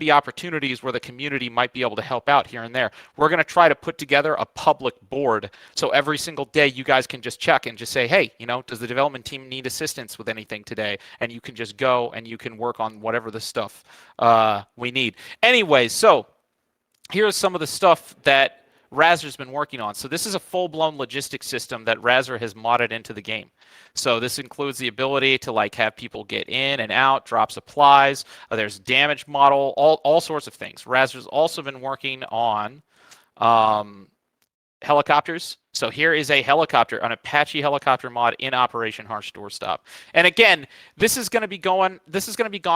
be opportunities where the community might be able to help out here and there. We're going to try to put together a public board so every single day you guys can just check and just say, hey, does the development team need assistance with anything today? And you can just go and you can work on whatever the stuff we need. Anyways, so here's some of the stuff that Razzer's been working on. So this is a full-blown logistics system that Razzer has modded into the game. So this includes the ability to have people get in and out, drop supplies. There's damage model, all sorts of things. Razzer's also been working on helicopters. So here is a helicopter, an Apache helicopter mod in Operation Harsh Doorstop. And again, this is going to be gone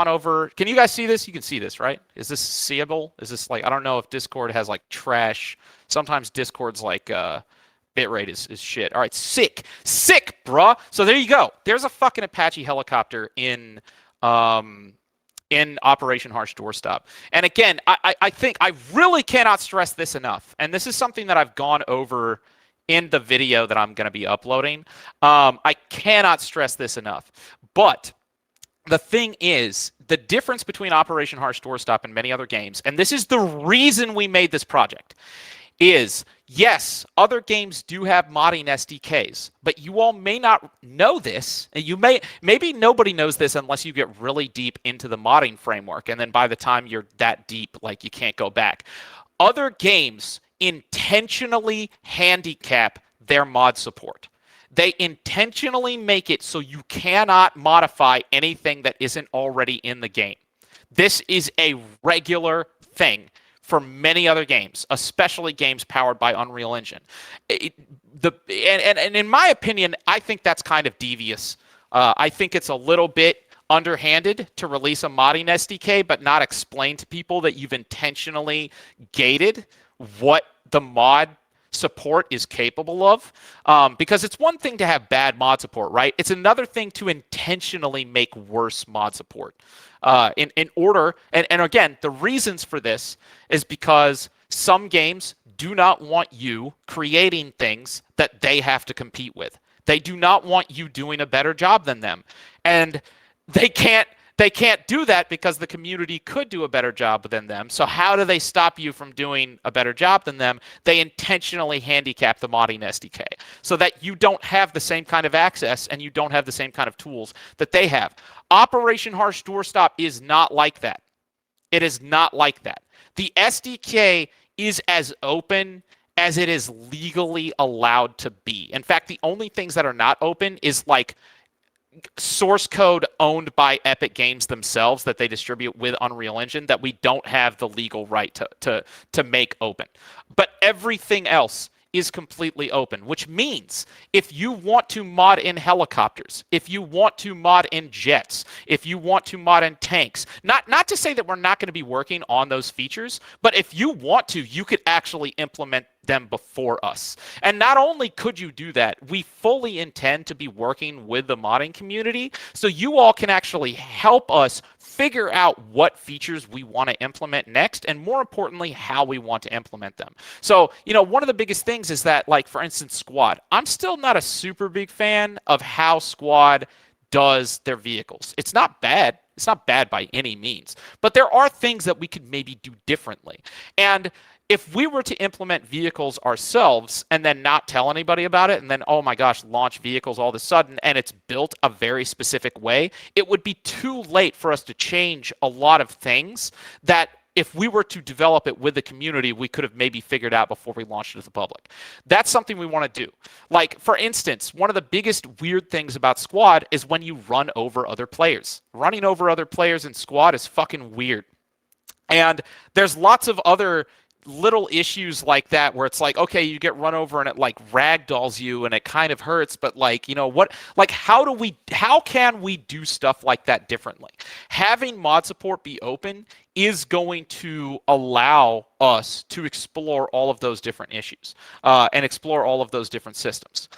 over. Can you guys see this? You can see this, right? Is this seeable? Is this I don't know if Discord has trash. Sometimes Discord's bitrate is shit. All right, sick, bruh. So there you go. There's a fucking Apache helicopter in Operation Harsh Doorstop. And again, I think I really cannot stress this enough. And this is something that I've gone over in the video that I'm going to be uploading. I cannot stress this enough. But the thing is, the difference between Operation Harsh Doorstop and many other games, and this is the reason we made this project, is yes, other games do have modding SDKs, but you all may not know this. Maybe nobody knows this unless you get really deep into the modding framework, and then by the time you're that deep, you can't go back. Other games intentionally handicap their mod support. They intentionally make it so you cannot modify anything that isn't already in the game. This is a regular thing for many other games, especially games powered by Unreal Engine. And in my opinion, I think that's kind of devious. I think it's a little bit underhanded to release a modding SDK, but not explain to people that you've intentionally gated what the mod support is capable of. Because it's one thing to have bad mod support, right? It's another thing to intentionally make worse mod support. In order, and again, the reasons for this is because some games do not want you creating things that they have to compete with. They do not want you doing a better job than them. And they can't do that because the community could do a better job than them. So how do they stop you from doing a better job than them? They intentionally handicap the modding SDK so that you don't have the same kind of access and you don't have the same kind of tools that they have. Operation Harsh Doorstop is not like that. It is not like that. The SDK is as open as it is legally allowed to be. In fact, the only things that are not open is source code owned by Epic Games themselves that they distribute with Unreal Engine that we don't have the legal right to make open. But everything else is completely open, which means if you want to mod in helicopters, if you want to mod in jets, if you want to mod in tanks, not to say that we're not going to be working on those features, but if you want to, you could actually implement them before us. And not only could you do that, we fully intend to be working with the modding community so you all can actually help us figure out what features we want to implement next, and more importantly, how we want to implement them. So, one of the biggest things is that, for instance, Squad. I'm still not a super big fan of how Squad does their vehicles. It's not bad. It's not bad by any means. But there are things that we could maybe do differently. And if we were to implement vehicles ourselves and then not tell anybody about it and then, oh my gosh, launch vehicles all of a sudden and it's built a very specific way, it would be too late for us to change a lot of things that if we were to develop it with the community, we could have maybe figured out before we launched it to the public. That's something we want to do. For instance, one of the biggest weird things about Squad is when you run over other players. Running over other players in Squad is fucking weird. And there's lots of other little issues like that where it's okay, you get run over and it ragdolls you and it kind of hurts, but how can we do stuff like that differently? Having mod support be open is going to allow us to explore all of those different issues and explore all of those different systems.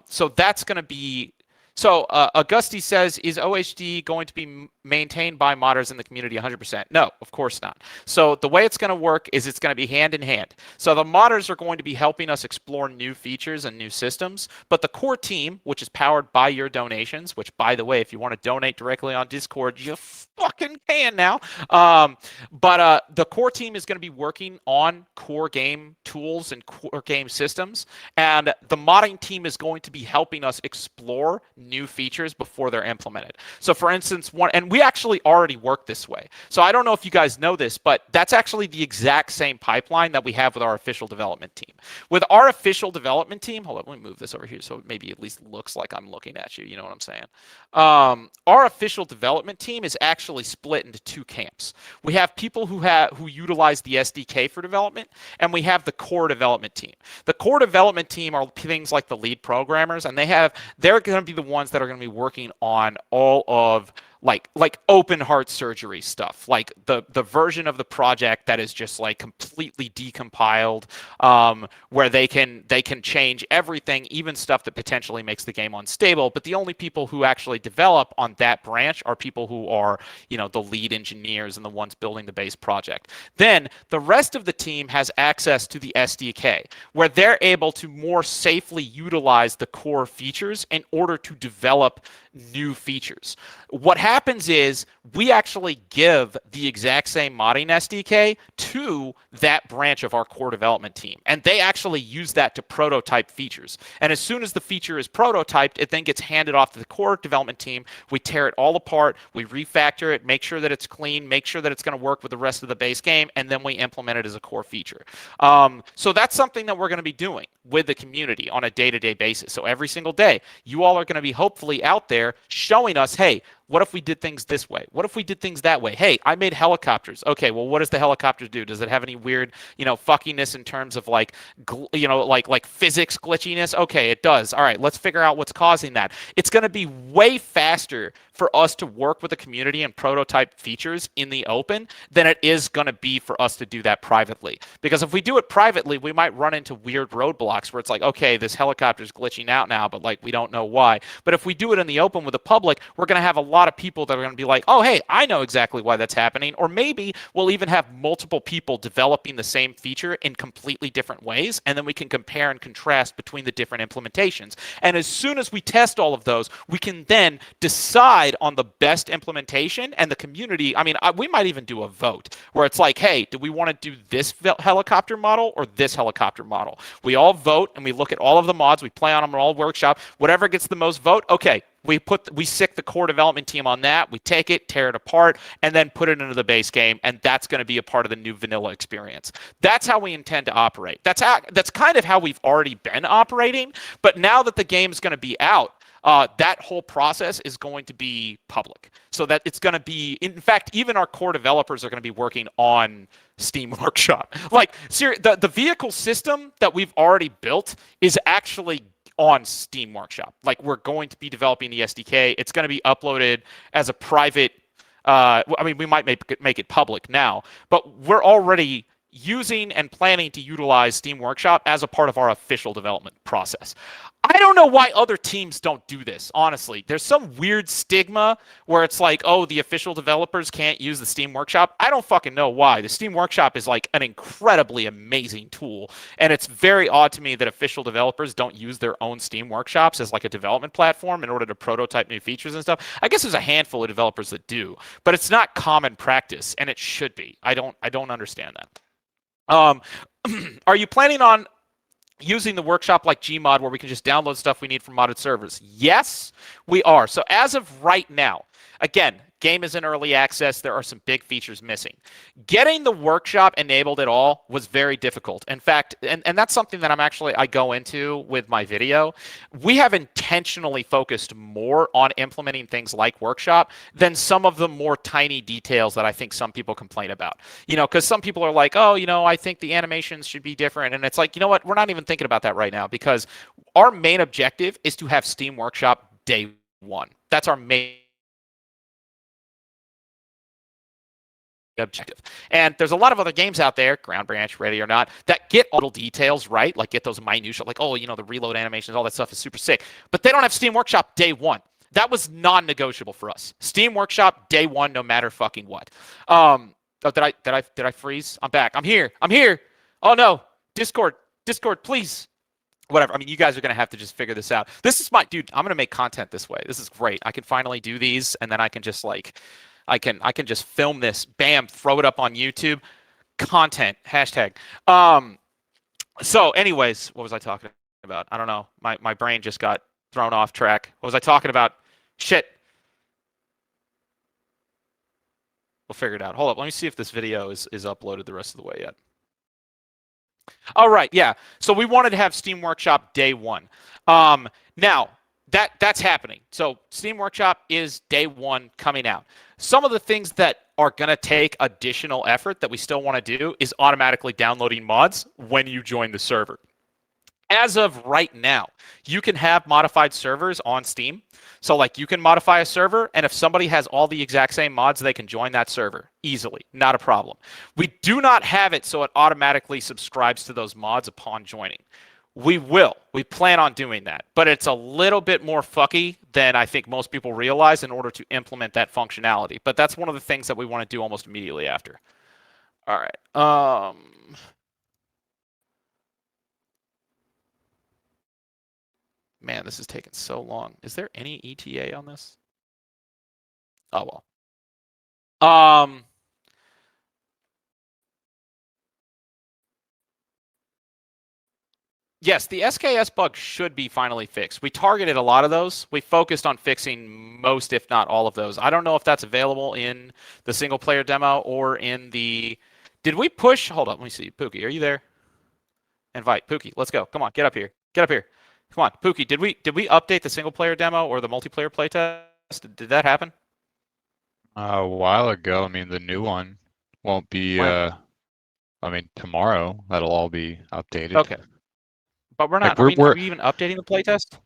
So that's going to be So Augusti says, is OHD going to be maintained by modders in the community 100%? No, of course not. So the way it's going to work is it's going to be hand in hand. So the modders are going to be helping us explore new features and new systems, but the core team, which is powered by your donations, which by the way, if you want to donate directly on Discord, you fucking can now. But the core team is going to be working on core game tools and core game systems, and the modding team is going to be helping us explore new features before they're implemented. So for instance, and we actually already work this way. So I don't know if you guys know this, but that's actually the exact same pipeline that we have with our official development team. With our official development team, hold on, let me move this over here so it maybe at least looks like I'm looking at you. You know what I'm saying? Our official development team is actually split into two camps. We have people who utilize the SDK for development, and we have the core development team. The core development team are things like the lead programmers, and they're going to be the ones that are going to be working on all of like open heart surgery stuff, like the version of the project that is just like completely decompiled, where they can change everything, even stuff that potentially makes the game unstable. But the only people who actually develop on that branch are people who are, the lead engineers and the ones building the base project. Then the rest of the team has access to the SDK, where they're able to more safely utilize the core features in order to develop new features. What happens is we actually give the exact same modding SDK to that branch of our core development team, and they actually use that to prototype features. And as soon as the feature is prototyped, it then gets handed off to the core development team. We tear it all apart, we refactor it, make sure that it's clean, make sure that it's going to work with the rest of the base game, and then we implement it as a core feature. So that's something that we're going to be doing with the community on a day-to-day basis. So every single day, you all are going to be hopefully out there showing us, hey, what if we did things this way? What if we did things that way? Hey, I made helicopters. Okay, well, what does the helicopter do? Does it have any weird, fuckiness in terms of like physics glitchiness? Okay, it does. All right, let's figure out what's causing that. It's going to be way faster for us to work with the community and prototype features in the open than it is going to be for us to do that privately. Because if we do it privately, we might run into weird roadblocks where it's like, okay, this helicopter's glitching out now, but like we don't know why. But if we do it in the open with the public, we're going to have a lot of people that are going to be like, oh, hey, I know exactly why that's happening. Or maybe we'll even have multiple people developing the same feature in completely different ways, and then we can compare and contrast between the different implementations. And as soon as we test all of those, we can then decide on the best implementation, and the community, we might even do a vote where it's like, hey, do we want to do this helicopter model or this helicopter model? We all vote and we look at all of the mods, we play on them in all workshop, whatever gets the most vote, okay, we sick the core development team on that, we take it, tear it apart, and then put it into the base game, and that's going to be a part of the new vanilla experience. That's how we intend to operate. That's kind of how we've already been operating, but now that the game's going to be out, that whole process is going to be public. So that it's going to be, in fact, even our core developers are going to be working on Steam Workshop. Like, the vehicle system that we've already built is actually on Steam Workshop. Like, we're going to be developing the SDK. It's going to be uploaded as a private, we might make it public now, but we're already using and planning to utilize Steam Workshop as a part of our official development process. I don't know why other teams don't do this, honestly. There's some weird stigma where it's like, oh, the official developers can't use the Steam Workshop. I don't fucking know why. The Steam Workshop is like an incredibly amazing tool, and it's very odd to me that official developers don't use their own Steam Workshops as like a development platform in order to prototype new features and stuff. I guess there's a handful of developers that do, but it's not common practice, and it should be. I don't understand that. Are you planning on using the workshop like Gmod where we can just download stuff we need from modded servers? Yes, we are. So as of right now, again, game is in early access. There are some big features missing. Getting the workshop enabled at all was very difficult. In fact, and that's something that I go into with my video. We have intentionally focused more on implementing things like workshop than some of the more tiny details that I think some people complain about. Because some people are like, oh, I think the animations should be different. And it's like, you know what? We're not even thinking about that right now, because our main objective is to have Steam Workshop day one. That's our main objective. And there's a lot of other games out there, Ground Branch, Ready or Not, that get all the details right, like get those minutia, like, oh, the reload animations, all that stuff is super sick. But they don't have Steam Workshop day one. That was non-negotiable for us. Steam Workshop day one, no matter fucking what. Oh, did I freeze? I'm back. I'm here. Oh no, Discord, please. Whatever. I mean, you guys are gonna have to just figure this out. This is dude. I'm gonna make content this way. This is great. I can finally do these, and then I can just I can just film this, bam, throw it up on YouTube. Content, hashtag. So anyways, what was I talking about? I don't know. My brain just got thrown off track. What was I talking about? Shit. We'll figure it out. Hold up. Let me see if this video is uploaded the rest of the way yet. All right, yeah. So we wanted to have Steam Workshop day one. Now, that's happening. So Steam Workshop is day one coming out. Some of the things that are going to take additional effort that we still want to do is automatically downloading mods when you join the server. As of right now, you can have modified servers on Steam. So like you can modify a server, and if somebody has all the exact same mods, they can join that server easily. Not a problem. We do not have it so it automatically subscribes to those mods upon joining. We will. We plan on doing that. But it's a little bit more fucky than I think most people realize in order to implement that functionality. But that's one of the things that we want to do almost immediately after. All right. Man, this is taking so long. Is there any ETA on this? Oh, well. Yes, the SKS bug should be finally fixed. We targeted a lot of those. We focused on fixing most, if not all of those. I don't know if that's available in the single player demo or in the... Did we push... Hold on, let me see. Pookie, are you there? Invite. Pookie, let's go. Come on, get up here. Get up here. Come on, Pookie, did we update the single player demo or the multiplayer playtest? Did that happen? A while ago. I mean, the new one won't be, I mean, tomorrow that'll all be updated. Okay. But we're not, like, are we even updating the playtest?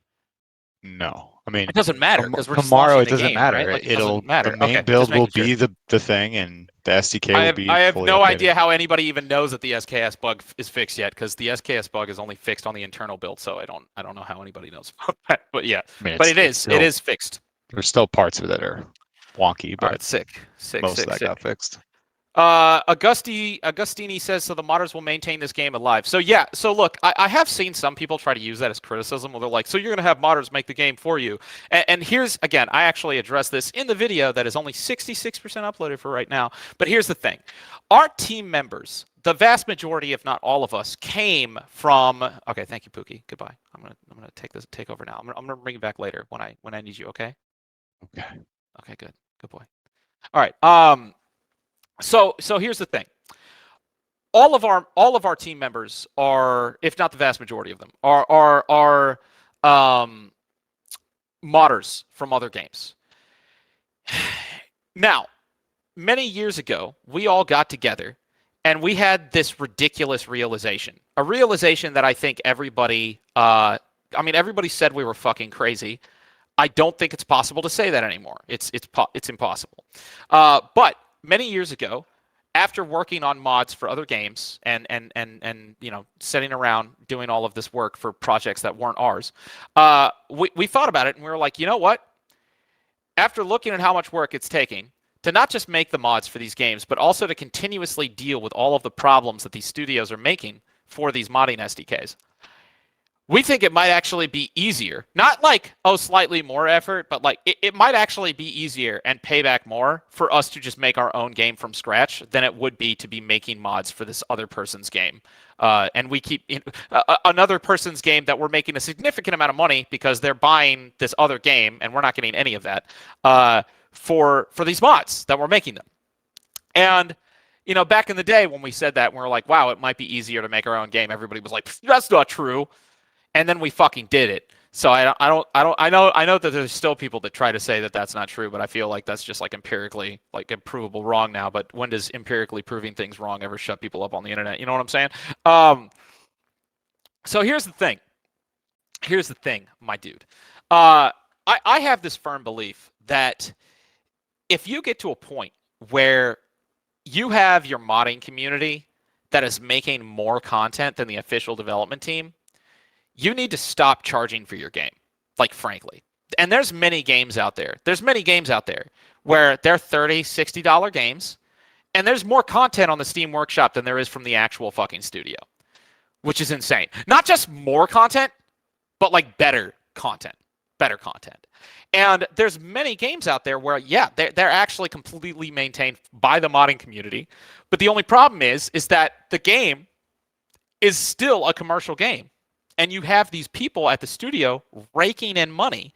No. I mean, it doesn't matter because we're tomorrow just it doesn't game, matter. Right? Like, It'll matter. The main okay, build will be the thing, and the SDK will be. I have fully no updated. idea how anybody even knows that the SKS bug is fixed yet, because the SKS bug is only fixed on the internal build, so I don't know how anybody knows about that. But yeah, I mean, but it is fixed. There's still parts of it that are wonky, but right, sick. Most of that got fixed. Agustini says, so the modders will maintain this game alive. So yeah, so look, I have seen some people try to use that as criticism, where they're like, so you're going to have modders make the game for you. And here's, again, I actually addressed this in the video that is only 66% uploaded for right now. But here's the thing. Our team members, the vast majority, if not all of us, came from... Okay, thank you, Pookie. Goodbye. I'm gonna take over now. I'm gonna bring you back later when I need you, okay? Okay. Okay, good. Good boy. All right. So here's the thing. All of our team members are, if not the vast majority of them, are modders from other games. Now, many years ago, we all got together and we had this ridiculous realization. A realization that I think everybody everybody said we were fucking crazy. I don't think it's possible to say that anymore. It's impossible. But many years ago, after working on mods for other games and sitting around doing all of this work for projects that weren't ours, we thought about it and we were like, you know what? After looking at how much work it's taking to not just make the mods for these games, but also to continuously deal with all of the problems that these studios are making for these modding SDKs, we think it might actually be easier. Not like, oh, slightly more effort, but like it might actually be easier and pay back more for us to just make our own game from scratch than it would be to be making mods for this other person's game. And we keep another person's game that we're making a significant amount of money because they're buying this other game and we're not getting any of that for these mods that we're making them. And back in the day when we said that, we were like, wow, it might be easier to make our own game. Everybody was like, that's not true. And then we fucking did it. So I know that there's still people that try to say that that's not true, but I feel like that's just like empirically like improvable wrong now. But when does empirically proving things wrong ever shut people up on the internet? You know what I'm saying? So here's the thing. Here's the thing, my dude. I have this firm belief that if you get to a point where you have your modding community that is making more content than the official development team. You need to stop charging for your game, like frankly. And there's many games out there. There's many games out there where they're $30, $60 games, and there's more content on the Steam Workshop than there is from the actual fucking studio, which is insane. Not just more content, but like better content. Better content. And there's many games out there where, yeah, they're actually completely maintained by the modding community. But the only problem is that the game is still a commercial game. And you have these people at the studio raking in money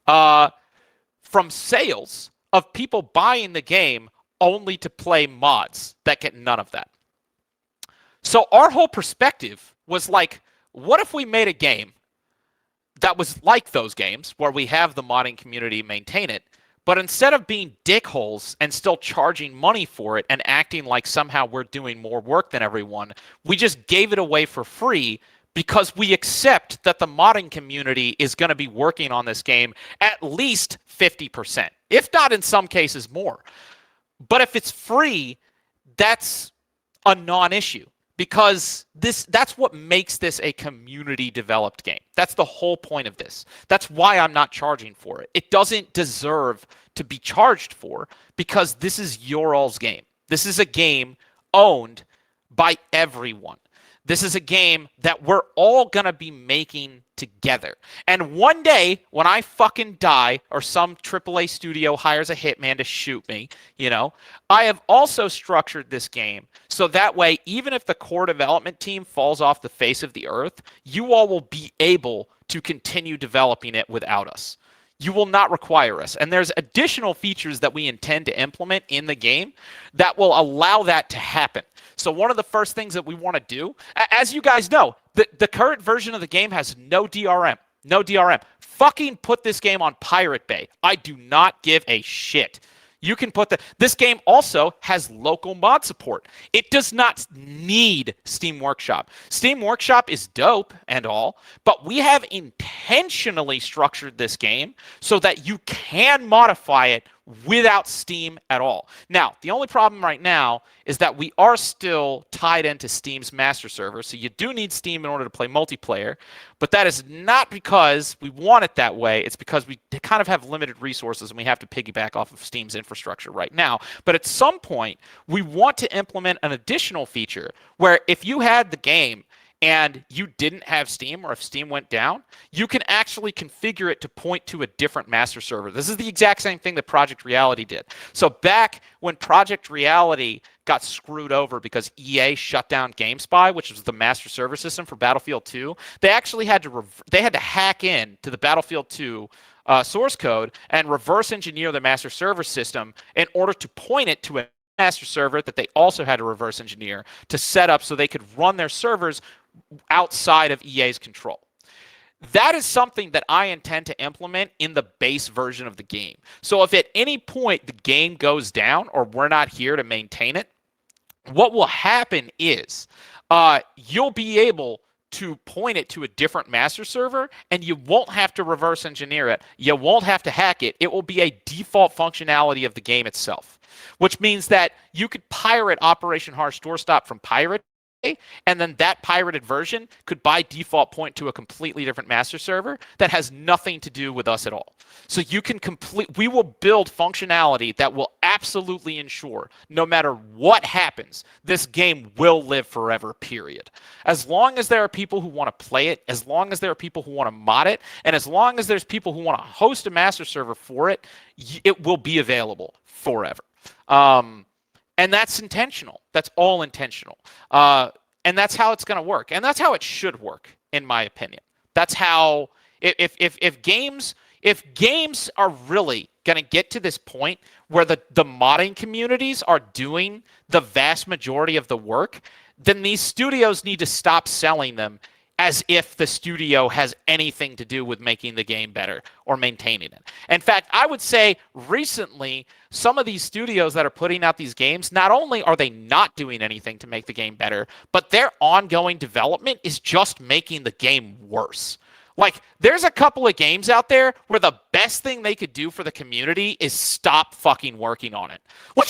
from sales of people buying the game only to play mods that get none of that. So our whole perspective was like, what if we made a game that was like those games where we have the modding community maintain it, but instead of being dickholes and still charging money for it and acting like somehow we're doing more work than everyone, we just gave it away for free because we accept that the modding community is going to be working on this game at least 50%, if not in some cases more. But if it's free, that's a non-issue because that's what makes this a community developed game. That's the whole point of this. That's why I'm not charging for it. It doesn't deserve to be charged for because this is your all's game. This is a game owned by everyone. This is a game that we're all going to be making together. And one day, when I fucking die or some AAA studio hires a hitman to shoot me, I have also structured this game so that way, even if the core development team falls off the face of the earth, you all will be able to continue developing it without us. You will not require us. And there's additional features that we intend to implement in the game that will allow that to happen. So one of the first things that we want to do, as you guys know, the current version of the game has no DRM. No DRM. Fucking put this game on Pirate Bay. I do not give a shit. You can put this game also has local mod support. It does not need Steam Workshop. Steam Workshop is dope and all, but we have intentionally structured this game so that you can modify it without Steam at all. Now, the only problem right now is that we are still tied into Steam's master server, so you do need Steam in order to play multiplayer, but that is not because we want it that way. It's because we kind of have limited resources and we have to piggyback off of Steam's infrastructure right now. But at some point, we want to implement an additional feature where if you had the game and you didn't have Steam, or if Steam went down, you can actually configure it to point to a different master server. This is the exact same thing that Project Reality did. So back when Project Reality got screwed over because EA shut down GameSpy, which was the master server system for Battlefield 2, they actually had to hack in to the Battlefield 2 source code and reverse engineer the master server system in order to point it to a master server that they also had to reverse engineer to set up so they could run their servers outside of EA's control. That is something that I intend to implement in the base version of the game. So if at any point the game goes down or we're not here to maintain it, what will happen is you'll be able to point it to a different master server and you won't have to reverse engineer it. You won't have to hack it. It will be a default functionality of the game itself, which means that you could pirate Operation Harsh Doorstop from Pirate, and then that pirated version could by default point to a completely different master server that has nothing to do with us at all. So you can we will build functionality that will absolutely ensure no matter what happens, this game will live forever, period. As long as there are people who want to play it, as long as there are people who want to mod it, and as long as there's people who want to host a master server for it, it will be available forever. And that's intentional. That's all intentional. And that's how it's going to work. And that's how it should work, in my opinion. That's how, if games are really going to get to this point where the modding communities are doing the vast majority of the work, then these studios need to stop selling them as if the studio has anything to do with making the game better or maintaining it. In fact, I would say recently, some of these studios that are putting out these games, not only are they not doing anything to make the game better, but their ongoing development is just making the game worse. Like, there's a couple of games out there where the best thing they could do for the community is stop fucking working on it. Like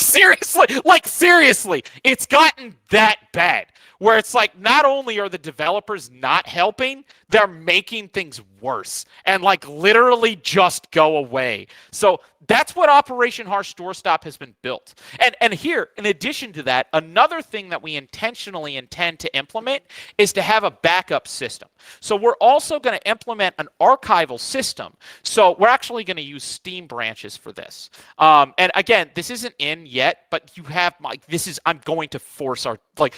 seriously, it's gotten that bad where it's like not only are the developers not helping, they're making things worse and like literally just go away. So that's what Operation Harsh Doorstop has been built. And here, in addition to that, another thing that we intentionally intend to implement is to have a backup system. So we're also going to implement an archival system. So we're actually going to use Steam branches for this. And again, this isn't in yet, but you have my, I'm going to force our, like,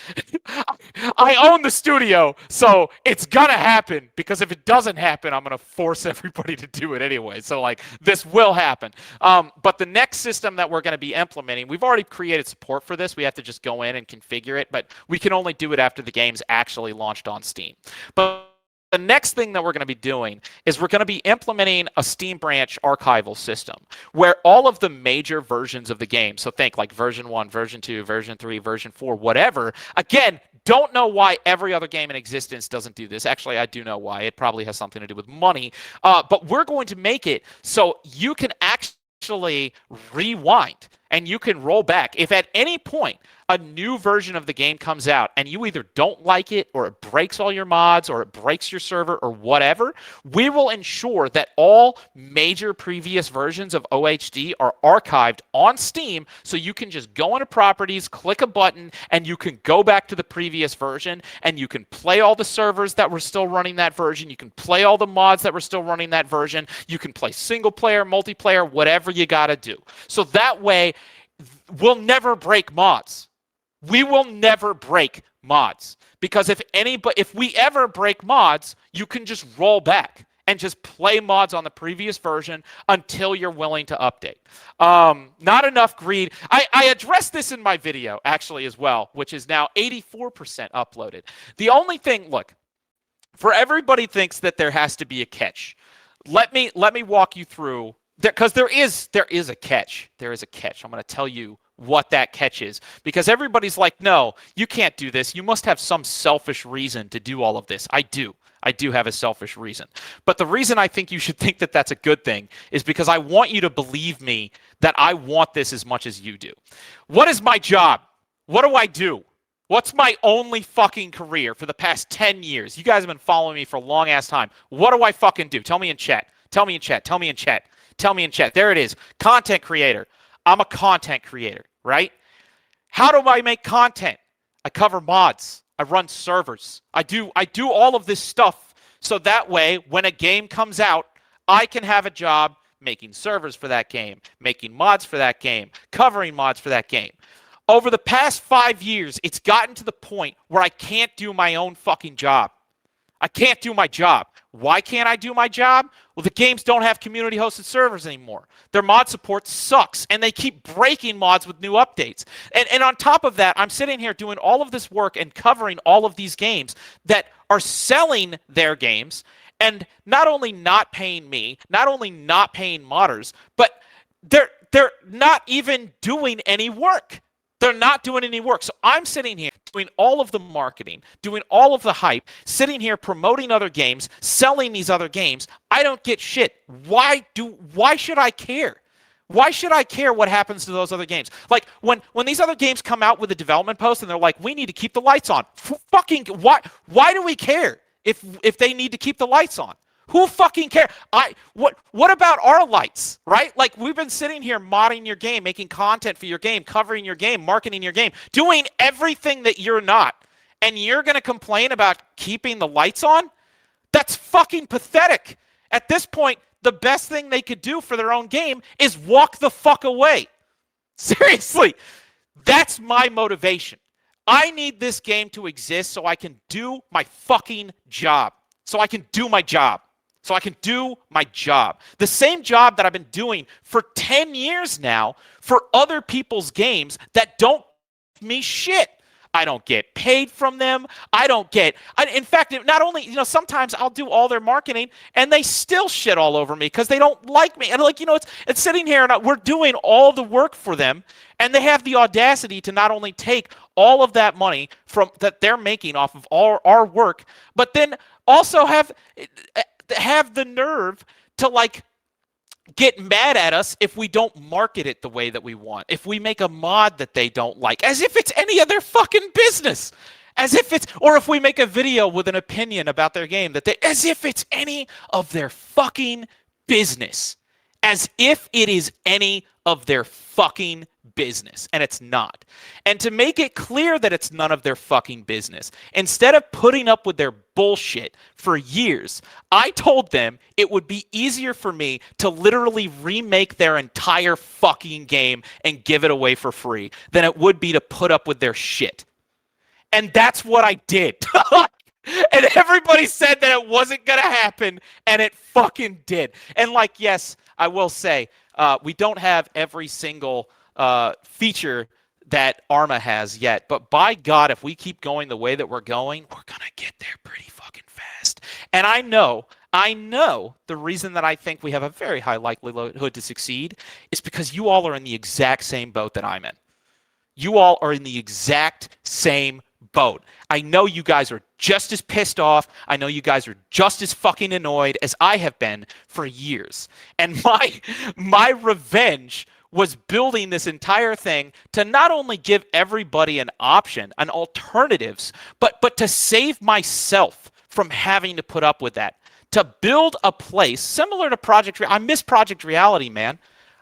I own the studio, so it's going to happen, because if it doesn't happen, I'm going to force everybody to do it anyway. So like, this will happen. But the next system that we're going to be implementing, we've already created support for this. We have to just go in and configure it, but we can only do it after the game's actually launched on Steam. But the next thing that we're going to be doing is we're going to be implementing a Steam branch archival system where all of the major versions of the game, so think like version 1, version 2, version 3, version 4, whatever. Again, don't know why every other game in existence doesn't do this. Actually, I do know why. It probably has something to do with money. But we're going to make it so you can actually rewind and you can roll back. If at any point a new version of the game comes out and you either don't like it, or it breaks all your mods, or it breaks your server, or whatever, we will ensure that all major previous versions of OHD are archived on Steam, so you can just go into properties, click a button, and you can go back to the previous version, and you can play all the servers that were still running that version, you can play all the mods that were still running that version, you can play single player, multiplayer, whatever you gotta do. So that way, we'll never break mods. We will never break mods, because if we ever break mods, you can just roll back and just play mods on the previous version until you're willing to update. Not enough greed. I addressed this in my video actually as well, which is now 84% uploaded. The only thing, look, for everybody thinks that there has to be a catch. Let me walk you through, because there is a catch. There is a catch. I'm going to tell you what that catch is, because everybody's like, no, you can't do this. You must have some selfish reason to do all of this. I do have a selfish reason. But the reason I think you should think that that's a good thing is because I want you to believe me that I want this as much as you do. What is my job? What do I do? What's my only fucking career for the past 10 years? You guys have been following me for a long ass time. What do I fucking do? Tell me in chat. Tell me in chat. Tell me in chat. Tell me in chat. There it is. Content creator. I'm a content creator, right? How do I make content? I cover mods. I run servers. I do all of this stuff so that way when a game comes out, I can have a job making servers for that game, making mods for that game, covering mods for that game. Over the past 5 years, it's gotten to the point where I can't do my own fucking job. I can't do my job. Why can't I do my job? Well, the games don't have community-hosted servers anymore. Their mod support sucks, and they keep breaking mods with new updates. And on top of that, I'm sitting here doing all of this work and covering all of these games that are selling their games, and not only not paying me, not only not paying modders, but they're not even doing any work. They're not doing any work. So I'm sitting here doing all of the marketing, doing all of the hype, sitting here promoting other games, selling these other games. I don't get shit. Why should I care? Why should I care what happens to those other games? Like when these other games come out with a development post and they're like, we need to keep the lights on. Fucking why do we care if they need to keep the lights on? Who fucking cares? What about our lights, right? Like, we've been sitting here modding your game, making content for your game, covering your game, marketing your game, doing everything that you're not. And you're going to complain about keeping the lights on? That's fucking pathetic. At this point, the best thing they could do for their own game is walk the fuck away. Seriously. That's my motivation. I need this game to exist so I can do my fucking job. So I can do my job. So I can do my job. The same job that I've been doing for 10 years now for other people's games that don't give me shit. I don't get paid from them. In fact, not only, sometimes I'll do all their marketing and they still shit all over me because they don't like me. And it's sitting here and we're doing all the work for them, and they have the audacity to not only take all of that money that they're making off of all our work, but then also have have the nerve to like get mad at us if we don't market it the way that we want, if we make a mod that they don't like, as if it's any of their fucking business, as if it's, or if we make a video with an opinion about their game that they, as if it's any of their fucking business, as if it is any of their fucking business, and it's not. And to make it clear that it's none of their fucking business, instead of putting up with their bullshit for years, I told them it would be easier for me to literally remake their entire fucking game and give it away for free than it would be to put up with their shit. And that's what I did. And everybody said that it wasn't going to happen, and it fucking did. And like, yes, I will say, we don't have every single feature that Arma has yet, but by God, if we keep going the way that we're going, we're gonna get there pretty fucking fast. And I know the reason that I think we have a very high likelihood to succeed is because you all are in the exact same boat that I'm in. You all are in the exact same boat. I know you guys are just as pissed off. I know you guys are just as fucking annoyed as I have been for years. And my revenge was building this entire thing to not only give everybody an option, an alternatives, but to save myself from having to put up with that. To build a place similar to Project Reality. I miss Project Reality, man.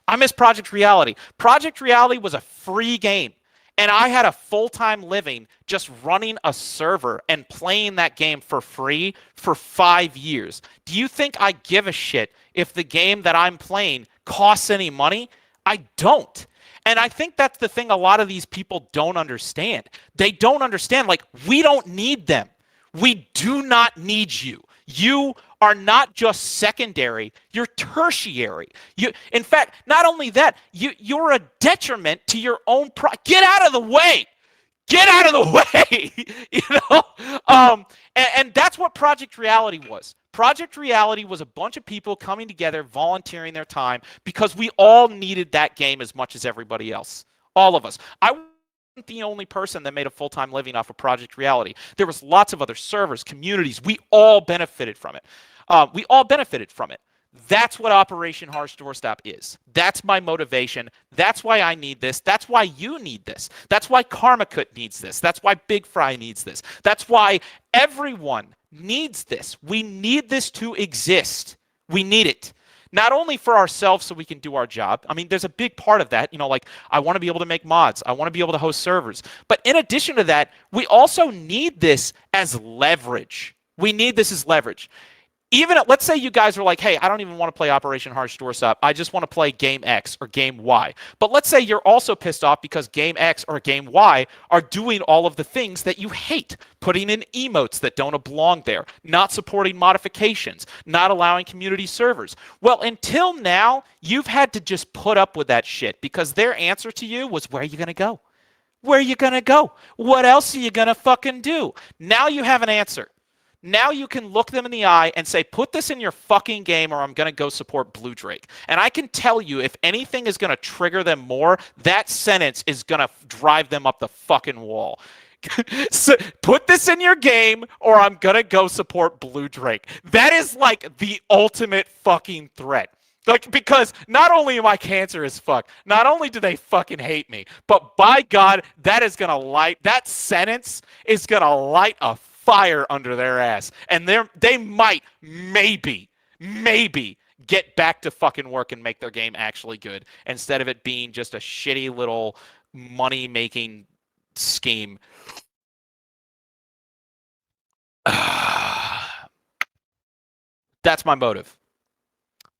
I miss Project Reality. Project Reality was a free game. And I had a full-time living just running a server and playing that game for free for 5 years. Do you think I give a shit if the game that I'm playing costs any money? I don't. And I think that's the thing a lot of these people don't understand. They don't understand, like, we don't need them. We do not need you. You are not just secondary, you're tertiary. In fact, not only that, you're a detriment to your own get out of the way. Get out of the way. And that's what Project Reality was. Project Reality was a bunch of people coming together, volunteering their time, because we all needed that game as much as everybody else. All of us. I wasn't the only person that made a full-time living off of Project Reality. There was lots of other servers, communities. We all benefited from it. That's what Operation Harsh Doorstop is. That's my motivation. That's why I need this. That's why you need this. That's why Karmakut needs this. That's why Big Fry needs this. That's why everyone needs this. We need this to exist. We need it. Not only for ourselves so we can do our job. I mean, there's a big part of that. Like, I want to be able to make mods. I want to be able to host servers. But in addition to that, we also need this as leverage. We need this as leverage. Even let's say you guys are like, hey, I don't even want to play Operation Harsh Doorstop. I just want to play Game X or Game Y. But let's say you're also pissed off because Game X or Game Y are doing all of the things that you hate. Putting in emotes that don't belong there. Not supporting modifications. Not allowing community servers. Well, until now, you've had to just put up with that shit because their answer to you was, where are you going to go? Where are you going to go? What else are you going to fucking do? Now you have an answer. Now you can look them in the eye and say, put this in your fucking game or I'm going to go support BlueDrake. And I can tell you, if anything is going to trigger them more, that sentence is going to drive them up the fucking wall. So, put this in your game or I'm going to go support BlueDrake. That is like the ultimate fucking threat. Like, because not only am I cancer as fuck, not only do they fucking hate me, but by God, that sentence is going to light a fire under their ass. And they might, maybe get back to fucking work and make their game actually good instead of it being just a shitty little money-making scheme. That's my motive.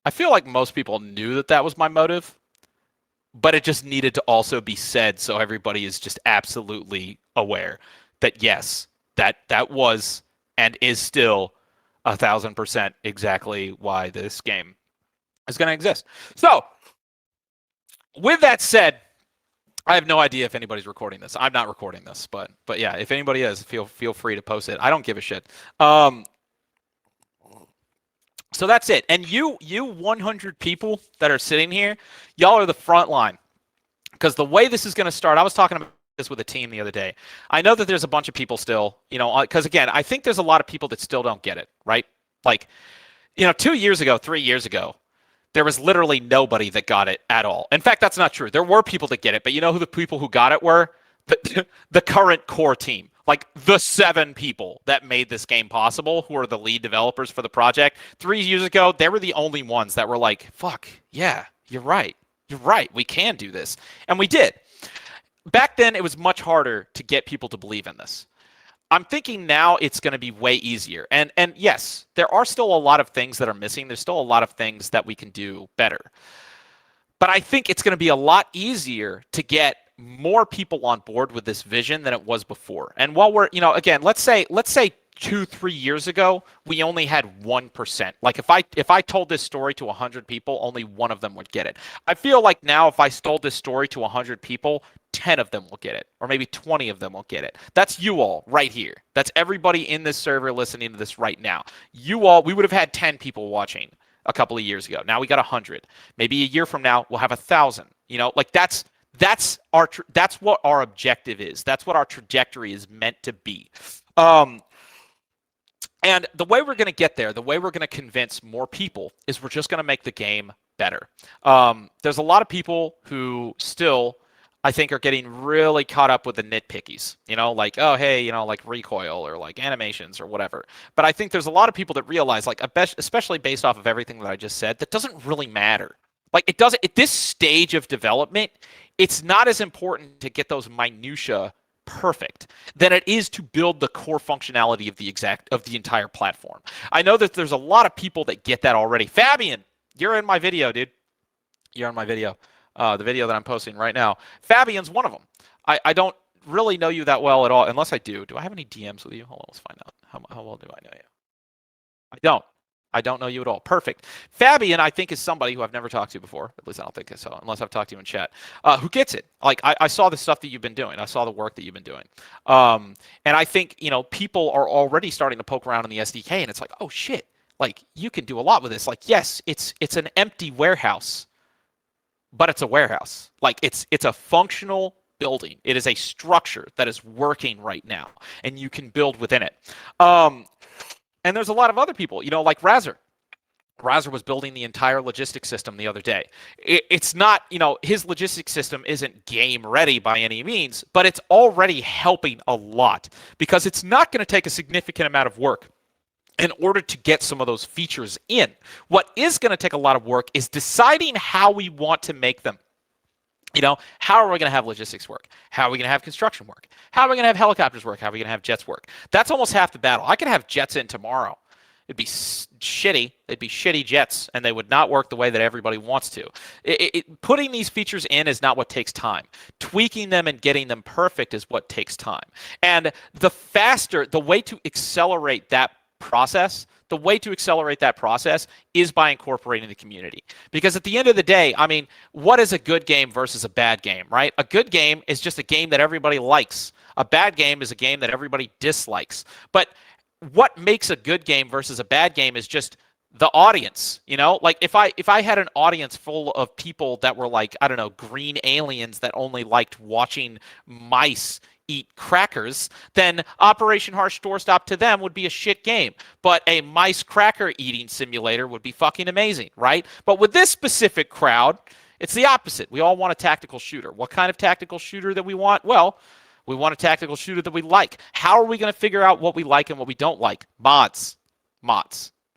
I feel like most people knew that was my motive, but it just needed to also be said so everybody is just absolutely aware that yes, that was and is still 1,000% exactly why this game is going to exist. So, with that said, I have no idea if anybody's recording this. I'm not recording this, but yeah, if anybody is, feel free to post it. I don't give a shit. So that's it. And you 100 people that are sitting here, y'all are the front line. Because the way this is going to start, I was talking about this with a team the other day. I know that there's a bunch of people still, because again, I think there's a lot of people that still don't get it, right? Like, 2 years ago, 3 years ago, there was literally nobody that got it at all. In fact, that's not true. There were people that get it, but you know who the people who got it were? The current core team. Like the 7 people that made this game possible, who are the lead developers for the project. 3 years ago, they were the only ones that were like, fuck, yeah, you're right. You're right. We can do this. And we did. Back then, it was much harder to get people to believe in this. I'm thinking now it's going to be way easier. And yes, there are still a lot of things that are missing. There's still a lot of things that we can do better. But I think it's going to be a lot easier to get more people on board with this vision than it was before. And while we're, again, let's say 2-3 years ago, we only had 1%. Like if I told this story to 100 people, only one of them would get it. I feel like now if I told this story to 100 people, 10 of them will get it, or maybe 20 of them will get it. That's you all right here. That's everybody in this server listening to this right now. You all, we would have had 10 people watching a couple of years ago. Now we got 100. Maybe a year from now we'll have 1,000. Like that's what our objective is. That's what our trajectory is meant to be. And the way we're going to get there, the way we're going to convince more people, is we're just going to make the game better. There's a lot of people who still, I think, are getting really caught up with the nitpickies, like, oh, hey, like recoil or like animations or whatever. But I think there's a lot of people that realize, like, especially based off of everything that I just said, that doesn't really matter. Like, it doesn't, at this stage of development, it's not as important to get those minutia perfect than it is to build the core functionality of the entire platform. I know that there's a lot of people that get that already. Fabian, you're in my video, dude. You're in my video. The video that I'm posting right now. Fabian's one of them. I don't really know you that well at all, unless I do. Do I have any DMs with you? Hold on, let's find out. How well do I know you? I don't. I don't know you at all. Perfect. Fabian, I think, is somebody who I've never talked to before. At least I don't think so, unless I've talked to you in chat. Who gets it? Like, I saw the stuff that you've been doing. I saw the work that you've been doing. And I think, people are already starting to poke around in the SDK, and it's like, oh, shit. Like, you can do a lot with this. Like, yes, it's an empty warehouse, but it's a warehouse. Like, it's a functional building. It is a structure that is working right now, and you can build within it. And there's a lot of other people, like Razor. Razor was building the entire logistics system the other day. It's not, his logistics system isn't game ready by any means, but it's already helping a lot because it's not going to take a significant amount of work in order to get some of those features in. What is going to take a lot of work is deciding how we want to make them. How are we going to have logistics work? How are we going to have construction work? How are we going to have helicopters work? How are we going to have jets work? That's almost half the battle. I could have jets in tomorrow. It'd be shitty. They'd be shitty jets, and they would not work the way that everybody wants to. Putting these features in is not what takes time. Tweaking them and getting them perfect is what takes time. And the way to accelerate that process, is by incorporating the community. Because at the end of the day, I mean, what is a good game versus a bad game, right? A good game is just a game that everybody likes. A bad game is a game that everybody dislikes. But what makes a good game versus a bad game is just the audience, like if I had an audience full of people that were like, I don't know, green aliens that only liked watching mice eat crackers, then Operation Harsh Doorstop to them would be a shit game. But a mice cracker eating simulator would be fucking amazing, right? But with this specific crowd, it's the opposite. We all want a tactical shooter. What kind of tactical shooter that we want? Well, we want a tactical shooter that we like. How are we going to figure out what we like and what we don't like? Mods.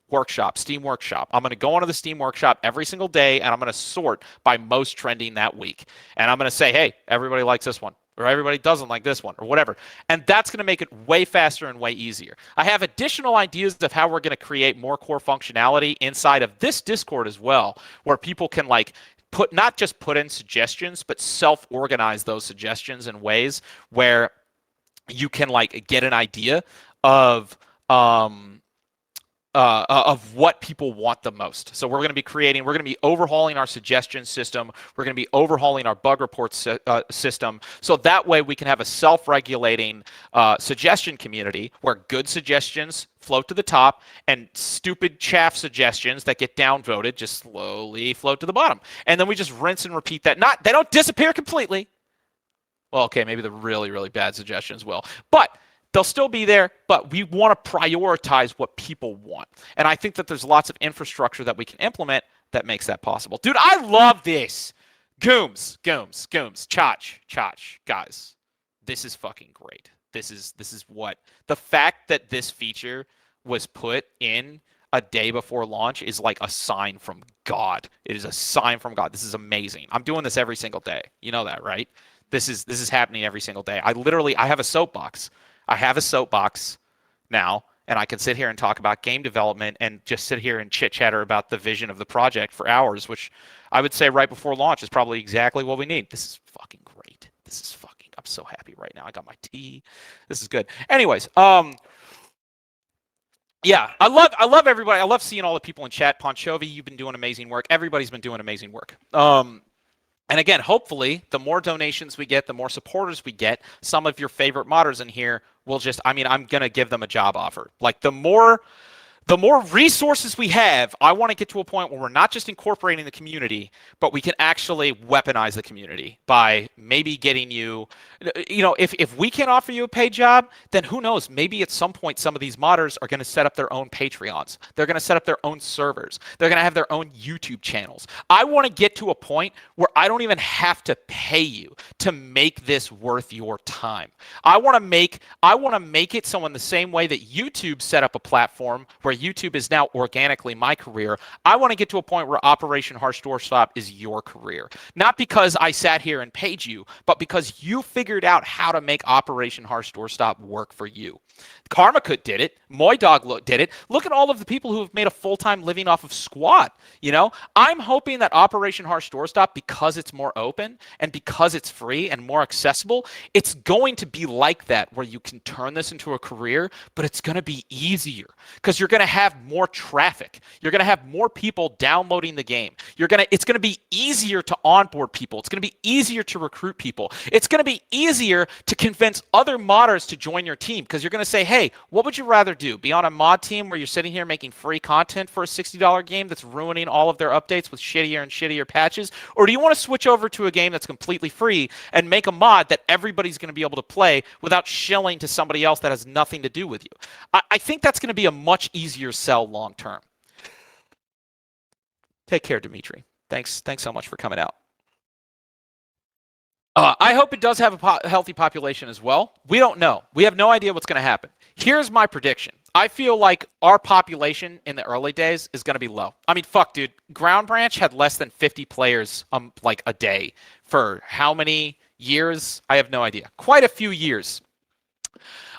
Workshop, Steam Workshop. I'm going to go onto the Steam Workshop every single day, and I'm going to sort by most trending that week. And I'm going to say, hey, everybody likes this one, or everybody doesn't like this one, or whatever. And that's going to make it way faster and way easier. I have additional ideas of how we're going to create more core functionality inside of this Discord as well, where people can not just put in suggestions, but self-organize those suggestions in ways where you can get an idea of what people want the most. So we're going to be overhauling our suggestion system. We're going to be overhauling our bug report system. So that way we can have a self-regulating suggestion community where good suggestions float to the top and stupid chaff suggestions that get downvoted just slowly float to the bottom. And then we just rinse and repeat that. They don't disappear completely. Well, okay, maybe the really, really bad suggestions will. But They'll still be there, but we want to prioritize what people want. And I think that there's lots of infrastructure that we can implement that makes that possible. Dude, I love this. Gooms, Chach, guys. This is fucking great. This is what the fact that this feature was put in a day before launch is like a sign from God. It is a sign from God. This is amazing. I'm doing this every single day. You know that, right? This is happening every single day. I have a soapbox. I have a soapbox now, and I can sit here and talk about game development and just sit here and chit chatter about the vision of the project for hours, which I would say right before launch is probably exactly what we need. This is fucking great. I'm so happy right now. I got my tea. This is good. Anyways, yeah, I love everybody. I love seeing all the people in chat. Ponchovi, you've been doing amazing work. Everybody's been doing amazing work. And again, hopefully, the more donations we get, the more supporters we get, some of your favorite modders in here will just, I'm going to give them a job offer. Like, the more resources we have, I want to get to a point where we're not just incorporating the community, but we can actually weaponize the community by maybe getting you, if we can offer you a paid job, then who knows? Maybe at some point, some of these modders are going to set up their own Patreons. They're going to set up their own servers. They're going to have their own YouTube channels. I want to get to a point where I don't even have to pay you to make this worth your time. I want to make it so in the same way that YouTube set up a platform where YouTube is now organically my career, I want to get to a point where Operation Harsh Doorstop is your career. Not because I sat here and paid you, but because you figured out how to make Operation Harsh Doorstop work for you. Karmakut did it. Moydog did it. Look at all of the people who have made a full-time living off of Squad. I'm hoping that Operation Harsh Doorstop, because it's more open and because it's free and more accessible, it's going to be like that, where you can turn this into a career, but it's going to be easier because you're going to have more traffic. You're going to have more people downloading the game. It's going to be easier to onboard people. It's going to be easier to recruit people. It's going to be easier to convince other modders to join your team, because you're going to say, hey, what would you rather do? Be on a mod team where you're sitting here making free content for a $60 game that's ruining all of their updates with shittier and shittier patches? Or do you want to switch over to a game that's completely free and make a mod that everybody's going to be able to play without shilling to somebody else that has nothing to do with you? I think that's going to be a much easier sell long term. Take care, Dimitri. Thanks so much for coming out. I hope it does have a healthy population as well. We don't know. We have no idea what's going to happen. Here's my prediction. I feel like our population in the early days is going to be low. Fuck, dude. Ground Branch had less than 50 players like a day for how many years? I have no idea. Quite a few years.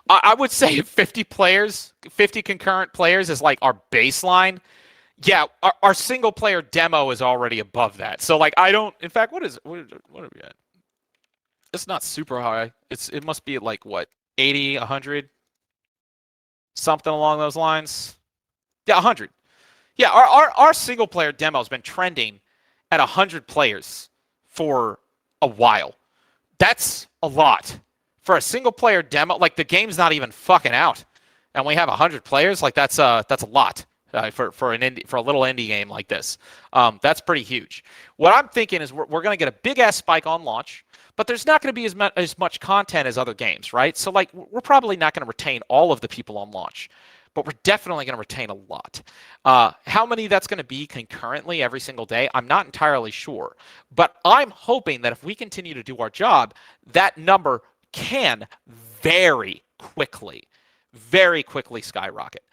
I would say 50 players, 50 concurrent players is like our baseline. Yeah, our single player demo is already above that. So like in fact, what are we at? It's not super high. It must be at like what, 80, 100, something along those lines. Yeah, 100. Yeah, our single player demo has been trending at 100 players for a while. That's a lot for a single player demo. Like, the game's not even fucking out, and we have 100 players. Like, that's a lot for a little indie game like this. That's pretty huge. What I'm thinking is we're going to get a big ass spike on launch, but there's not going to be as much content as other games, right? So like, we're probably not going to retain all of the people on launch, but we're definitely going to retain a lot. How many that's going to be concurrently every single day, I'm not entirely sure. But I'm hoping that if we continue to do our job, that number can very quickly skyrocket.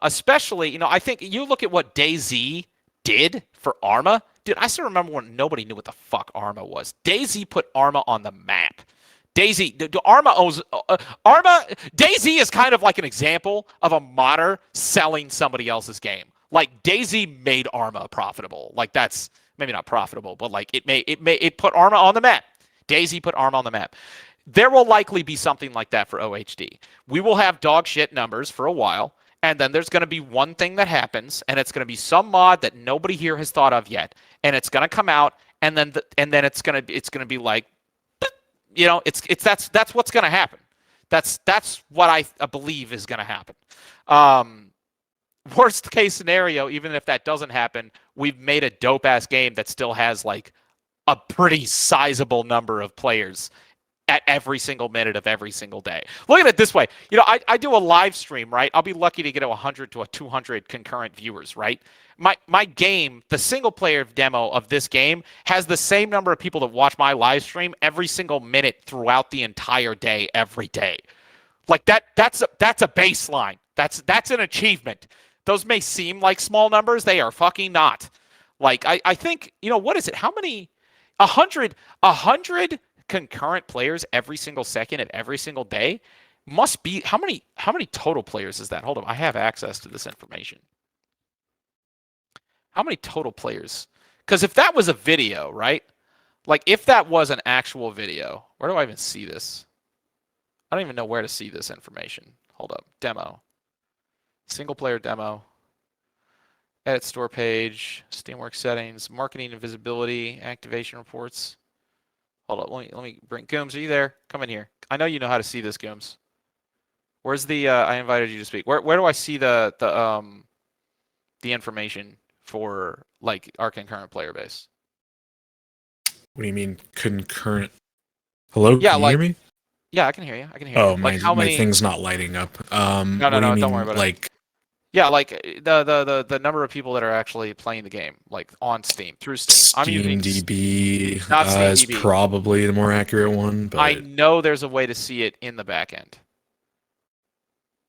Especially, I think you look at what DayZ did for Arma. Dude, I still remember when nobody knew what the fuck Arma was. DayZ put Arma on the map. DayZ is kind of like an example of a modder selling somebody else's game. Like, DayZ made Arma profitable. Like, that's maybe not profitable, but like it put Arma on the map. DayZ put Arma on the map. There will likely be something like that for OHD. We will have dog shit numbers for a while, and then there's going to be one thing that happens, and it's going to be some mod that nobody here has thought of yet, and it's going to come out, and then it's going to be like, that's what's going to happen. That's what I believe is going to happen. Worst case scenario, even if that doesn't happen, we've made a dope ass game that still has like a pretty sizable number of players, at every single minute of every single day. Look at it this way. I do a live stream, right? I'll be lucky to get 100 to 200 concurrent viewers, right? My game, the single player demo of this game, has the same number of people that watch my live stream every single minute throughout the entire day, every day. Like that's a baseline. That's an achievement. Those may seem like small numbers. They are fucking not. Like I think, what is it? How many? 100 concurrent players every single second at every single day must be how many total players is that? Hold on, I have access to this information. How many total players? Because if that was a video, right? Like if that was an actual video, where do I even see this? I don't even know where to see this information. Hold up, demo, single player demo, edit store page, Steamworks settings, marketing and visibility, activation reports. Hold up, let me bring Gooms. Are you there? Come in here. I know you know how to see this, Gooms. Where's the? I invited you to speak. Where do I see the information for like our concurrent player base? What do you mean concurrent? Hello, Yeah, can you hear me? Yeah, I can hear you. I can hear Oh, you. Like how my many? thing's not lighting up. No, What do you don't worry mean, about like it. Yeah, like the number of people that are actually playing the game, like on Steam through Steam. I'm using SteamDB not is SteamDB. probably the more accurate one, I but know there's a way to see it in the back end.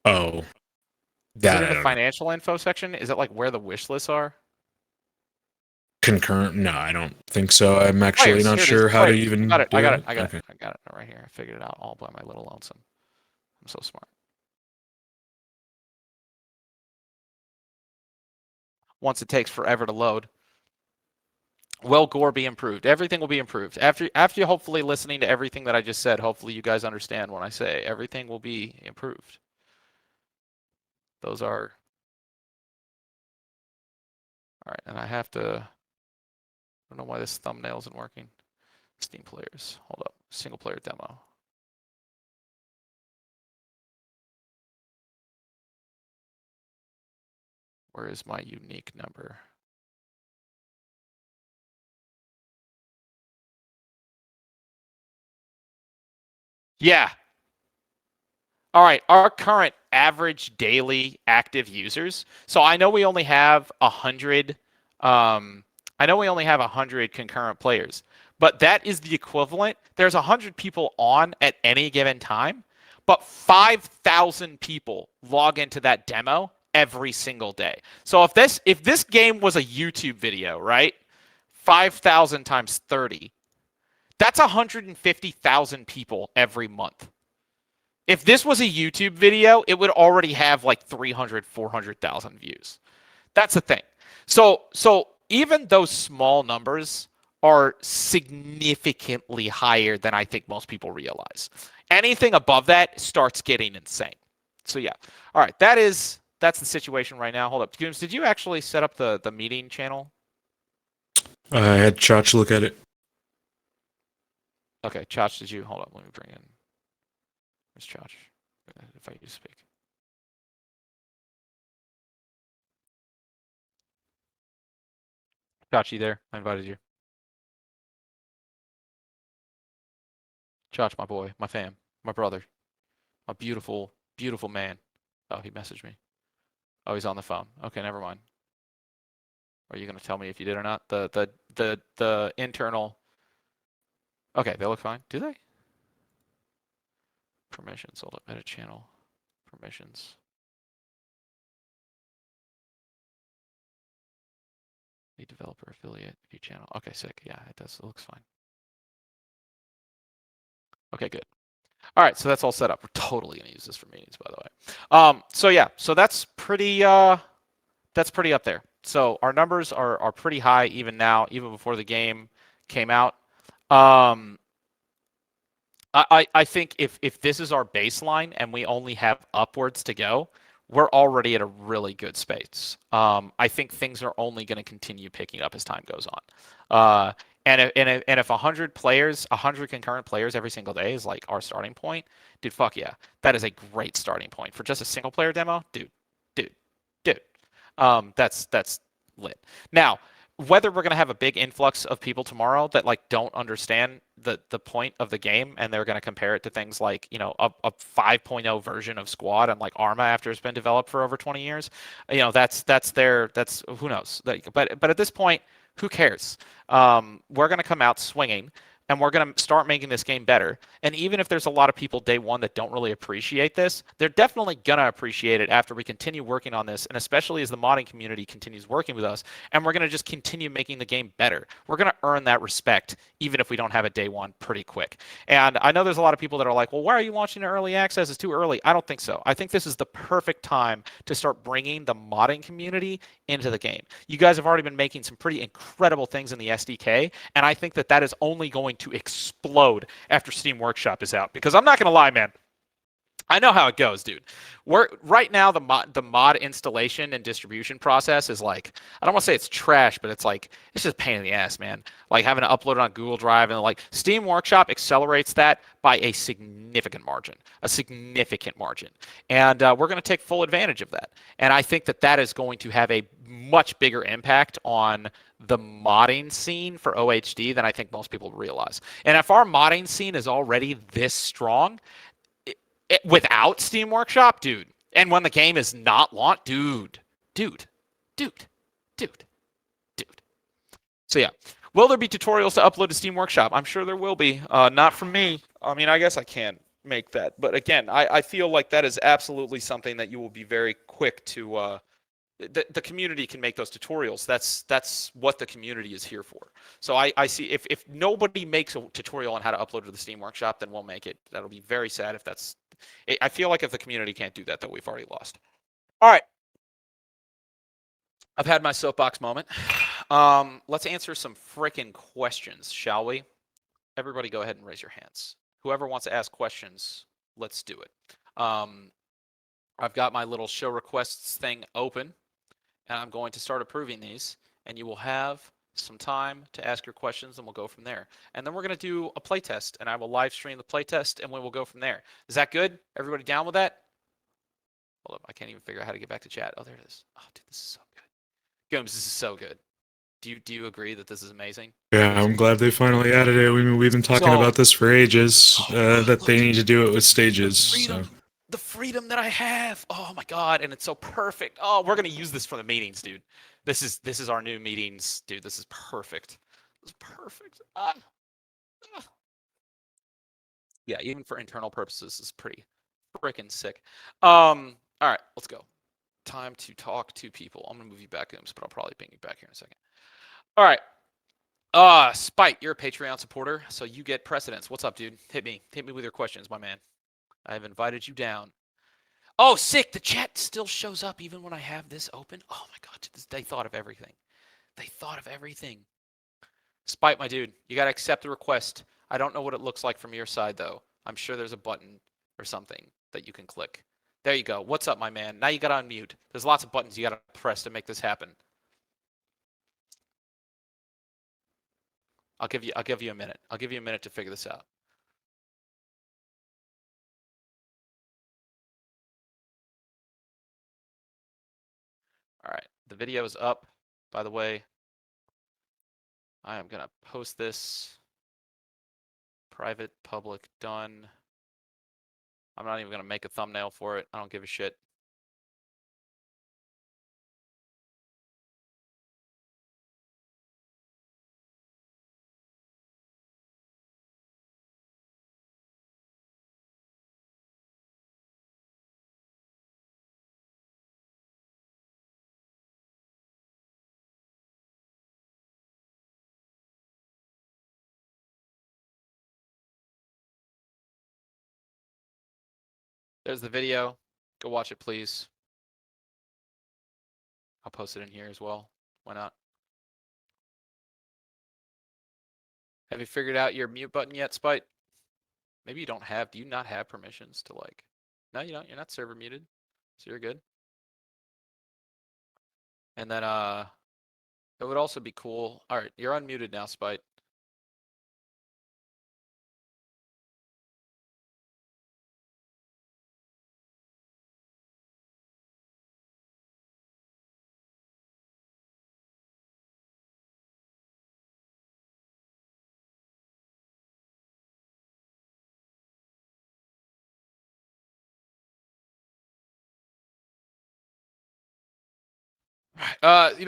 oh, Is it that in I the don't know. financial info section? Is it like where the wish lists are? Concurrent? No, I don't think so. I'm actually Players, not here it is. sure how to Players. even Got it. I do got it. it. I got it. Okay. I got it right here. I figured it out all by my little lonesome. I'm so smart. Once it takes forever to load. Will Gore be improved? Everything will be improved. After you hopefully listening to everything that I just said, hopefully you guys understand when I say everything will be improved. Those are all right, and I have to. I don't know why this thumbnail isn't working. Steam players. Hold up. Single player demo. Where is my unique number? Yeah. All right. Our current average daily active users. So I know we only have 100. I know we only have 100 concurrent players, but that is the equivalent. There's 100 people on at any given time, but 5,000 people log into that demo every single day. So if this game was a YouTube video, right? 5,000 times 30. That's 150,000 people every month. If this was a YouTube video, it would already have like 300, 400,000 views. That's the thing. So even those small numbers are significantly higher than I think most people realize. Anything above that starts getting insane. So yeah. All right, that's the situation right now. Hold up. Gooms, did you actually set up the meeting channel? I had Chach look at it. Okay, Chach, did you? Hold up, let me bring in. Where's Chach? If I use speak. Chach, you there? I invited you. Chach, my boy, my fam, my brother, my beautiful, beautiful man. Oh, he messaged me. Oh, he's on the phone. Okay, never mind. Are you gonna tell me if you did or not? The internal. Okay, they look fine. Do they? Permissions. Hold up. Edit channel. Permissions. Lead developer affiliate view channel. Okay, sick. Yeah, it does. It looks fine. Okay, good. All right, so that's all set up. We're totally gonna use this for meetings, by the way. So yeah, so that's pretty up there. So our numbers are pretty high even now, even before the game came out. I think if this is our baseline and we only have upwards to go, we're already at a really good space. I think things are only going to continue picking up as time goes on. And if 100 players, 100 concurrent players every single day is like our starting point, dude, fuck yeah, that is a great starting point for just a single player demo, dude. That's lit. Now, whether we're going to have a big influx of people tomorrow that like don't understand the point of the game, and they're going to compare it to things like, you know, a 5.0 version of Squad and like Arma after it's been developed for over 20 years. You know, that's who knows. But at this point, who cares? We're going to come out swinging, and we're going to start making this game better. And even if there's a lot of people day one that don't really appreciate this, they're definitely going to appreciate it after we continue working on this, and especially as the modding community continues working with us, and we're going to just continue making the game better. We're going to earn that respect, even if we don't have it day one, pretty quick. And I know there's a lot of people that are like, well, why are you launching early access? It's too early. I don't think so. I think this is the perfect time to start bringing the modding community into the game. You guys have already been making some pretty incredible things in the SDK, and I think that that is only going to explode after Steam Workshop is out. Because I'm not going to lie, man, I know how it goes, dude. Right now, the mod installation and distribution process is like, I don't want to say it's trash, but it's like, it's just a pain in the ass, man. Like having to upload it on Google Drive, and like Steam Workshop accelerates that by a significant margin, and we're going to take full advantage of that. And I think that that is going to have a much bigger impact on the modding scene for OHD than I think most people realize. And if our modding scene is already this strong, without Steam Workshop, dude, and when the game is not launched, dude. So yeah, will there be tutorials to upload to Steam Workshop? I'm sure there will be. Not from me. I mean, I guess I can make that, but again, I feel like that is absolutely something that you will be very quick to. The community can make those tutorials. That's what the community is here for. So I see if nobody makes a tutorial on how to upload to the Steam Workshop, then we'll make it. That'll be very sad if that's. I feel like if the community can't do that, though, we've already lost. All right. I've had my soapbox moment. Let's answer some frickin' questions, shall we? Everybody go ahead and raise your hands. Whoever wants to ask questions, let's do it. I've got my little show requests thing open, and I'm going to start approving these, and you will have some time to ask your questions, and we'll go from there. And then we're going to do a playtest, and I will live stream the playtest, and we will go from there. Is that good? Everybody down with that? Hold up, I can't even figure out how to get back to chat. Oh, there it is. Oh, dude, this is so good. Gooms, this is so good. Do you agree that this is amazing? Yeah, I'm glad they finally added it. We've been talking about this for ages, that they need to do it with stages. So. The freedom that I have. Oh my god, and it's so perfect. Oh, we're gonna use this for the meetings, dude. This is our new meetings, dude. This is perfect. This is perfect. Yeah, even for internal purposes, this is pretty freaking sick. All right, let's go. Time to talk to people. I'm gonna move you back, Ooms, but I'll probably ping you back here in a second. All right. Spite, you're a Patreon supporter, so you get precedence. What's up, dude? Hit me with your questions, my man. I have invited you down. Oh, sick. The chat still shows up even when I have this open. Oh my god, they thought of everything. They thought of everything. Spite, my dude, you gotta accept the request. I don't know what it looks like from your side though. I'm sure there's a button or something that you can click. There you go. What's up, my man? Now you gotta unmute. There's lots of buttons you gotta press to make this happen. I'll give you a minute. I'll give you a minute to figure this out. All right, the video is up, by the way. I am gonna post this. Private, public, done. I'm not even gonna make a thumbnail for it. I don't give a shit. There's the video. Go watch it, please. I'll post it in here as well. Why not? Have you figured out your mute button yet, Spite? Maybe you don't have. Do you not have permissions to like? No, you don't. You're not server muted, so you're good. And then it would also be cool. All right, you're unmuted now, Spite.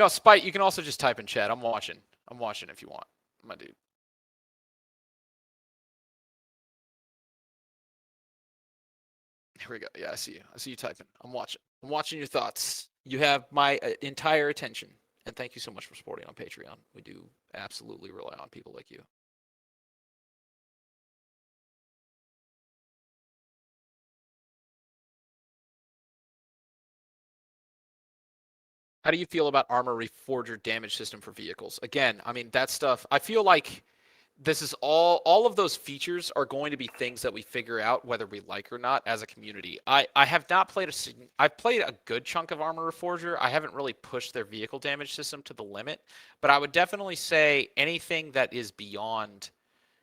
Spite, you can also just type in chat. I'm watching if you want, my dude. Here we go. Yeah, I see you. I see you typing. I'm watching your thoughts. You have my entire attention. And thank you so much for supporting on Patreon. We do absolutely rely on people like you. How do you feel about Armor Reforger damage system for vehicles? Again, I mean, that stuff, I feel like this is all of those features are going to be things that we figure out whether we like or not as a community. I have not played I've played a good chunk of Armor Reforger. I haven't really pushed their vehicle damage system to the limit, but I would definitely say anything that is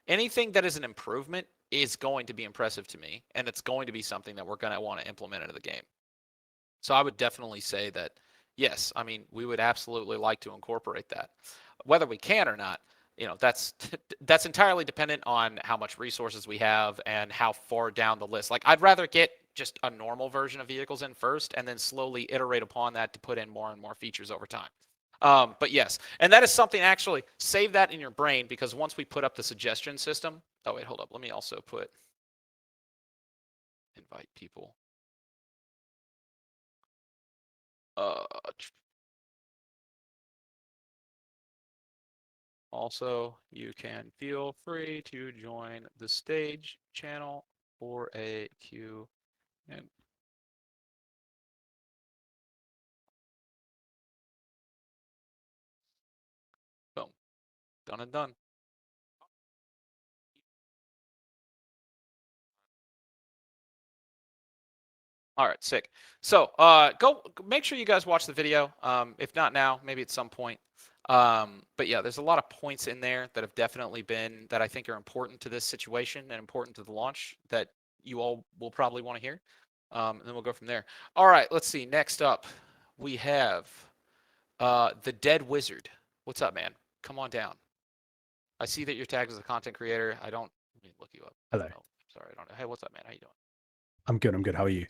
an improvement is going to be impressive to me, and it's going to be something that we're going to want to implement into the game. So I would definitely say that, yes, I mean, we would absolutely like to incorporate that. Whether we can or not, that's entirely dependent on how much resources we have and how far down the list. Like, I'd rather get just a normal version of vehicles in first and then slowly iterate upon that to put in more and more features over time. But yes, and that is something, actually, save that in your brain, because once we put up the suggestion system, oh wait, hold up, let me also put invite people. Also, you can feel free to join the stage channel for a Q and boom, done and done. All right, sick. So go make sure you guys watch the video. If not now, maybe at some point. But yeah, there's a lot of points in there that have definitely been, that I think are important to this situation and important to the launch, that you all will probably want to hear. And then we'll go from there. All right, let's see. Next up, we have the Dead Wizard. What's up, man? Come on down. I see that you're tagged as a content creator. Let me look you up. Hello. No, sorry, I don't know. Hey, what's up, man? How you doing? I'm good. How are you?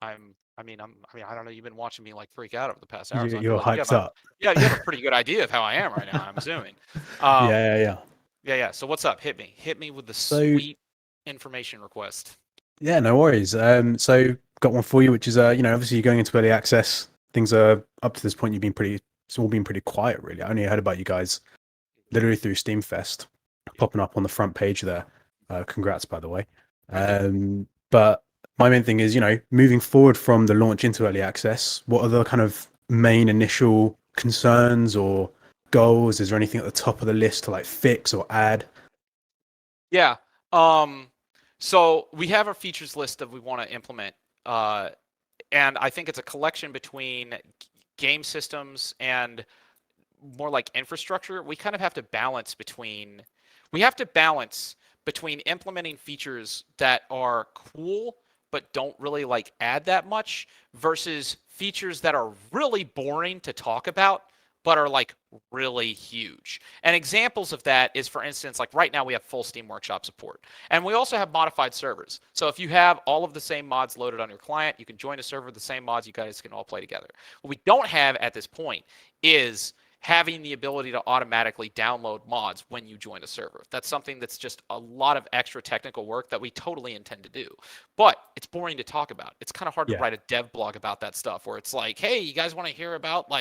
I don't know. You've been watching me like freak out over the past hours. You're hyped up. Yeah, you have a pretty good idea of how I am right now, I'm assuming. Yeah. So what's up? Hit me with the sweet information request. Yeah, no worries. So got one for you, which is obviously you're going into early access. Things are up to this point. It's all been pretty quiet, really. I only heard about you guys literally through Steamfest, popping up on the front page there. Congrats, by the way. But my main thing is, moving forward from the launch into early access, what are the kind of main initial concerns or goals? Is there anything at the top of the list to like fix or add? Yeah. So we have a features list that we want to implement. And I think it's a collection between game systems and more like infrastructure. We kind of have to balance between implementing features that are cool but don't really like add that much, versus features that are really boring to talk about but are like really huge. And examples of that is, for instance, like right now we have full Steam Workshop support. And we also have modified servers. So if you have all of the same mods loaded on your client, you can join a server with the same mods, you guys can all play together. What we don't have at this point is having the ability to automatically download mods when you join a server. That's something that's just a lot of extra technical work that we totally intend to do. But it's boring to talk about. It's kind of hard to write a dev blog about that stuff, where it's like, hey, you guys want to hear about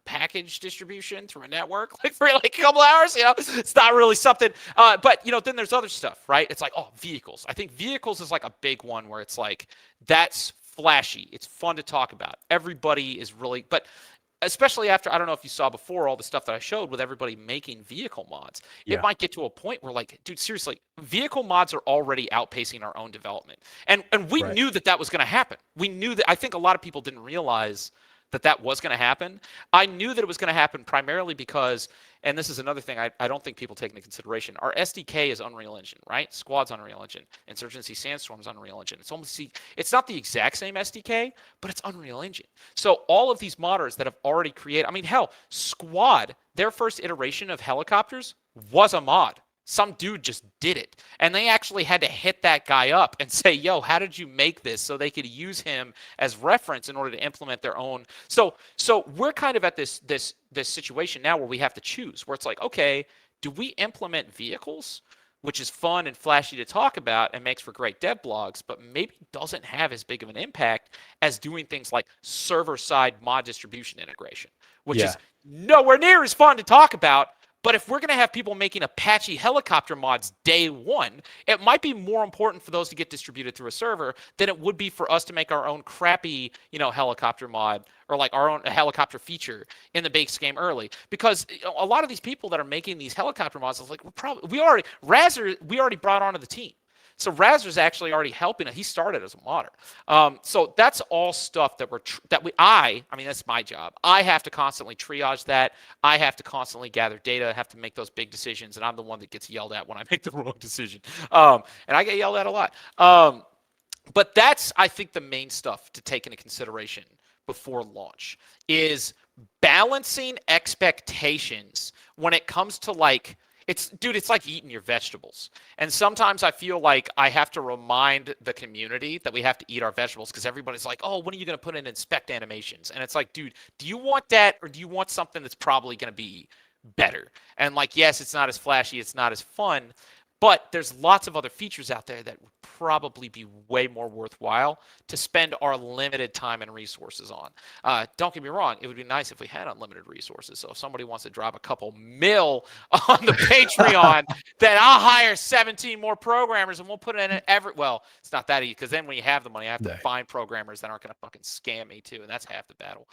package distribution through a network for a couple hours? It's not really something. But then there's other stuff, right? It's like, vehicles. I think vehicles is like a big one, where it's like, that's flashy. It's fun to talk about. Everybody is really, but especially after, I don't know if you saw before, all the stuff that I showed with everybody making vehicle mods. It might get to a point where, like, dude, seriously, vehicle mods are already outpacing our own development. And we knew that was going to happen. We knew that. I think a lot of people didn't realize that was going to happen. I knew that it was going to happen primarily because, and this is another thing I don't think people take into consideration, our SDK is Unreal Engine, right? Squad's Unreal Engine. Insurgency Sandstorm's Unreal Engine. It's not the exact same SDK, but it's Unreal Engine. So all of these modders that have already created, hell, Squad, their first iteration of helicopters was a mod. Some dude just did it. And they actually had to hit that guy up and say, yo, how did you make this? So they could use him as reference in order to implement their own. So we're kind of at this situation now where we have to choose, where it's like, okay, do we implement vehicles, which is fun and flashy to talk about and makes for great dev blogs, but maybe doesn't have as big of an impact as doing things like server-side mod distribution integration, which is nowhere near as fun to talk about. But if we're going to have people making Apache helicopter mods day one, it might be more important for those to get distributed through a server than it would be for us to make our own crappy, helicopter mod or like our own helicopter feature in the base game early. Because a lot of these people that are making these helicopter mods, it's like we already brought onto the team. So Razzer's actually already helping. He started as a modder. So that's all stuff that that's my job. I have to constantly triage that. I have to constantly gather data. I have to make those big decisions, and I'm the one that gets yelled at when I make the wrong decision. And I get yelled at a lot. But that's, I think, the main stuff to take into consideration before launch is balancing expectations when it comes to it's like eating your vegetables. And sometimes I feel like I have to remind the community that we have to eat our vegetables because everybody's like, oh, when are you going to put in inspect animations? And it's like, dude, do you want that or do you want something that's probably going to be better? And yes, it's not as flashy, it's not as fun, but there's lots of other features out there that would probably be way more worthwhile to spend our limited time and resources on. Don't get me wrong, it would be nice if we had unlimited resources. So if somebody wants to drop a couple mil on the Patreon, then I'll hire 17 more programmers and we'll put it in well, it's not that easy because then when you have the money, I have to find programmers that aren't going to fucking scam me too, and that's half the battle.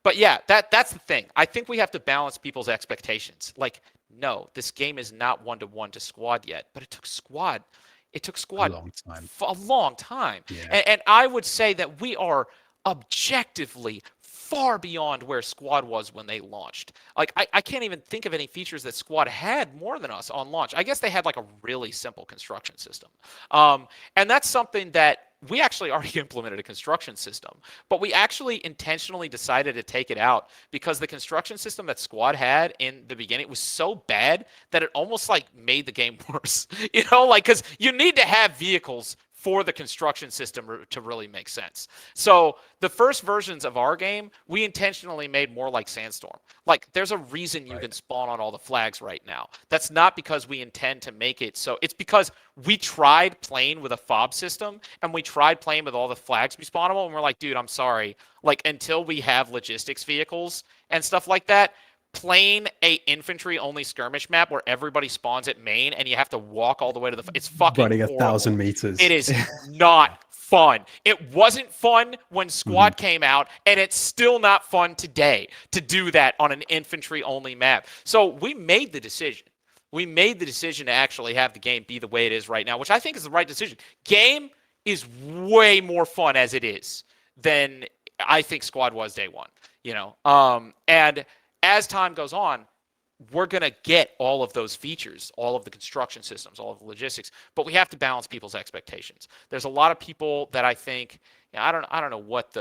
But yeah, that's the thing. I think we have to balance people's expectations. No, this game is not 1-to-1 to squad yet, but it took squad a long time. Yeah. And I would say that we are objectively far beyond where squad was when they launched. I can't even think of any features that squad had more than us on launch. I guess they had a really simple construction system. And that's something that we actually already implemented a construction system, but we actually intentionally decided to take it out because the construction system that squad had in the beginning was so bad that it almost made the game worse, because you need to have vehicles for the construction system to really make sense. So the first versions of our game, we intentionally made more like Sandstorm. There's a reason you can spawn on all the flags right now. That's not because we intend to make it so. It's because we tried playing with a fob system and we tried playing with all the flags be spawnable, and we're like, dude, I'm sorry. Until we have logistics vehicles and stuff like that, playing a infantry only skirmish map where everybody spawns at main and you have to walk all the way to it's fucking running horrible. 1,000 meters. It is not fun. It wasn't fun when squad came out, and it's still not fun today to do that on an infantry only map. So we made the decision. We made the decision to actually have the game be the way it is right now, which I think is the right decision. Game is way more fun as it is than I think squad was day one, and as time goes on, we're going to get all of those features, all of the construction systems, all of the logistics, but we have to balance people's expectations. There's a lot of people that I think, I don't know what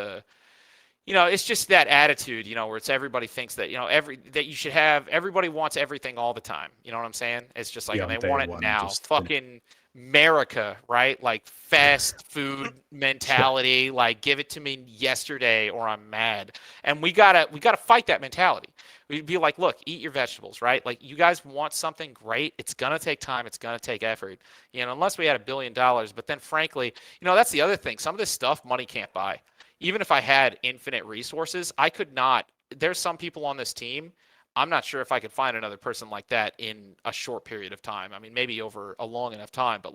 it's just that attitude, where it's everybody thinks that, that you should have, everybody wants everything all the time. You know what I'm saying? It's just and they want it now. Fucking America, right? Fast food mentality, give it to me yesterday or I'm mad. And we gotta fight that mentality. We'd be like, look, eat your vegetables, right? You guys want something great. It's going to take time. It's going to take effort, unless we had $1 billion. But then frankly, that's the other thing. Some of this stuff money can't buy. Even if I had infinite resources, I could not. There's some people on this team. I'm not sure if I could find another person like that in a short period of time. I mean, maybe over a long enough time, but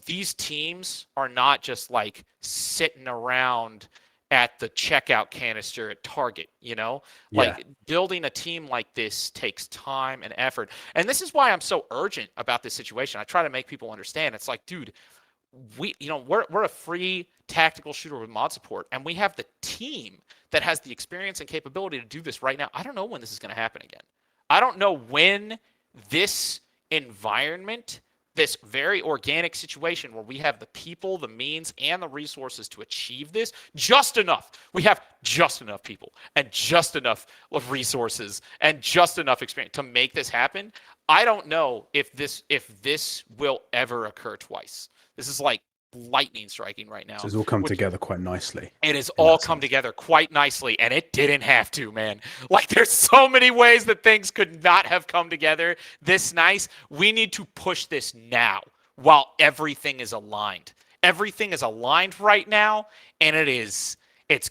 these teams are not just sitting around at the checkout canister at Target, building a team like this takes time and effort. And this is why I'm so urgent about this situation. I try to make people understand. It's dude, we're a free tactical shooter with mod support, and we have the team that has the experience and capability to do this right now. I don't know when this is going to happen again. I don't know when this environment this very organic situation where we have the people, the means, and the resources to achieve this just enough. We have just enough people and just enough of resources and just enough experience to make this happen. I don't know if this will ever occur twice. This is like lightning striking right now. So it's all come together quite nicely. It has all come together quite nicely, and it didn't have to, man. Like, there's so many ways that things could not have come together this nice. We need to push this now while everything is aligned. Everything is aligned right now, and it's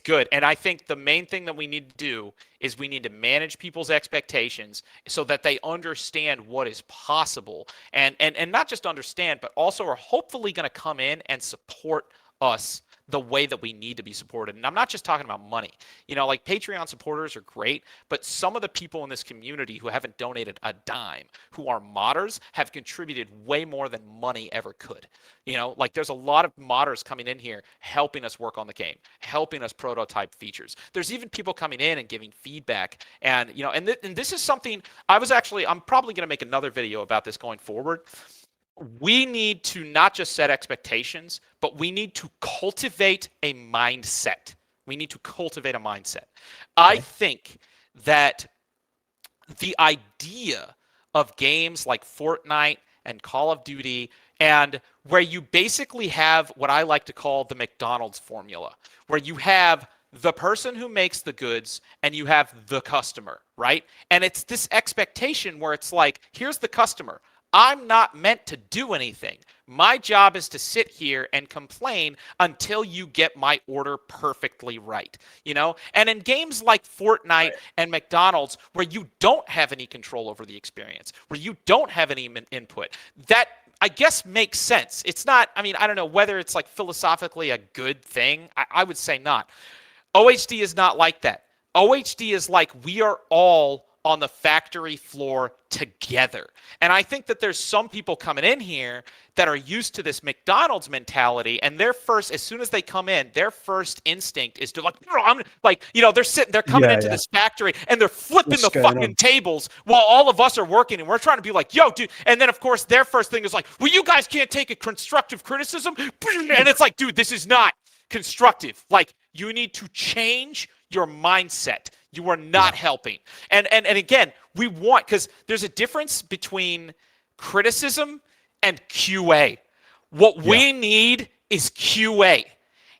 good. And I think the main thing that we need to do is we need to manage people's expectations so that they understand what is possible, and not just understand, but also are hopefully going to come in and support us the way that we need to be supported. And I'm not just talking about money. Like, Patreon supporters are great, but some of the people in this community who haven't donated a dime, who are modders, have contributed way more than money ever could. Like, there's a lot of modders coming in here helping us work on the game, helping us prototype features. There's even people coming in and giving feedback. And, and this is something I'm probably going to make another video about this going forward. We need to not just set expectations, but we need to cultivate a mindset. I think that the idea of games like Fortnite and Call of Duty, and where you basically have what I like to call the McDonald's formula, where you have the person who makes the goods and you have the customer, right? And it's this expectation where it's like, here's the customer. I'm not meant to do anything. My job is to sit here and complain until you get my order perfectly right, And in games like Fortnite and McDonald's, where you don't have any control over the experience, where you don't have any input, that I guess makes sense. It's not, I don't know whether it's like philosophically a good thing. I would say not. OHD is not like that. OHD is like, we are all on the factory floor together. And I think that there's some people coming in here that are used to this McDonald's mentality, and as soon as they come in, their first instinct is to they're coming into this factory and they're flipping the fucking tables while all of us are working, and we're trying to be like, yo, dude. And then of course their first thing is like, well, you guys can't take a constructive criticism. And it's like, dude, this is not constructive. Like, you need to change your mindset. You are not helping. And again, we want, because there's a difference between criticism and QA. What we need is QA.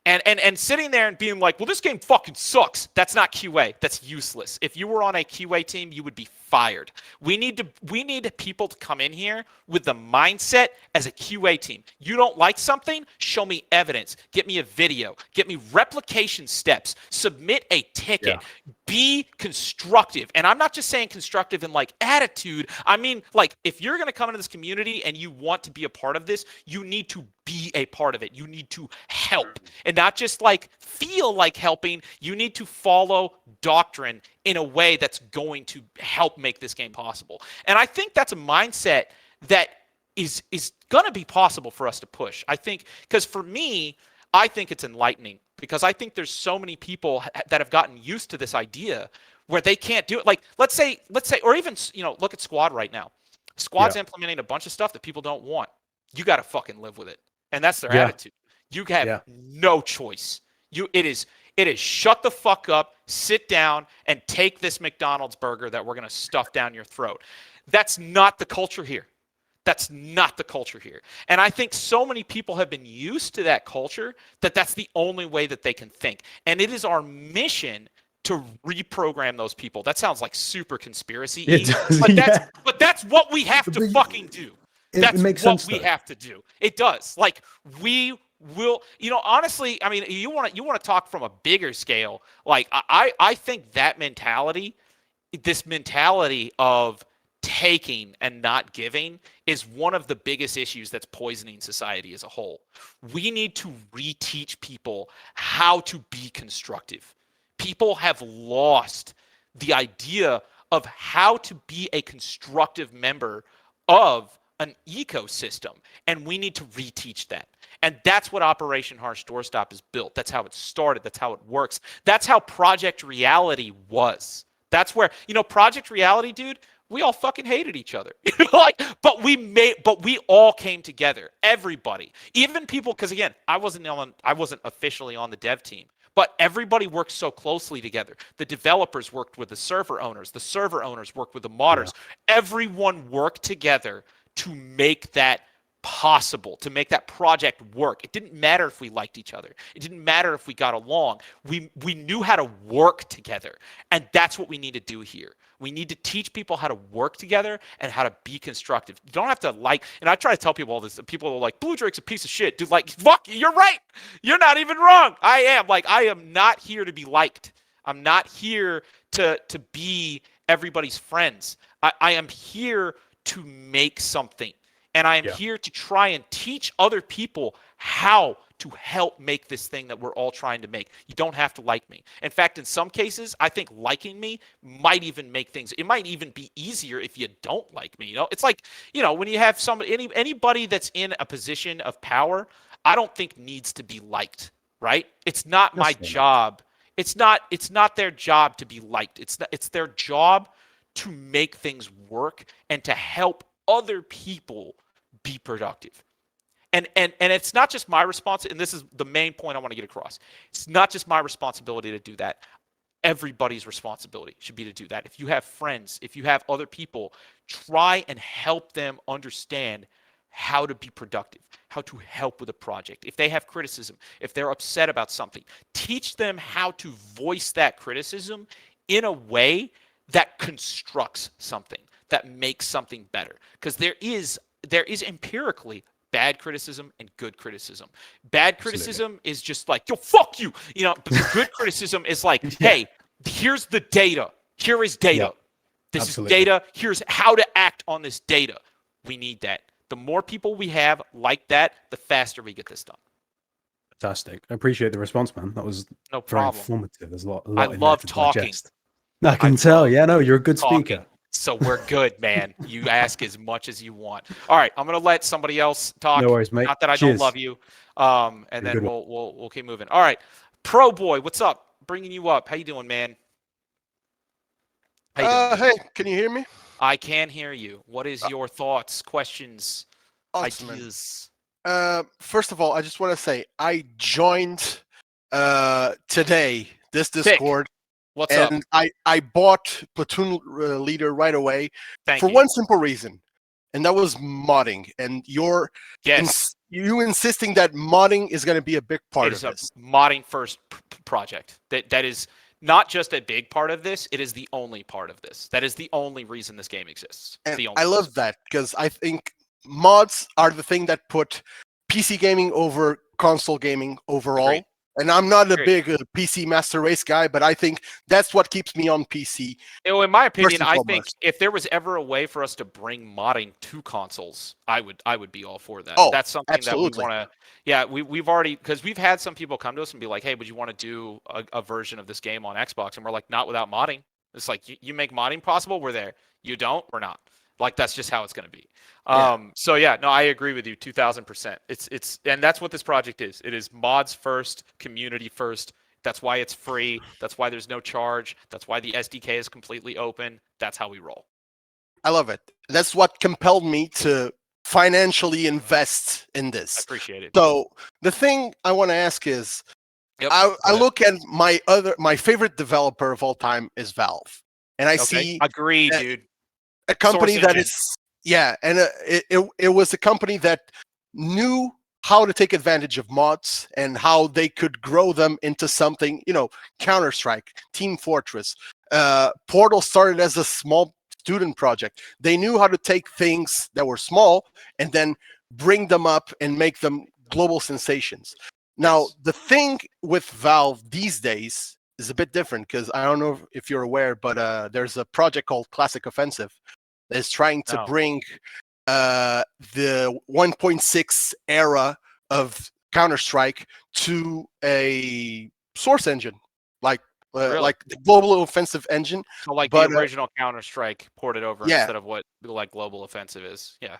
And sitting there and being like, well, this game fucking sucks. That's not QA. That's useless. If you were on a QA team, you would be fired. We need people to come in here with the mindset as a QA team. You don't like something? Show me evidence. Get me a video. Get me replication steps. Submit a ticket. Yeah. Be constructive. And I'm not just saying constructive in like attitude. I mean, like, if you're going to come into this community and you want to be a part of this, you need to be a part of it. You need to help and not just like feel like helping. You need to follow doctrine in a way that's going to help make this game possible. And I think that's a mindset that is going to be possible for us to push. I think, because for me, I think it's enlightening, because I think there's so many people that have gotten used to this idea where they can't do it. Like, let's say, or even, look at Squad right now. Squad's implementing a bunch of stuff that people don't want. You got to fucking live with it. And that's their attitude. You have no choice. It is shut the fuck up, sit down, and take this McDonald's burger that we're going to stuff down your throat. That's not the culture here. That's not the culture here. And I think so many people have been used to that culture that that's the only way that they can think. And it is our mission to reprogram those people. That sounds like super conspiracy-y, but that's what we have to fucking do. That's what we have to do. It does. Like, we will, honestly, you want to talk from a bigger scale. Like, I think that mentality, this mentality of taking and not giving, is one of the biggest issues that's poisoning society as a whole. We need to reteach people how to be constructive. People have lost the idea of how to be a constructive member of an ecosystem, and we need to reteach that. And that's what Operation Harsh Doorstop is built. That's how it started. That's how it works. That's how Project Reality was. That's where, Project Reality, dude, we all fucking hated each other. Like, but we all came together. Everybody, even people, because again, I wasn't officially on the dev team, but everybody worked so closely together. The developers worked with the server owners worked with the modders. Yeah. Everyone worked together to make that possible, to make that project work. It didn't matter if we liked each other. It didn't matter if we got along. We knew how to work together. And that's what we need to do here. We need to teach people how to work together and how to be constructive. You don't have to like, and I try to tell people all this. People are like, BlueDrake's a piece of shit. Dude, like, fuck, you're right. You're not even wrong. I am. Like, I am not here to be liked. I'm not here to be everybody's friends. I am here to make something. And I am here to try and teach other people how to help make this thing that we're all trying to make. You don't have to like me. In fact, in some cases, I think liking me might even make things, it might even be easier if you don't like me. You know, it's like, you know, when you have anybody that's in a position of power, I don't think needs to be liked, right? It's not my job. It's not their job to be liked. It's their job to make things work and to help other people be productive. And it's not just my responsibility, and this is the main point I want to get across. It's not just my responsibility to do that. Everybody's responsibility should be to do that. If you have friends, if you have other people, try and help them understand how to be productive, how to help with a project. If they have criticism, if they're upset about something, teach them how to voice that criticism in a way that constructs something, that makes something better. Because there is empirically bad criticism and good criticism. Bad criticism is just like, yo, fuck you. You know, but the good criticism is like, hey, here's the data. Here is data. This is data. Here's how to act on this data. We need that. The more people we have like that, the faster we get this done. Fantastic. I appreciate the response, man. That was no very problem. Informative. There's a lot I love talking. Digest. I can tell. Yeah, no, you're a good speaker. So we're good, man. You ask as much as you want. All right, I'm gonna let somebody else talk. No worries, mate. Not that I don't love you. And then we'll keep moving. All right, Pro Boy, what's up? Bringing you up. How you doing, man? How you doing? Hey, can you hear me? I can hear you. What is your thoughts, questions, awesome, ideas? First of all, I just want to say I joined today this Discord. What's up? And I bought Platoon Leader right away for one simple reason, and that was modding. And you insisting that modding is going to be a big part of this. Modding first project. That is not just a big part of this. It is the only part of this. That is the only reason this game exists. And I love that because I think mods are the thing that put PC gaming over console gaming overall. Agreed. And I'm not a big PC Master Race guy, but I think that's what keeps me on PC. In my opinion, I think if there was ever a way for us to bring modding to consoles, I would be all for that. Oh, that's something absolutely. that we want to. Yeah, we've already, because we've had some people come to us and be like, "Hey, would you want to do a version of this game on Xbox?" And we're like, "Not without modding." It's like you make modding possible, we're there. You don't, we're not. Like that's just how it's going to be. So yeah, no, I agree with you 2000%. It's and that's what this project is. It is mods first, community first. That's why it's free. That's why there's no charge. That's why the SDK is completely open. That's how we roll. I love it. That's what compelled me to financially invest in this. I appreciate it. So the thing I want to ask is, I look at my favorite developer of all time is Valve, and I see agree, dude. A company that is and it was a company that knew how to take advantage of mods and how they could grow them into something, Counter-Strike, Team Fortress. Portal started as a small student project. They knew how to take things that were small and then bring them up and make them global sensations. Now, the thing with Valve these days is a bit different because I don't know if you're aware, but there's a project called Classic Offensive that is trying to bring the 1.6 era of Counter-Strike to a source engine, like the Global Offensive engine. So like the original Counter-Strike ported over instead of what like Global Offensive is. Yeah.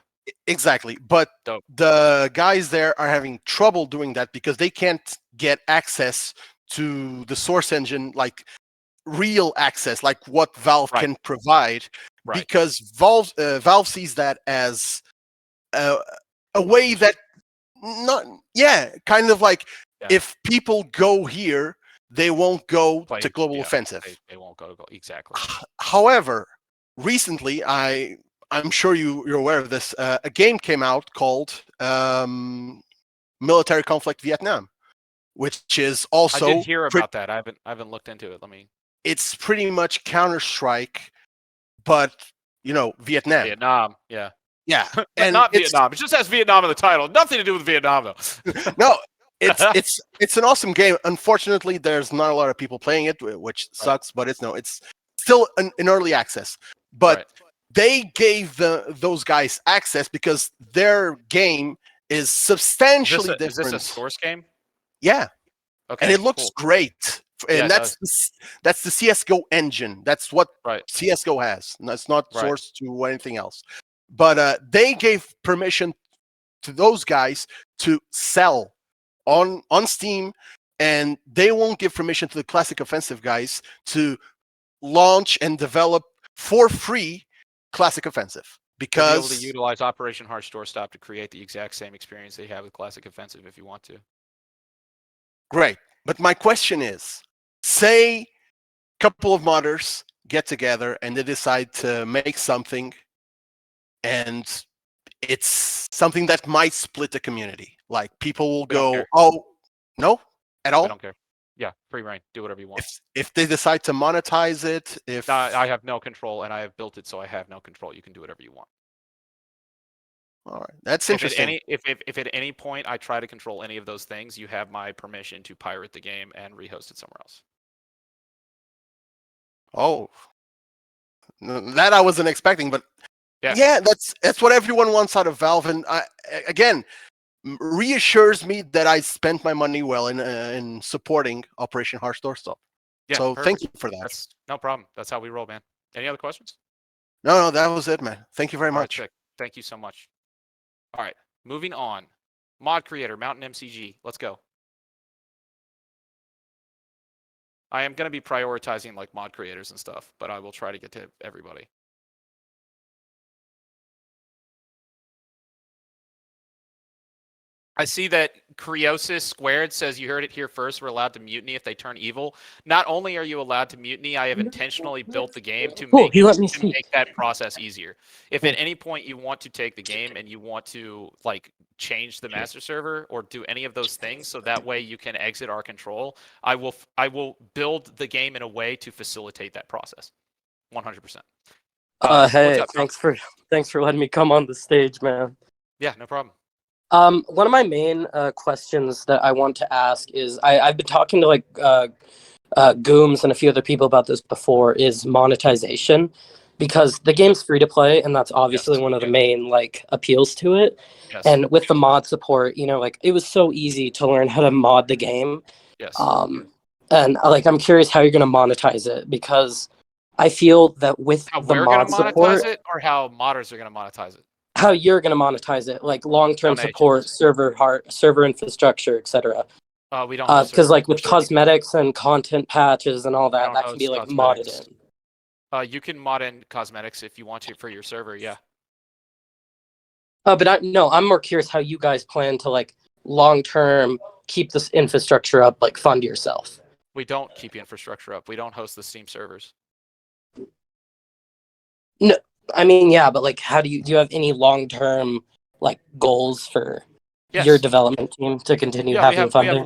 Exactly. But the guys there are having trouble doing that because they can't get access to the source engine like real access, like what Valve Right. can provide, Right. because Valve sees that as a way that kind of like Yeah. if people go here, they won't go Play- to Global yeah, Offensive. They won't go exactly. However, recently, I'm sure you're aware of this. A game came out called Military Conflict Vietnam, which is I also did hear about that. I haven't looked into it. Let me. it's pretty much Counter-Strike, but Vietnam. Vietnam. Yeah. Yeah, But and not Vietnam. It just has Vietnam in the title. Nothing to do with Vietnam though. No, it's an awesome game. Unfortunately, there's not a lot of people playing it, which sucks. But it's still in early access. But Right. they gave those guys access because their game is substantially different. Is this a source game? Yeah, Okay. and it looks cool. great. Yeah, And it that's the CS:GO engine. That's what Right. CS:GO has. It's not Right. sourced to anything else. But they gave permission to those guys to sell on Steam, and they won't give permission to the Classic Offensive guys to launch and develop for free Classic Offensive, You'll be able to because utilize Operation Harsh Doorstop to create the exact same experience they have with Classic Offensive if you want to. great. But my question is, say a couple of modders get together and they decide to make something, and it's something that might split the community. Like people will We don't go, care. "Oh, no, at I all." don't care. Yeah, free reign. Do whatever you want. If they decide to monetize it, if I have no control, and I have built it, so I have no control. You can do whatever you want. all right, that's If interesting. if at any point I try to control any of those things, you have my permission to pirate the game and rehost it somewhere else. Oh, that I wasn't expecting, but Yeah. yeah, that's what everyone wants out of Valve, and again, reassures me that I spent my money well in supporting Operation Harsh Doorstop. Yeah, So perfect. thank you for that. That's no problem. That's how we roll, man. Any other questions? No, that was it, man. Thank you very All right, much. sick. Thank you so much. All right, moving on. Mod creator, Mountain MCG. Let's go. I am going to be prioritizing like mod creators and stuff, but I will try to get to everybody. I see that Criosis Squared says you heard it here first. We're allowed to mutiny if they turn evil. Not only are you allowed to mutiny, I have intentionally built the game to make, that process easier. If at any point you want to take the game and you want to like change the master server or do any of those things, so that way you can exit our control, I will build the game in a way to facilitate that process. 100%. Hey, thanks for letting me come on the stage, man. Yeah, no problem. One of my main questions that I want to ask is I've been talking to like Gooms and a few other people about this before, is monetization, because the game's free to play and that's obviously one of the main like appeals to it. Yes. And with the mod support, like it was so easy to learn how to mod the game. Yes. And like I'm curious how you're going to monetize it, because I feel that with how the we're mod gonna support, monetize it, or how modders are going to monetize it. How you're going to monetize it, like long-term support, server infrastructure, etc. We don't because like with cosmetics and content patches and all that can be like modded in. You can mod in cosmetics if you want to for your server, yeah. But I'm more curious how you guys plan to like long-term keep this infrastructure up, like fund yourself. We don't keep the infrastructure up. We don't host the Steam servers. No, I mean, yeah, but like, how do you have any long-term like goals for your development team to continue having funding?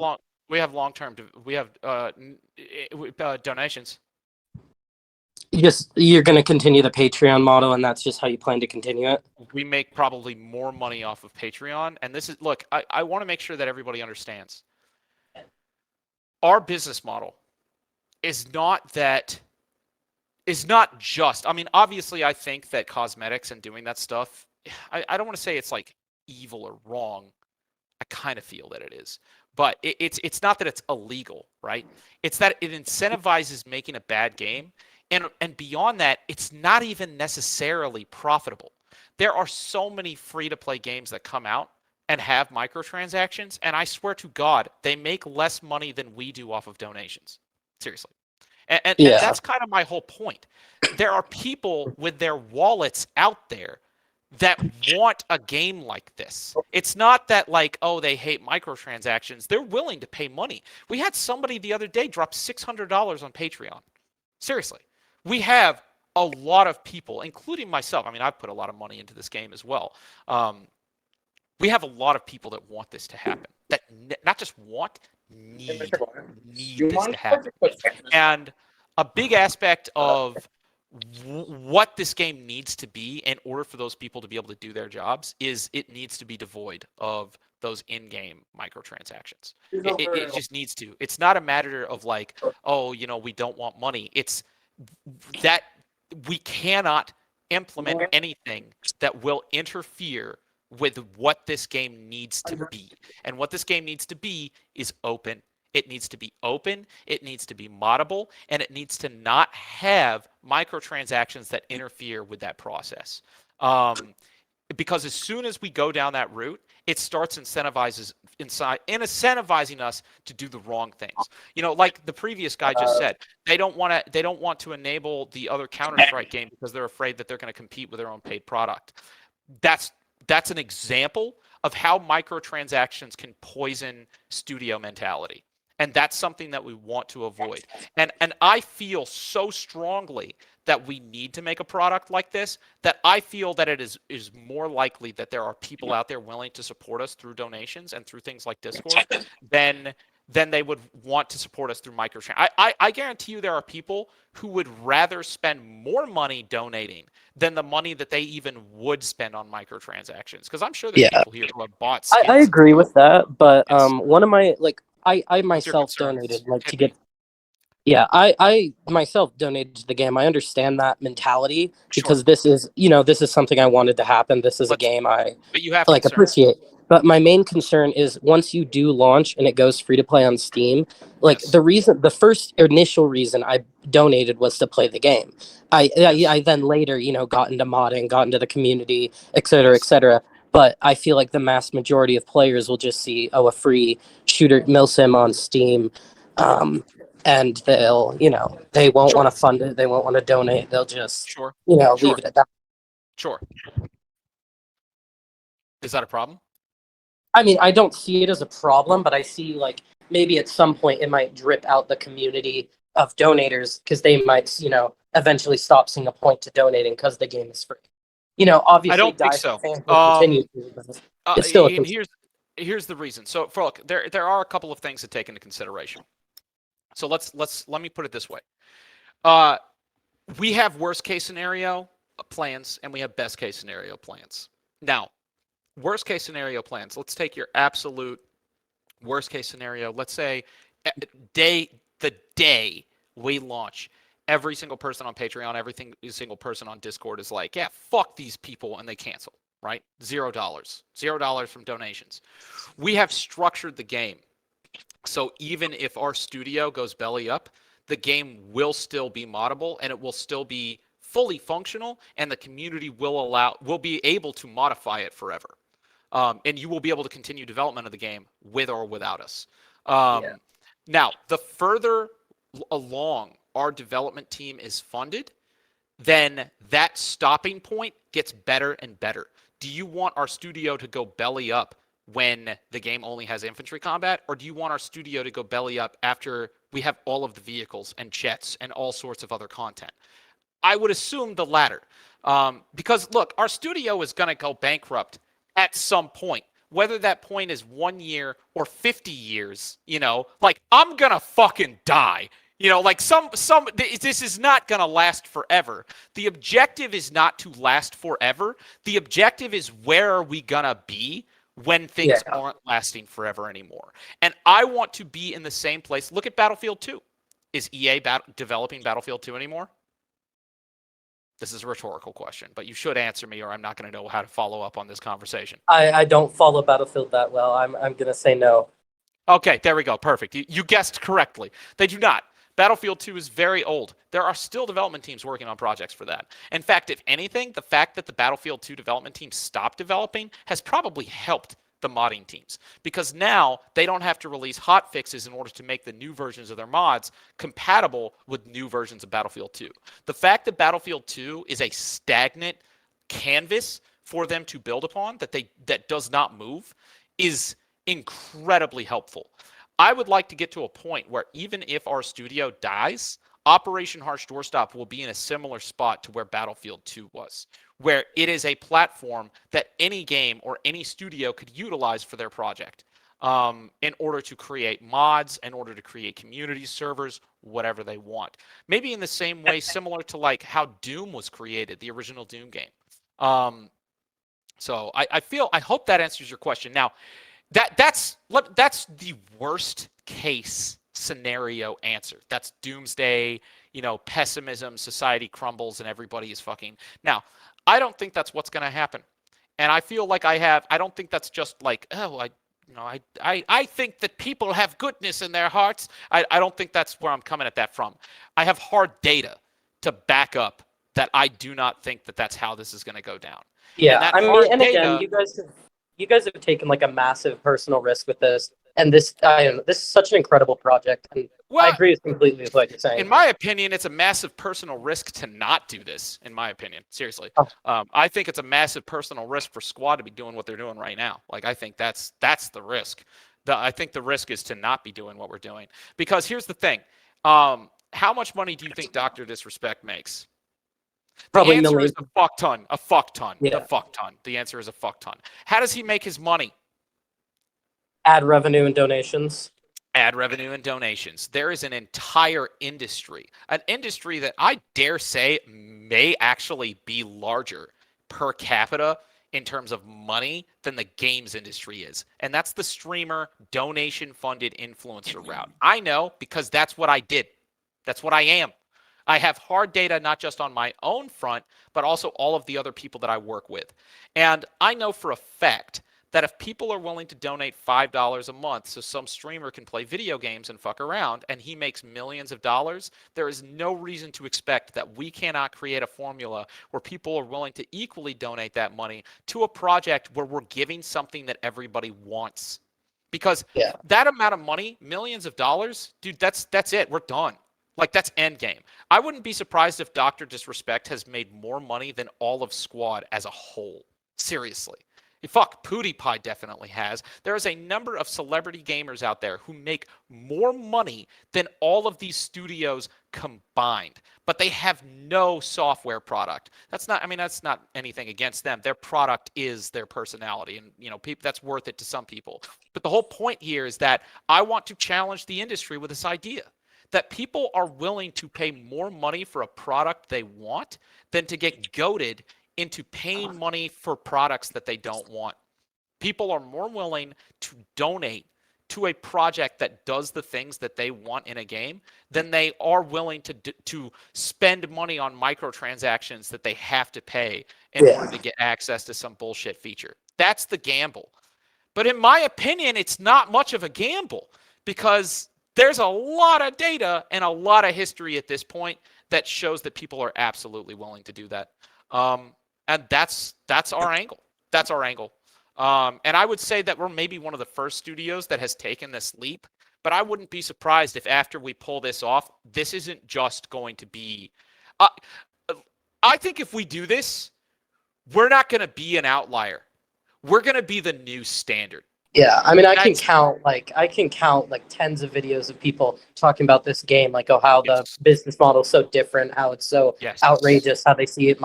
We have long-term. We have donations. You're going to continue the Patreon model, and that's just how you plan to continue it? We make probably more money off of Patreon, and this is look. I want to make sure that everybody understands. Our business model is not just, I mean, obviously I think that cosmetics and doing that stuff, I don't want to say it's like evil or wrong. I kind of feel that it is, but it's not that it's illegal, right? It's that it incentivizes making a bad game. And beyond that, it's not even necessarily profitable. There are so many free-to-play games that come out and have microtransactions, and I swear to God, they make less money than we do off of donations. Seriously. And Yeah. that's kind of my whole point. There are people with their wallets out there that want a game like this. It's not that like, oh, they hate microtransactions. They're willing to pay money. We had somebody the other day drop $600 on Patreon. Seriously. We have a lot of people, including myself. I mean, I've put a lot of money into this game as well. We have a lot of people that want this to happen. That not just want, need this to happen. And a big aspect of what this game needs to be in order for those people to be able to do their jobs is it needs to be devoid of those in-game microtransactions. It just needs to. It's not a matter of like, oh, you know, we don't want money. It's that we cannot implement anything that will interfere with what this game needs to be. And what this game needs to be is open. It needs to be open, it needs to be moddable, and it needs to not have microtransactions that interfere with that process. Because as soon as we go down that route, it starts incentivizing us to do the wrong things. You know, like the previous guy just said, they don't want to enable the other Counter-Strike game because they're afraid that they're going to compete with their own paid product. That's an example of how microtransactions can poison studio mentality. And that's something that we want to avoid. And I feel so strongly that we need to make a product like this that I feel that it is more likely that there are people out there willing to support us through donations and through things like Discord than they would want to support us through microtransactions. I guarantee you there are people who would rather spend more money donating than the money that they even would spend on microtransactions. Because I'm sure there's people here who have bought skins. I agree with that, but Yes. one of my I myself donated to get. Yeah, I myself donated to the game. I understand that mentality because this is something I wanted to happen. This is a game I appreciate. But my main concern is once you do launch and it goes free to play on Steam, the first initial reason I donated was to play the game. I then later, got into modding, got into the community, et cetera. But I feel like the mass majority of players will just see, a free shooter milsim on Steam, and they'll, they won't want to fund it, they won't want to donate, they'll just, leave it at that. Sure. Is that a problem? I mean, I don't see it as a problem, but I see maybe at some point it might drip out the community of donators because they might, eventually stop seeing a point to donating because the game is free. Obviously, I don't think so. Fans will continue to, it's still and here's the reason. So, look, there are a couple of things to take into consideration. So let me put it this way. We have worst case scenario plans and we have best case scenario plans. Now, worst case scenario plans. Let's take your absolute worst case scenario. Let's say the day we launch, every single person on Patreon, every single person on Discord is like, yeah, fuck these people, and they cancel, right? $0 from donations. We have structured the game. So even if our studio goes belly up, the game will still be moddable and it will still be fully functional, and the community will be able to modify it forever. And you will be able to continue development of the game with or without us. Now, the further along our development team is funded, then that stopping point gets better and better. Do you want our studio to go belly up when the game only has infantry combat, or do you want our studio to go belly up after we have all of the vehicles and jets and all sorts of other content? I would assume the latter. Because, look, our studio is going to go bankrupt at some point. Whether that point is 1 year or 50 years, I'm going to fucking die. This is not going to last forever. The objective is not to last forever. The objective is where are we going to be when things aren't lasting forever anymore. And I want to be in the same place. Look at Battlefield 2. Is EA developing Battlefield 2 anymore? This is a rhetorical question, but you should answer me or I'm not going to know how to follow up on this conversation. I don't follow Battlefield that well. I'm going to say no. Okay, there we go. Perfect. You guessed correctly. They do not. Battlefield 2 is very old. There are still development teams working on projects for that. In fact, if anything, the fact that the Battlefield 2 development team stopped developing has probably helped the modding teams, because now they don't have to release hot fixes in order to make the new versions of their mods compatible with new versions of Battlefield 2. The fact that Battlefield 2 is a stagnant canvas for them to build upon that does not move is incredibly helpful. I would like to get to a point where even if our studio dies, Operation Harsh Doorstop will be in a similar spot to where Battlefield 2 was, where it is a platform that any game or any studio could utilize for their project in order to create mods, in order to create community servers, whatever they want. Maybe in the same way, similar to like how Doom was created, the original Doom game. So I hope that answers your question. Now, that's the worst case scenario answer. That's doomsday, pessimism, society crumbles, and everybody is fucking. Now, I don't think that's what's going to happen. And I feel like I don't think that's just like, I think that people have goodness in their hearts. I don't think that's where I'm coming at that from. I have hard data to back up that I do not think that that's how this is going to go down. Yeah, again, you guys have taken like a massive personal risk with this, and this is such an incredible project, and I agree completely with what you're saying. In my opinion, it's a massive personal risk to not do this. In my opinion, seriously, I think it's a massive personal risk for Squad to be doing what they're doing right now. Like, I think that's the risk. I think the risk is to not be doing what we're doing, because here's the thing: how much money do you think Dr. Disrespect makes? Probably the answer millions. is a fuck ton. A fuck ton. Yeah. A fuck ton. The answer is a fuck ton. How does he make his money? Ad revenue and donations. Ad revenue and donations. There is an entire industry, an industry that I dare say may actually be larger per capita in terms of money than the games industry is. And that's the streamer donation-funded influencer route. I know, because that's what I did. That's what I am. I have hard data not just on my own front, but also all of the other people that I work with. And I know for a fact that if people are willing to donate $5 a month so some streamer can play video games and fuck around and he makes millions of dollars, there is no reason to expect that we cannot create a formula where people are willing to equally donate that money to a project where we're giving something that everybody wants. Because that amount of money, millions of dollars, dude, that's it. We're done. Like, that's end game. I wouldn't be surprised if Dr. Disrespect has made more money than all of Squad as a whole. Seriously. Fuck, PewDiePie definitely has. There is a number of celebrity gamers out there who make more money than all of these studios combined, but they have no software product. That's not anything against them. Their product is their personality, and that's worth it to some people. But the whole point here is that I want to challenge the industry with this idea that people are willing to pay more money for a product they want than to get goaded into paying money for products that they don't want. People are more willing to donate to a project that does the things that they want in a game than they are willing to spend money on microtransactions that they have to pay in order to get access to some bullshit feature. That's the gamble. But in my opinion, it's not much of a gamble, because there's a lot of data and a lot of history at this point that shows that people are absolutely willing to do that. And that's our angle. That's our angle. And I would say that we're maybe one of the first studios that has taken this leap, but I wouldn't be surprised if after we pull this off, this isn't just going to be... I think if we do this, we're not going to be an outlier. We're going to be the new standard. Yeah, I mean, I can count like tens of videos of people talking about this game, like how the business model is so different, how it's so outrageous, how they see it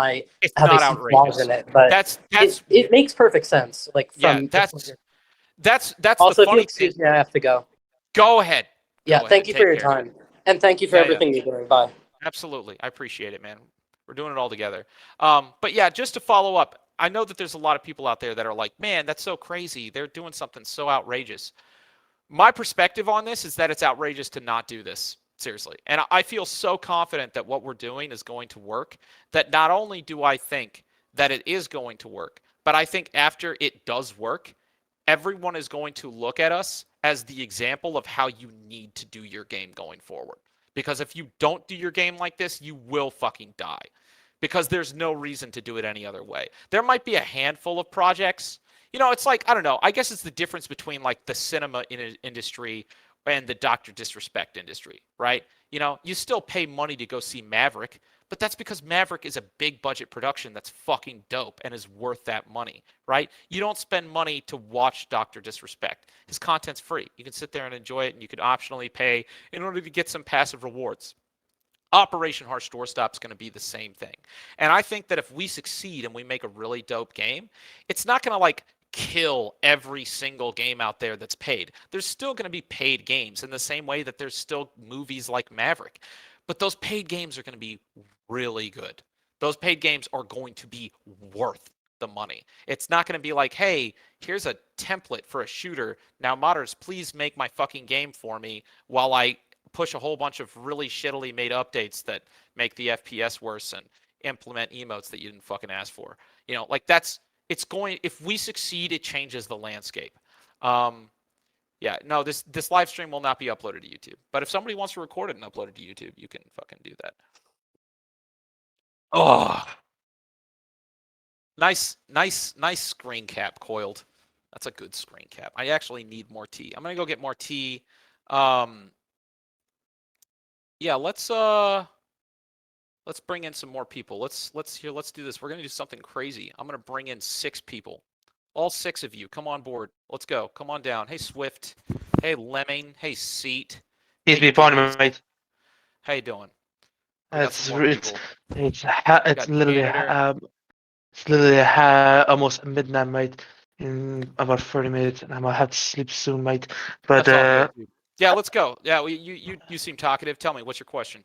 it's how not they see outrageous. flaws in it. But it makes perfect sense. Like that's also, the funny excuse me, I have to go. Go ahead. Yeah, thank you for your time, and thank you for everything you're doing. Bye. Absolutely, I appreciate it, man. We're doing it all together. But yeah, just to follow up. I know that there's a lot of people out there that are like, man, that's so crazy. They're doing something so outrageous. My perspective on this is that it's outrageous to not do this, seriously. And I feel so confident that what we're doing is going to work, that not only do I think that it is going to work, but I think after it does work, everyone is going to look at us as the example of how you need to do your game going forward. Because if you don't do your game like this, you will fucking die. Because there's no reason to do it any other way. There might be a handful of projects It's like, I don't know. I guess it's the difference between like the cinema industry and the Dr. Disrespect industry, right? You still pay money to go see Maverick, but that's because Maverick is a big budget production that's fucking dope and is worth that money, right? You don't spend money to watch Dr. Disrespect. His content's free. You can sit there and enjoy it, and you could optionally pay in order to get some passive rewards. Operation Harsh Doorstop is going to be the same thing. And I think that if we succeed and we make a really dope game, it's not going to like kill every single game out there that's paid. There's still going to be paid games in the same way that there's still movies like Maverick. But those paid games are going to be really good. Those paid games are going to be worth the money. It's not going to be like, hey, here's a template for a shooter. Now, modders, please make my fucking game for me while I push a whole bunch of really shittily made updates that make the FPS worse and implement emotes that you didn't fucking ask for. If we succeed, it changes the landscape. Yeah, no, this live stream will not be uploaded to YouTube. But if somebody wants to record it and upload it to YouTube, you can fucking do that. Oh, nice screen cap, Coiled. That's a good screen cap. I actually need more tea. I'm gonna go get more tea. Yeah, let's bring in some more people. Let's do this. We're gonna do something crazy. I'm gonna bring in 6 people. All 6 of you, come on board. Let's go. Come on down. Hey, Swift. Hey, Lemming. Hey, Seat. He's Hey, be fine, Goose. mate. How you doing? It's literally almost midnight, mate. In about 30 minutes, and I'm gonna have to sleep soon, mate. But That's all good, dude. Yeah, let's go. Yeah, you seem talkative. Tell me, what's your question?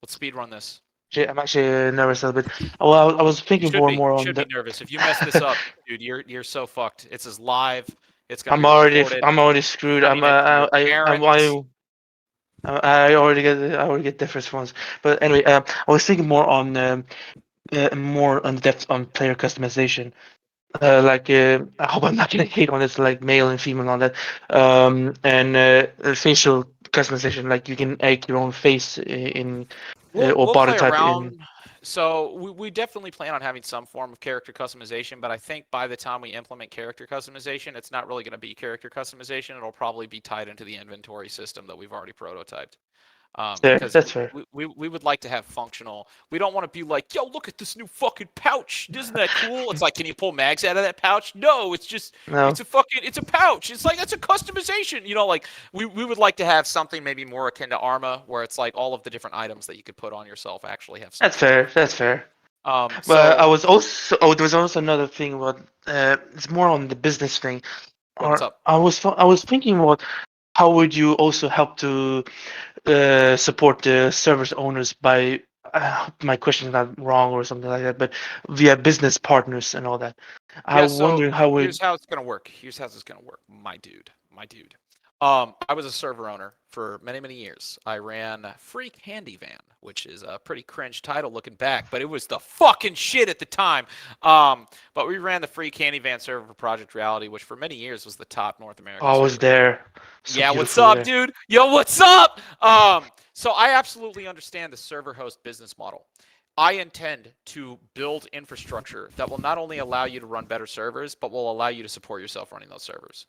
Let's speed run this. I'm actually nervous a little bit. Well, I was thinking more and more You on should the. be nervous. If you mess this up, dude, you're so fucked. It's as live. It's gonna I'm be recorded. already screwed. Sending it to your parents. I already get the response. But anyway, I was thinking more on more on depth on player customization. I hope I'm not gonna hate on this, like male and female on that. And facial customization, like you can make your own face in or We'll body play type around. in. So we definitely plan on having some form of character customization, but I think by the time we implement character customization, it's not really going to be character customization. It'll probably be tied into the inventory system that we've already prototyped. Because That's fair. we would like to have functional. We don't want to be like, yo, look at this new fucking pouch. Isn't that cool? It's like, can you pull mags out of that pouch? No, it's just No. it's a pouch. It's like that's a customization. Like we would like to have something maybe more akin to Arma, where it's like all of the different items that you could put on yourself actually have something. That's fair. But I was also there was also another thing about it's more on the business thing. What's up? I was thinking about how would you also help to support the service owners by my question is not wrong or something like that, but via business partners and all that. I'm wondering how here's how it's gonna work. My dude. I was a server owner for many years. I ran Free Candy Van, which is a pretty cringe title looking back, but it was the fucking shit at the time. But we ran the Free Candy Van server for Project Reality, which for many years was the top North American I was server. there. Yeah, what's up, dude? Yo, what's up? So I absolutely understand the server host business model. I intend to build infrastructure that will not only allow you to run better servers, but will allow you to support yourself running those servers.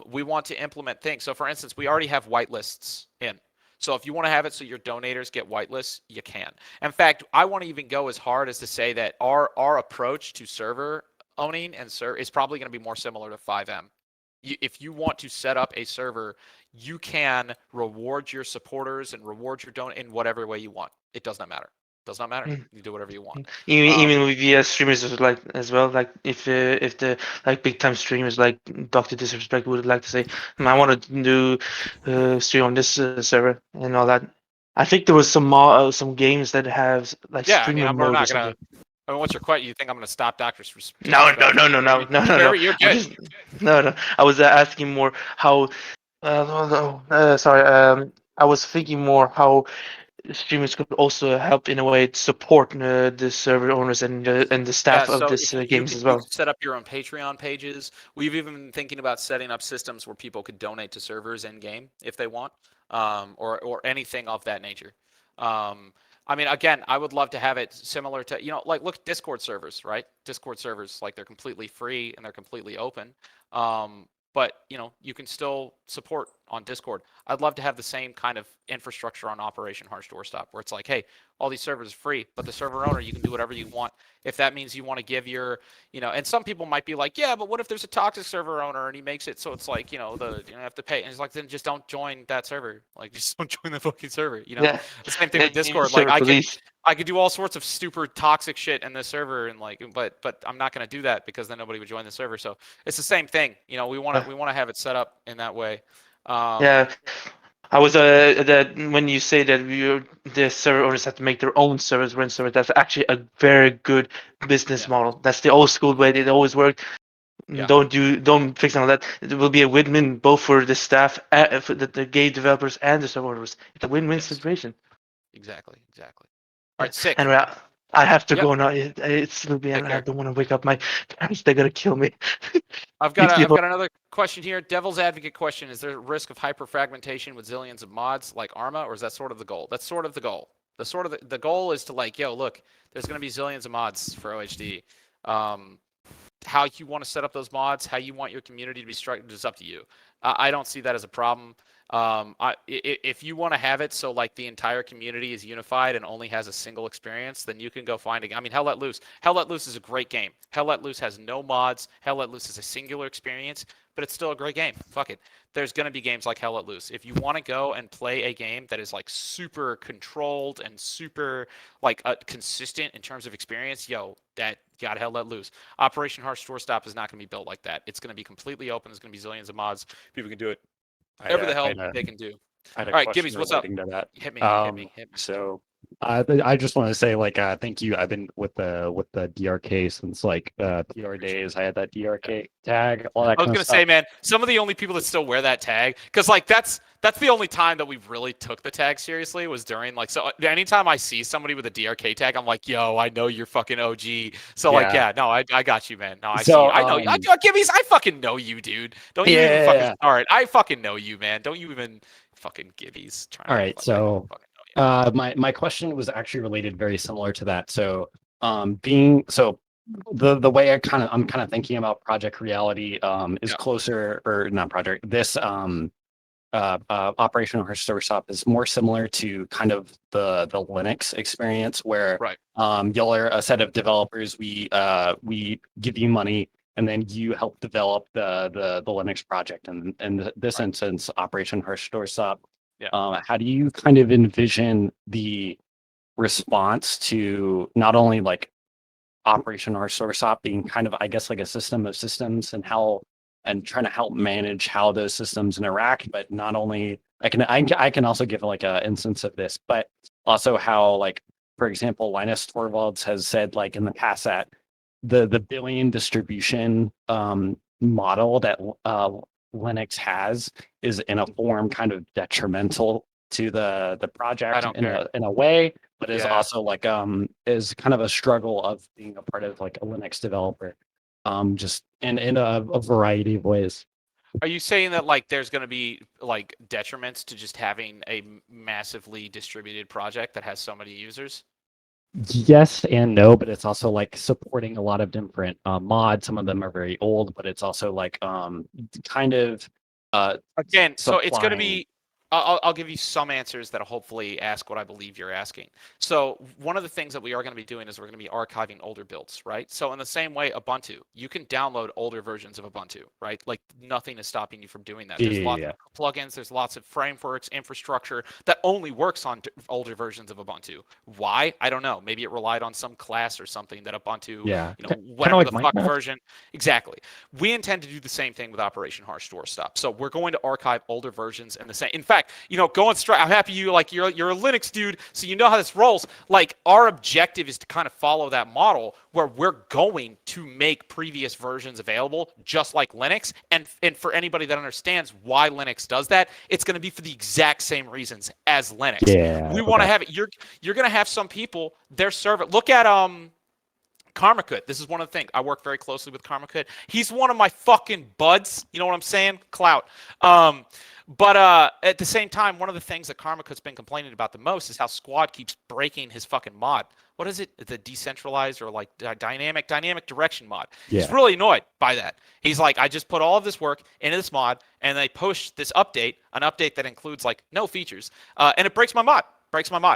We want to implement things. So, for instance, we already have whitelists in. So if you want to have it so your donators get whitelists, you can. In fact, I want to even go as hard as to say that our approach to server owning and is probably going to be more similar to 5M. If you want to set up a server, you can reward your supporters and reward your donor in whatever way you want. It does not matter. Does not matter. You do whatever you want. Even with via streamers as well. Like if the like big time streamers like Dr. Disrespect would like to say, I want to do stream on this server and all that. I think there was some games that have like streamer mode or something. What's your question? You think I'm gonna stop Dr. Disrespect? No. You're good. No. I was asking more how. Sorry. I was thinking more how streamers could also help in a way to support the server owners and the staff of this games as well. You could set up your own Patreon pages. We've even been thinking about setting up systems where people could donate to servers in game if they want, or anything of that nature. I mean, again, I would love to have it similar to, like look at Discord servers, right? Discord servers, like they're completely free and they're completely open. But you can still support on Discord. I'd love to have the same kind of infrastructure on Operation Harsh Doorstop, where it's like, hey, all these servers are free, but the server owner, you can do whatever you want. If that means you want to give your, and some people might be like, yeah, but what if there's a toxic server owner and he makes it so it's like, you have to pay, and it's like, then just don't join that server. Like, just don't join the fucking server. Yeah. The same thing with Yeah, Discord. server Like, police. I could do all sorts of super toxic shit in this server, and like, but I'm not going to do that because then nobody would join the server. So it's the same thing. We want to have it set up in that way. Yeah, I was that when you say that the server owners have to make their own servers, rent servers, that's actually a very good business model. That's the old school way it always worked. Yeah. Don't fix all that. It will be a win-win both for the staff, for the game developers, and the server owners. It's a win-win situation. Exactly. All right, sick. And I have to Yep. go now. It's sleepy, and Take I care. don't want to wake up my parents. They're gonna kill me. I've got another question here. Devil's advocate question: is there a risk of hyperfragmentation with zillions of mods like Arma, or is that sort of the goal? That's sort of the goal. The goal is to like, yo, look, there's going to be zillions of mods for OHD. How you want to set up those mods, how you want your community to be structured is up to you. I don't see that as a problem. If you want to have it so like the entire community is unified and only has a single experience, then you can go find it. I mean, Hell Let Loose. Hell Let Loose is a great game. Hell Let Loose has no mods. Hell Let Loose is a singular experience, but it's still a great game. Fuck it. There's going to be games like Hell Let Loose. If you want to go and play a game that is like super controlled and super like consistent in terms of experience, that got Hell Let Loose. Operation Harsh Doorstop is not going to be built like that. It's going to be completely open. There's going to be zillions of mods. People can do it. Whatever the hell they can do. I had a All right, question Gibbies, what's up? relating to that. Hit me. So I just want to say, like, thank you. I've been with the DRK since like PR days. I had that DRK tag, all that I was kind gonna of stuff. say, man, some of the only people that still wear that tag, because like that's the only time that we really took the tag seriously was during like, so anytime I see somebody with a DRK tag, I'm like, yo, I know you're fucking OG. So like, Yeah. no, I got you, man. No, I see So, you. I know you. Gibbies, I fucking know you, dude. Don't you even fucking start. I fucking know you, man. Don't you even fucking Gibbies. All right, so my question was actually related very similar to that. So the way I'm kind of thinking about Project Reality is closer, or not project, this operational Doorstop is more similar to kind of the Linux experience, where you're a set of developers, we give you money, and then you help develop the Linux project. And in this instance, Operation Harsh Doorstop. How do you kind of envision the response to not only like Operation Harsh Doorstop being kind of, I guess, like a system of systems, and trying to help manage how those systems interact, but not only I can also give like an instance of this, but also how, like, for example, Linus Torvalds has said like in the past that the billion distribution model that Linux has is in a form kind of detrimental to the project in a way, but is also like is kind of a struggle of being a part of like a Linux developer, just in a variety of ways. Are you saying that like there's going to be like detriments to just having a massively distributed project that has so many users? Yes and no, but it's also like supporting a lot of different mods. Some of them are very old, but it's also like kind of again. So it's going to be. I'll give you some answers that hopefully ask what I believe you're asking. So one of the things that we are going to be doing is we're going to be archiving older builds, right? So in the same way, Ubuntu, you can download older versions of Ubuntu, right? Like nothing is stopping you from doing that. There's lots of plugins, there's lots of frameworks, infrastructure that only works on older versions of Ubuntu. Why? I don't know. Maybe it relied on some class or something that Ubuntu, whatever like the fuck version. Exactly. We intend to do the same thing with Operation Harsh Doorstop. So we're going to archive older versions and the same. In fact, going straight, I'm happy you're a Linux dude, so you know how this rolls. Like, our objective is to kind of follow that model where we're going to make previous versions available, just like Linux. And for anybody that understands why Linux does that, it's going to be for the exact same reasons as Linux. We want to have it. You're going to have some people, their server. Look at Karmakut, this is one of the things. I work very closely with Karmakut. He's one of my fucking buds. You know what I'm saying? Clout. But at the same time, one of the things that Karmakut's been complaining about the most is how Squad keeps breaking his fucking mod. What is it? The decentralized or like dynamic direction mod. Yeah. He's really annoyed by that. He's like, I just put all of this work into this mod, and they push this update, an update that includes like no features, and it breaks my mod.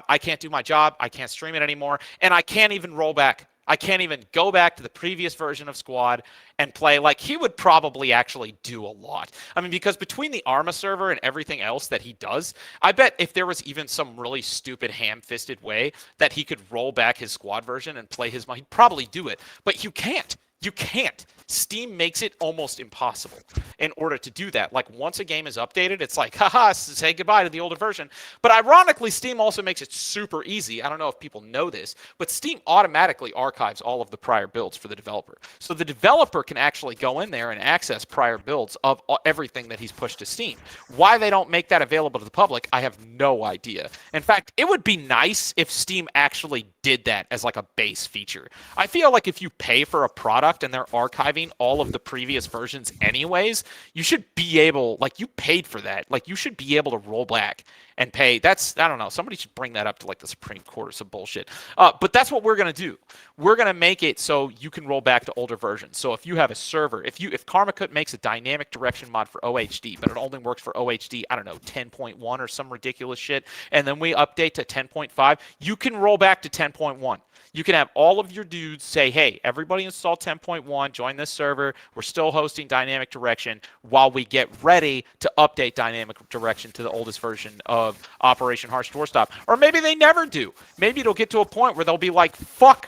I can't do my job. I can't stream it anymore, and I can't even roll back. I can't even go back to the previous version of Squad and play like he would probably actually do a lot. I mean, because between the Arma server and everything else that he does, I bet if there was even some really stupid ham-fisted way that he could roll back his Squad version and play his mod, he'd probably do it. But you can't. You can't. Steam makes it almost impossible in order to do that. Like once a game is updated, it's like, haha, say goodbye to the older version. But ironically, Steam also makes it super easy. I don't know if people know this, but Steam automatically archives all of the prior builds for the developer. So the developer can actually go in there and access prior builds of everything that he's pushed to Steam. Why they don't make that available to the public, I have no idea. In fact, it would be nice if Steam actually did that as like a base feature. I feel like if you pay for a product and they're archiving all of the previous versions anyways, you should be able, like you paid for that, like you should be able to roll back and pay. That's, I don't know, somebody should bring that up to like the Supreme Court or some bullshit. But that's what we're going to do. We're going to make it so you can roll back to older versions. So if you have a server, if Karmakut makes a dynamic direction mod for OHD, but it only works for OHD, I don't know, 10.1 or some ridiculous shit, and then we update to 10.5, you can roll back to 10.1. You can have all of your dudes say, hey, everybody install 10.1, join this server. We're still hosting dynamic direction while we get ready to update dynamic direction to the oldest version of Operation Harsh Doorstop. Or maybe they never do. Maybe it'll get to a point where they'll be like, fuck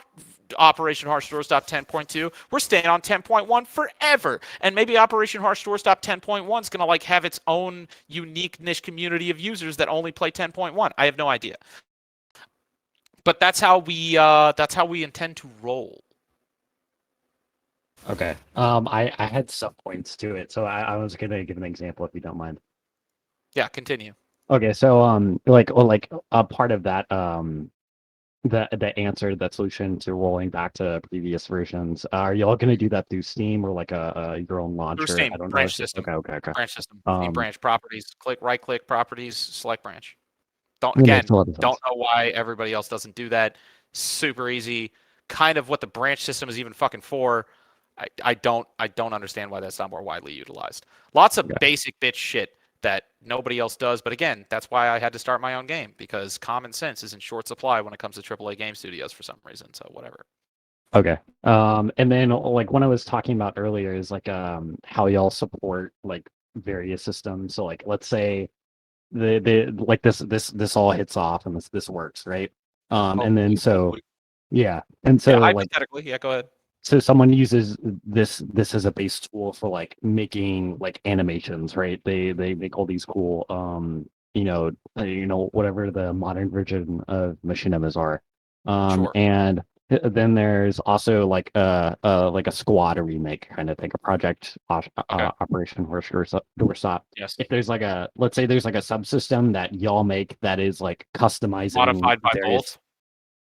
Operation Harsh Doorstop 10.2. We're staying on 10.1 forever. And maybe Operation Harsh Doorstop 10.1 is going to like have its own unique niche community of users that only play 10.1. I have no idea. But that's how we intend to roll. Okay. I had sub points to it, so I was gonna give an example if you don't mind. Yeah, continue. Okay, so like a part of that the answer, that solution to rolling back to previous versions, are y'all gonna do that through Steam or like your own launcher? Through Steam, I don't branch know. system. Okay. Branch system. Branch properties. Right click properties. Select branch. Don't know why everybody else doesn't do that. Super easy. Kind of what the branch system is even fucking for. I don't understand why that's not more widely utilized. Lots of basic bitch shit that nobody else does. But again, that's why I had to start my own game, because common sense is in short supply when it comes to AAA game studios for some reason. So whatever. Okay. And then like when I was talking about earlier is like how y'all support like various systems. So like let's say the like this all hits off and this works, right? And then so yeah. And so like hypothetically, yeah, go ahead. So someone uses this as a base tool for like making like animations, right? They make all these cool whatever the modern version of machinimas are. Sure. And then there's also like a squad remake kind of thing, a project Operation Horse Doorstop. Yes. If there's like let's say there's like a subsystem that y'all make that is like customizing modified by various, both.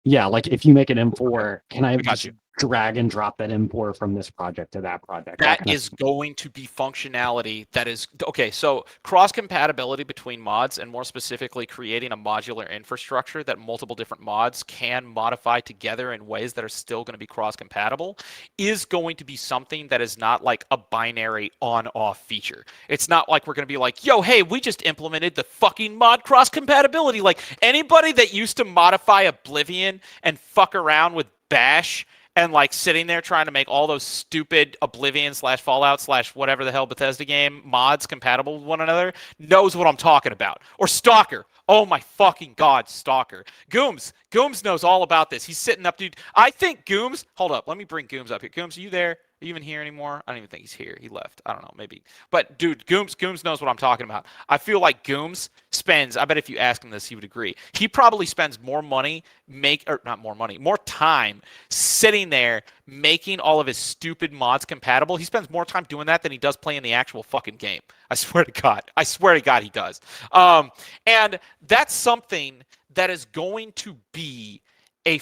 Yeah, like if you make an M4, can I got just you. drag and drop that M4 from this project to that project? That is going to be functionality that is okay. So cross compatibility between mods, and more specifically creating a modular infrastructure that multiple different mods can modify together in ways that are still going to be cross compatible, is going to be something that is not like a binary on off feature. It's not like we're going to be like, yo, hey, we just implemented the fucking mod cross compatibility. Like anybody that used to modify Oblivion and fuck around with Bash and like sitting there trying to make all those stupid Oblivion / Fallout / whatever the hell Bethesda game mods compatible with one another knows what I'm talking about. Or Stalker. Oh my fucking God, Stalker. Gooms knows all about this. He's sitting up, dude. I think Gooms, hold up, let me bring Gooms up here. Gooms, are you there? Are you even here anymore? I don't even think he's here. He left. I don't know, maybe. But dude, Gooms knows what I'm talking about. I feel like Gooms spends, I bet if you ask him this, he would agree. He probably spends more time sitting there making all of his stupid mods compatible. He spends more time doing that than he does playing the actual fucking game. I swear to God he does. And that's something that is going to be a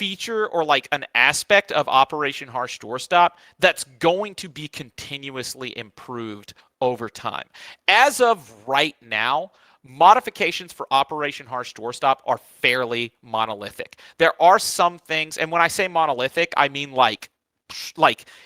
feature or like an aspect of Operation Harsh Doorstop that's going to be continuously improved over time. As of right now, modifications for Operation Harsh Doorstop are fairly monolithic. There are some things, and when I say monolithic, I mean like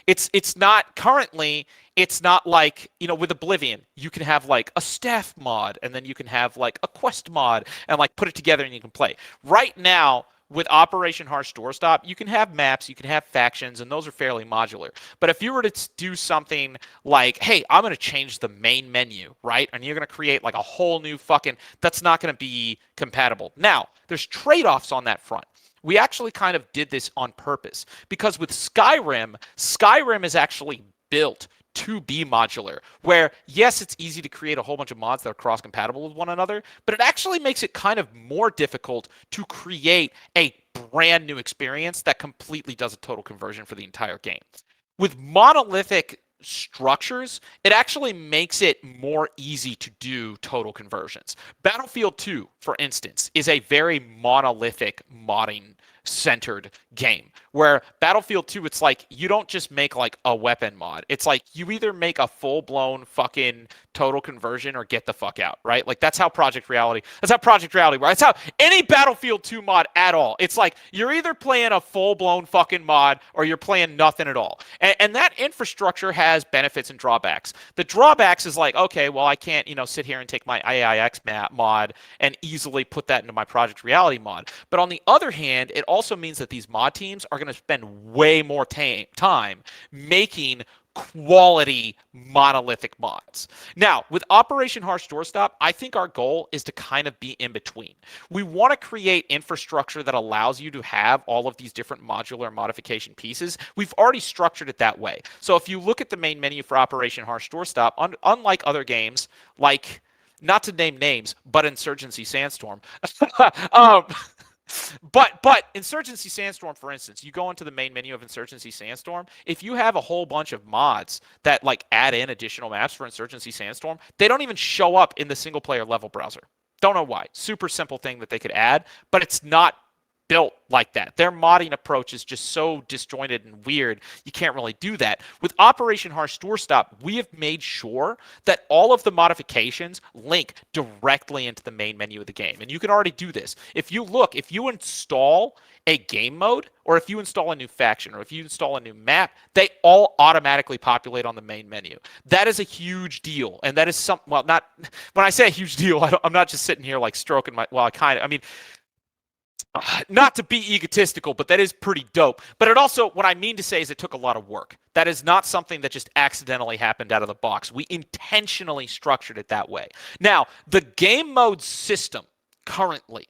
it's not currently, it's not like, you know, with Oblivion, you can have like a staff mod and then you can have like a quest mod and like put it together and you can play. Right now, with Operation Harsh Doorstop, you can have maps, you can have factions, and those are fairly modular. But if you were to do something like, hey, I'm going to change the main menu, right? And you're going to create like a whole new fucking, that's not going to be compatible. Now, there's trade-offs on that front. We actually kind of did this on purpose because with Skyrim, Skyrim is actually built to be modular, where yes, it's easy to create a whole bunch of mods that are cross-compatible with one another, but it actually makes it kind of more difficult to create a brand new experience that completely does a total conversion for the entire game. With monolithic structures, it actually makes it more easy to do total conversions. Battlefield 2, for instance, is a very monolithic modding centered game where Battlefield 2, it's like you don't just make like a weapon mod. It's like you either make a full-blown fucking total conversion or get the fuck out, right? Like that's how Project Reality works. That's how any Battlefield 2 mod at all. It's like you're either playing a full-blown fucking mod or you're playing nothing at all. And that infrastructure has benefits and drawbacks. The drawbacks is like, okay, well, I can't, you know, sit here and take my AIX mod and easily put that into my Project Reality mod. But on the other hand, it also means that these mod teams are going to spend way more time making quality monolithic mods. Now, with Operation Harsh Doorstop, I think our goal is to kind of be in between. We want to create infrastructure that allows you to have all of these different modular modification pieces. We've already structured it that way. So if you look at the main menu for Operation Harsh Doorstop, unlike other games, like, not to name names, but Insurgency Sandstorm, But Insurgency Sandstorm, for instance, you go into the main menu of Insurgency Sandstorm. If you have a whole bunch of mods that like add in additional maps for Insurgency Sandstorm, they don't even show up in the single player level browser. Don't know why. Super simple thing that they could add, but it's not built like that. Their modding approach is just so disjointed and weird, you can't really do that. With Operation Harsh Doorstop, we have made sure that all of the modifications link directly into the main menu of the game. And you can already do this. If you install a game mode, or if you install a new faction, or if you install a new map, they all automatically populate on the main menu. That is a huge deal. And that is when I say a huge deal, I'm not just sitting here like stroking not to be egotistical, but that is pretty dope. But it also, what I mean to say is it took a lot of work. That is not something that just accidentally happened out of the box. We intentionally structured it that way. Now, the game mode system currently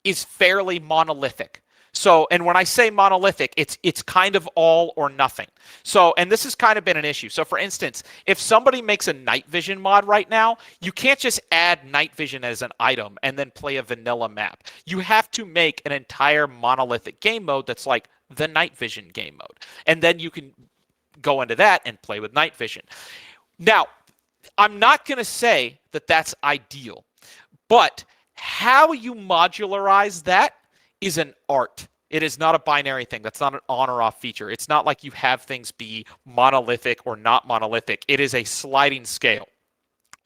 is fairly monolithic. So, and when I say monolithic, it's kind of all or nothing. So, and this has kind of been an issue. So, for instance, if somebody makes a night vision mod right now, you can't just add night vision as an item and then play a vanilla map. You have to make an entire monolithic game mode that's like the night vision game mode. And then you can go into that and play with night vision. Now, I'm not going to say that that's ideal, but how you modularize that is an art. It is not a binary thing. That's not an on or off feature. It's not like you have things be monolithic or not monolithic. It is a sliding scale.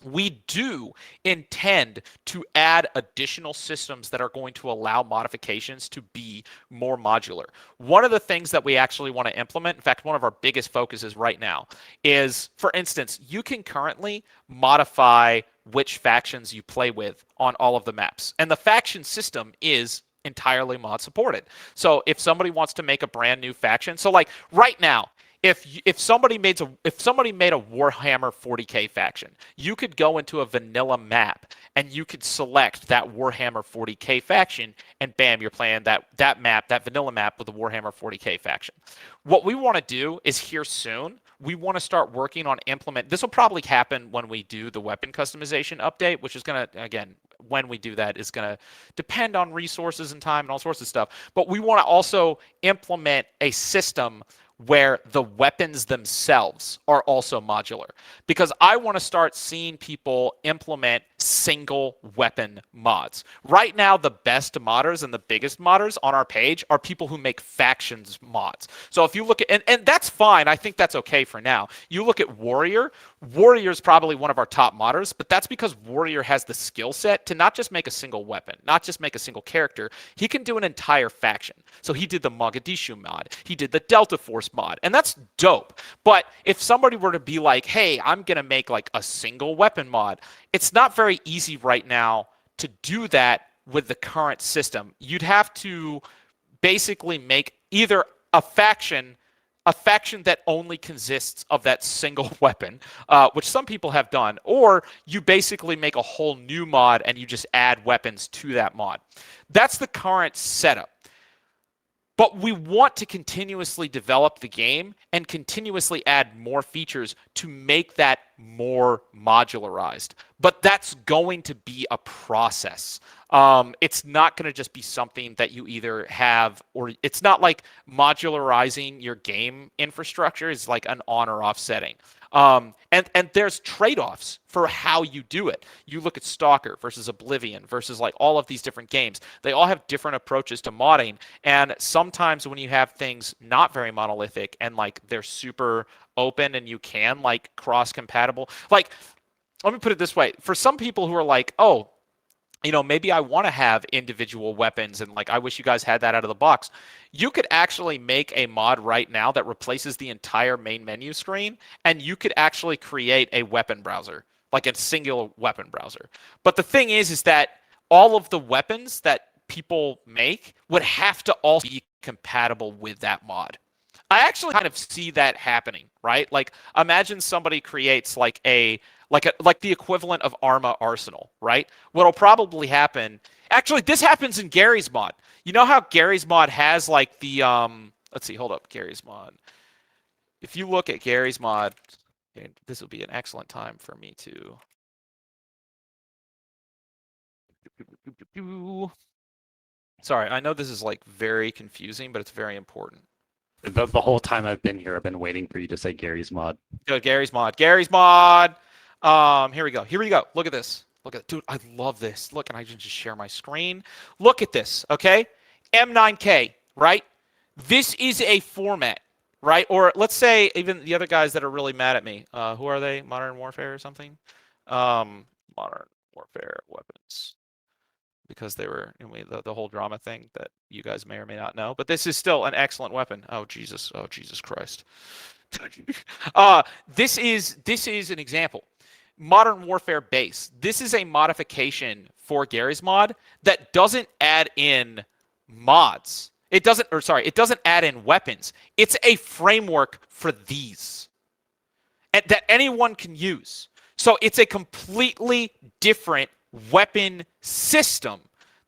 We do intend to add additional systems that are going to allow modifications to be more modular. One of the things that we actually want to implement, in fact, one of our biggest focuses right now is, for instance, you can currently modify which factions you play with on all of the maps. And the faction system is entirely mod supported. So if somebody wants to make a brand new faction, so like right now, if somebody made a Warhammer 40K faction, you could go into a vanilla map and you could select that Warhammer 40K faction, and bam, you're playing that map, that vanilla map with the Warhammer 40K faction. What we want to do is here soon, we want to start working on this will probably happen when we do the weapon customization update, which is going to, again, when we do that is going to depend on resources and time and all sorts of stuff. But we want to also implement a system where the weapons themselves are also modular, because I want to start seeing people implement single weapon mods. Right now, the best modders and the biggest modders on our page are people who make factions mods. So if you look at, and that's fine, I think that's okay for now. You look at Warrior is probably one of our top modders, but that's because Warrior has the skill set to not just make a single weapon, not just make a single character. He can do an entire faction. So he did the Mogadishu mod, he did the Delta Force mod, and that's dope. But if somebody were to be like, hey, I'm going to make like a single weapon mod, it's not very easy right now to do that with the current system. You'd have to basically make either a faction that only consists of that single weapon, which some people have done, or you basically make a whole new mod and you just add weapons to that mod. That's the current setup. But we want to continuously develop the game and continuously add more features to make that more modularized. But that's going to be a process. It's not going to just be something that you either have, or it's not like modularizing your game infrastructure is like an on or off setting. And there's trade-offs for how you do it. You look at Stalker versus Oblivion versus like all of these different games. They all have different approaches to modding. And sometimes when you have things not very monolithic and like they're super open and you can like cross-compatible, like, let me put it this way. For some people who are like, oh, you know, maybe I want to have individual weapons and like I wish you guys had that out of the box. You could actually make a mod right now that replaces the entire main menu screen, and you could actually create a weapon browser, like a singular weapon browser. But the thing is that all of the weapons that people make would have to also be compatible with that mod. I actually kind of see that happening, right? Like imagine somebody creates like the equivalent of Arma Arsenal, right? What'll probably happen, actually this happens in Gary's mod. You know how Gary's mod has like the let's see, hold up, Gary's mod. If you look at Gary's mod, and this will be an excellent time for me to sorry, I know this is like very confusing, but it's very important. The whole time I've been here, I've been waiting for you to say Gary's mod. Go Gary's mod. Gary's mod. Here we go. Here we go. Look at this. Look at it. Dude, I love this. Look, and I can just share my screen. Look at this, okay? M9K, right? This is a format, right? Or let's say even the other guys that are really mad at me. Who are they? Modern Warfare or something? Modern Warfare weapons. Because they were the whole drama thing that you guys may or may not know. But this is still an excellent weapon. Oh, Jesus. Oh, Jesus Christ. This is an example. Modern Warfare base. This is a modification for Gary's mod that doesn't add in mods. It doesn't add in weapons. It's a framework for these that anyone can use. So it's a completely different weapon system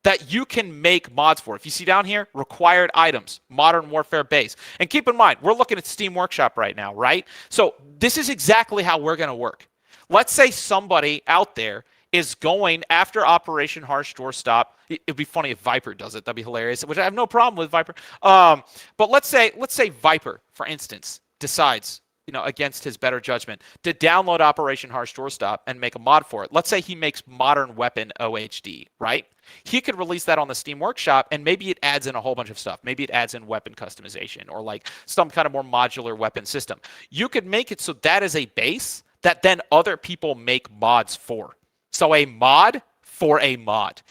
that you can make mods for. If you see down here, required items, Modern Warfare base. And keep in mind, we're looking at Steam Workshop right now, right? So this is exactly how we're going to work. Let's say somebody out there is going after Operation Harsh Doorstop. It'd be funny if Viper does it. That'd be hilarious, which I have no problem with Viper. But let's say Viper, for instance, decides, against his better judgment, to download Operation Harsh Doorstop and make a mod for it. Let's say he makes Modern Weapon OHD, right? He could release that on the Steam Workshop, and maybe it adds in a whole bunch of stuff. Maybe it adds in weapon customization or like some kind of more modular weapon system. You could make it so that is a base that then other people make mods for. So a mod for a mod,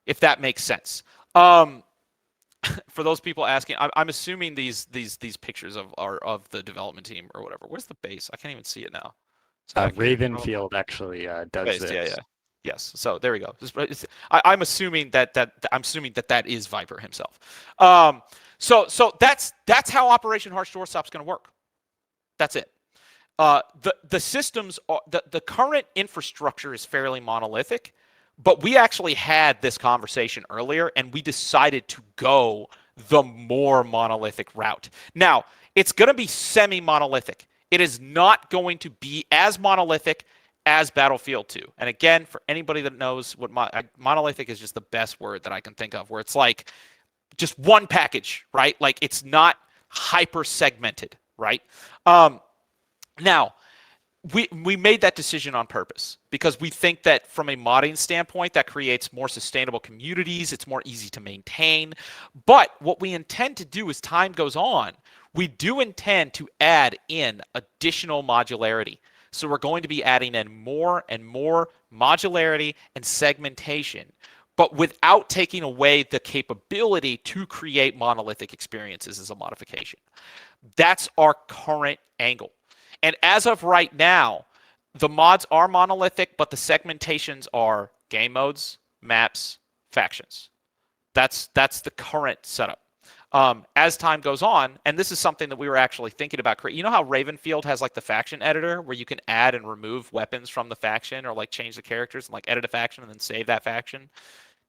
if that makes sense. For those people asking, I'm assuming these pictures are of the development team or whatever. Where's the base? I can't even see it now. Ravenfield actually does base, this. Yeah. Yes. So there we go. I'm assuming that is Viper himself. So that's how Operation Harsh Doorstop's going to work. That's it. The systems, the current infrastructure is fairly monolithic. But we actually had this conversation earlier, and we decided to go the more monolithic route. Now, it's going to be semi-monolithic. It is not going to be as monolithic as Battlefield 2. And again, for anybody that knows what monolithic is, just the best word that I can think of, where it's like just one package, right? Like it's not hyper segmented, right? Now, we made that decision on purpose because we think that from a modding standpoint, that creates more sustainable communities. It's more easy to maintain. But what we intend to do as time goes on, we do intend to add in additional modularity. So we're going to be adding in more and more modularity and segmentation, but without taking away the capability to create monolithic experiences as a modification. That's our current angle. And as of right now, the mods are monolithic, but the segmentations are game modes, maps, factions. That's the current setup. As time goes on, and this is something that we were actually thinking about. You know how Ravenfield has like the faction editor where you can add and remove weapons from the faction, or like change the characters and like edit a faction and then save that faction?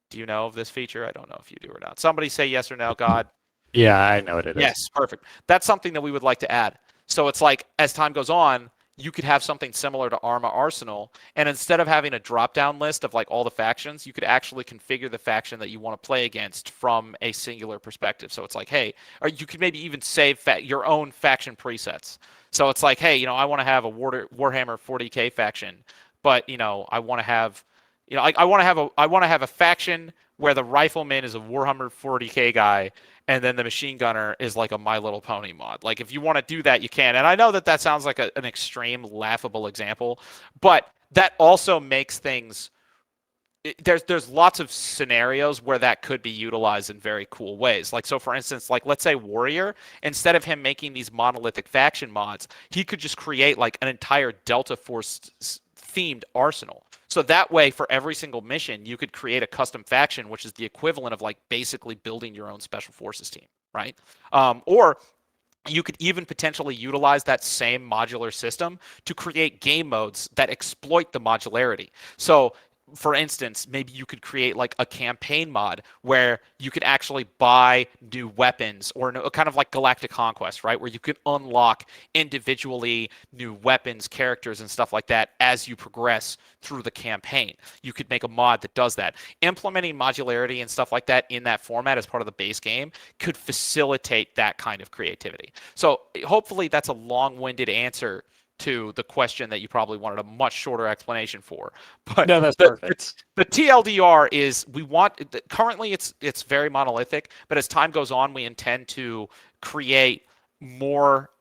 Do you know of this feature? I don't know if you do or not. Somebody say yes or no, God. Yeah, I know what it is. Yes, perfect. That's something that we would like to add. So it's like as time goes on, you could have something similar to Arma Arsenal, and instead of having a drop-down list of like all the factions, you could actually configure the faction that you want to play against from a singular perspective. So it's like, hey, or you could maybe even save your own faction presets. So it's like, hey, I want to have a Warhammer 40k faction, but I want to have, I want to have a faction where the rifleman is a Warhammer 40k guy, and then the machine gunner is like a My Little Pony mod. Like, if you want to do that, you can. And I know that sounds like an extreme, laughable example, but that also makes things. There's lots of scenarios where that could be utilized in very cool ways. Like, so for instance, like let's say Warrior, instead of him making these monolithic faction mods, he could just create like an entire Delta Force themed arsenal. So that way, for every single mission, you could create a custom faction, which is the equivalent of like basically building your own special forces team, right? Or you could even potentially utilize that same modular system to create game modes that exploit the modularity. So for instance, maybe you could create like a campaign mod where you could actually buy new weapons, or kind of like Galactic Conquest, right? Where you could unlock individually new weapons, characters, and stuff like that as you progress through the campaign. You could make a mod that does that. Implementing modularity and stuff like that in that format as part of the base game could facilitate that kind of creativity. So hopefully that's a long-winded answer to the question that you probably wanted a much shorter explanation for. But no, that's perfect. The TLDR is currently it's very monolithic, but as time goes on, we intend to create more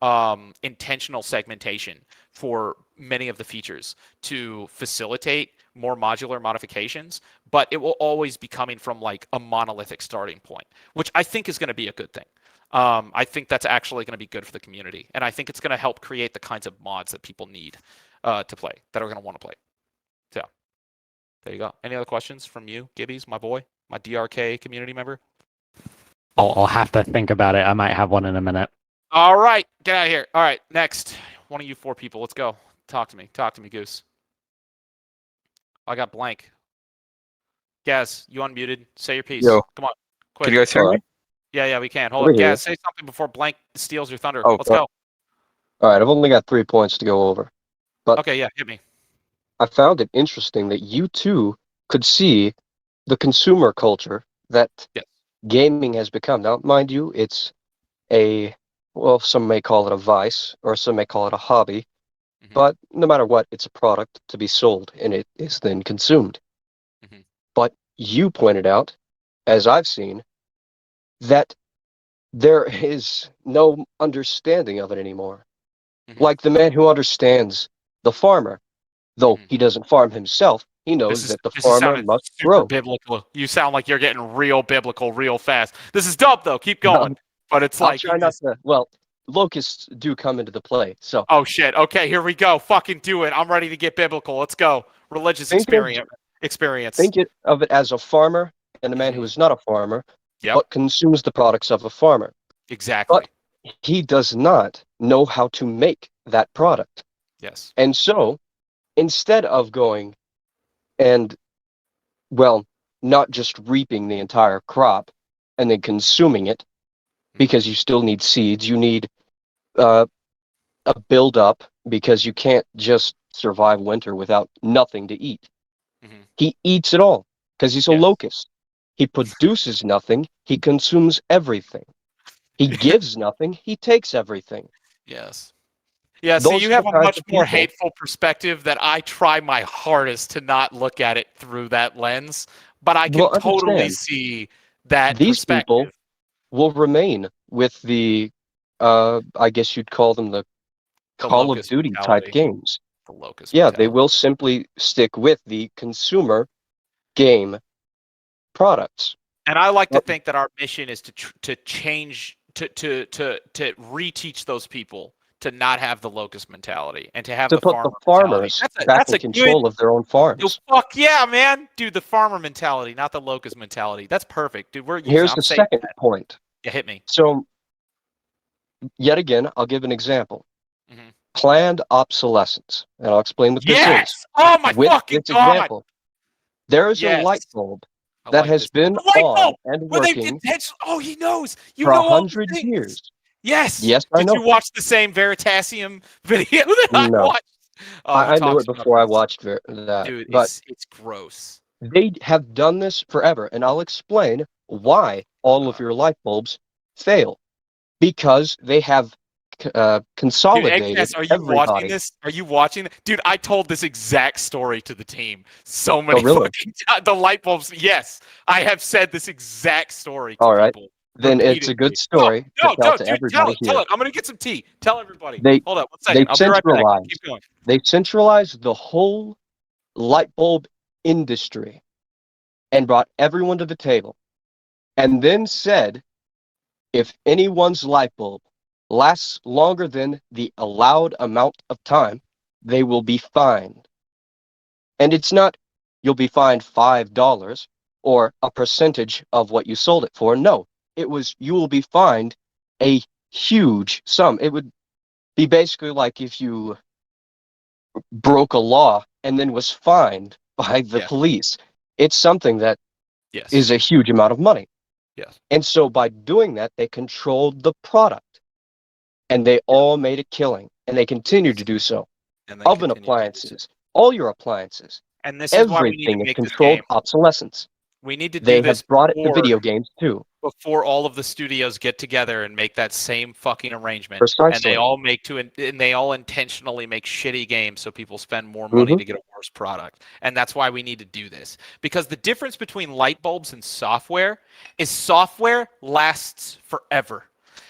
intentional segmentation for many of the features to facilitate more modular modifications, but it will always be coming from like a monolithic starting point, which I think is going to be a good thing. I think that's actually going to be good for the community, and I think it's going to help create the kinds of mods that people need to play, that are going to want to play. So there you go. Any other questions from you, Gibbies, my boy, my DRK community member? I'll have to think about it. I might have one in a minute. All right, get out of here. All right, next. One of you 4 people. Let's go. Talk to me, Goose. I got blank. Gaz, you unmuted. Say your piece. Yo. Come on. Quick. Can you guys hear me? Yeah, we can. Hold on, Gaz, say something before blank steals your thunder. Oh, let's go. All right, I've only got 3 points to go over. But okay, yeah, hit me. I found it interesting that you too could see the consumer culture that gaming has become. Now, mind you, it's some may call it a vice, or some may call it a hobby. Mm-hmm. But no matter what, it's a product to be sold, and it is then consumed. Mm-hmm. But you pointed out, as I've seen, that there is no understanding of it anymore. Mm-hmm. Like the man who understands the farmer, though he doesn't farm himself, he knows that the farmer must grow. Biblical. You sound like you're getting real biblical real fast. This is dope, though. Keep going. But it's I'll try not to. Well, locusts do come into the play, so. Oh shit! Okay, here we go. Fucking do it. I'm ready to get biblical. Let's go. Religious experience. Think of it as a farmer and a man who is not a farmer, but consumes the products of a farmer. Exactly. But he does not know how to make that product. Yes. And so, instead of going and, well, not just reaping the entire crop and then consuming it, because you still need seeds, you need a build-up, because you can't just survive winter without nothing to eat. Mm-hmm. He eats it all, because he's a locust. He produces nothing, he consumes everything. He gives nothing. He takes everything. Yes. Yeah, so Those you are have the a kinds much of more people. hateful perspective that I try my hardest to not look at it through that lens, but I can Well, totally understand, see that these people perspective. will remain with the, I guess you'd call them the The Call of locust Duty type mentality. games. The locust Yeah, they mentality. will simply stick with the consumer game products. And I like to But think that our mission is to change to reteach those people to not have the locust mentality and to have to the put the farmer mentality. farmers back That's in a good. control of their own Oh, farms. fuck yeah, man, dude! The farmer mentality, not the locust mentality. That's perfect, dude. We're using. Here's I'm the saying second that. point. Yeah, hit me. So, yet again, I'll give an example. Mhm. Planned obsolescence. And I'll explain what this is. Yes. Oh my With fucking this god. example, there is a Yes. light bulb I that like has this. been The light on bulb. and Where they working intentionally. Oh, he knows. You for know all the 100 things. years. Yes. Yes, I Did you know. watch the same Veritasium video that I No, watched? Oh, he I knew talks it about before I this. watched that. Dude, But it's gross. they have done this forever, and I'll explain why all of your light bulbs fail. Because they have Dude, consolidated Eggcast, are you watching everybody. this? Are you watching? Dude, I told this exact story to the team so Oh, many really? fucking times. The light bulbs. Yes, I have said this exact story to All right. people Then it's a repeatedly. good story No, to tell no, to dude, tell everybody it. Tell here. it. I'm gonna get some tea. Tell everybody. They Hold up, 1 they second. I'll be right back. centralized Keep going. they centralized the whole light bulb industry and brought everyone to the table and then said if anyone's light bulb lasts longer than the allowed amount of time, they will be fined. And it's not you'll be fined $5 or a percentage of what you sold it for. No, it was you will be fined a huge sum. It would be basically like if you broke a law and then was fined by the Yes. police. It's something that Yes. is a huge amount of money. Yes. And so by doing that, they controlled the product and they all made a killing and they continue to do so. And they Oven continue to do so. appliances, all your appliances, And this is why we need to everything is make this controlled game. obsolescence. We need to do They this have brought it to before video games too. all of the studios get together and make that same fucking arrangement, and Precisely. they all intentionally make shitty games so people spend more money to get a worse product. And that's why we need to do this, because the difference between light bulbs and software is software lasts forever,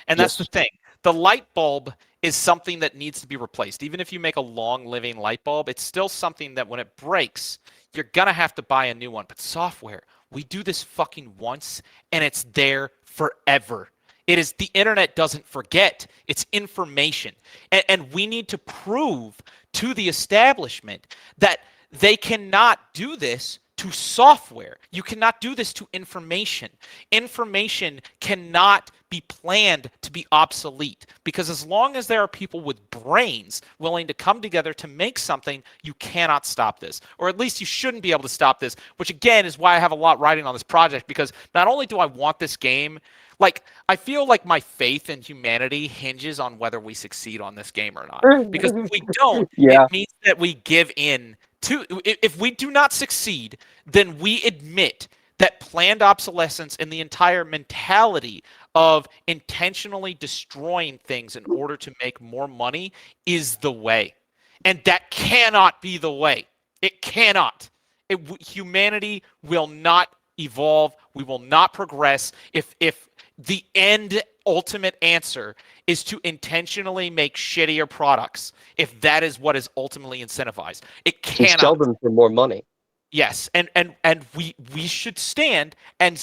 and that's the thing. The light bulb is something that needs to be replaced. Even if you make a long living light bulb, it's still something that when it breaks, you're gonna have to buy a new one. But software, we do this fucking once and it's there forever. It is, the internet doesn't forget. It's information. And we need to prove to the establishment that they cannot do this to software. You cannot do this to information. Information cannot be planned to be obsolete, because as long as there are people with brains willing to come together to make something, you cannot stop this. Or at least you shouldn't be able to stop this, which again is why I have a lot riding on this project, because not only do I want this game, like, I feel like my faith in humanity hinges on whether we succeed on this game or not. Because if we don't, Yeah. it means that we give in to, if we do not succeed, then we admit that planned obsolescence and the entire mentality of intentionally destroying things in order to make more money is the way. And that cannot be the way. It cannot. Humanity will not evolve. We will not progress if the end ultimate answer is to intentionally make shittier products, if that is what is ultimately incentivized. It And cannot. sell them for more money. Yes, and we should stand and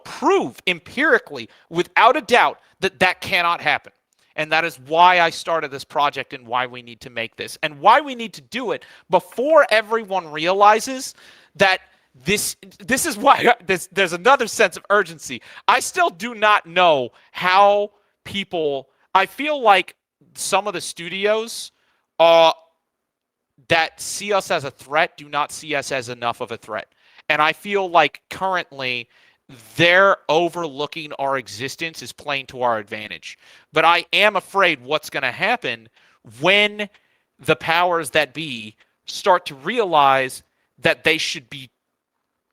prove empirically without a doubt that that cannot happen. And that is why I started this project and why we need to make this and why we need to do it before everyone realizes that this is why there's another sense of urgency. I still do not know how people, I feel like some of the studios that see us as a threat do not see us as enough of a threat. And I feel like currently they're overlooking our existence is playing to our advantage. But I am afraid what's going to happen when the powers that be start to realize that they should be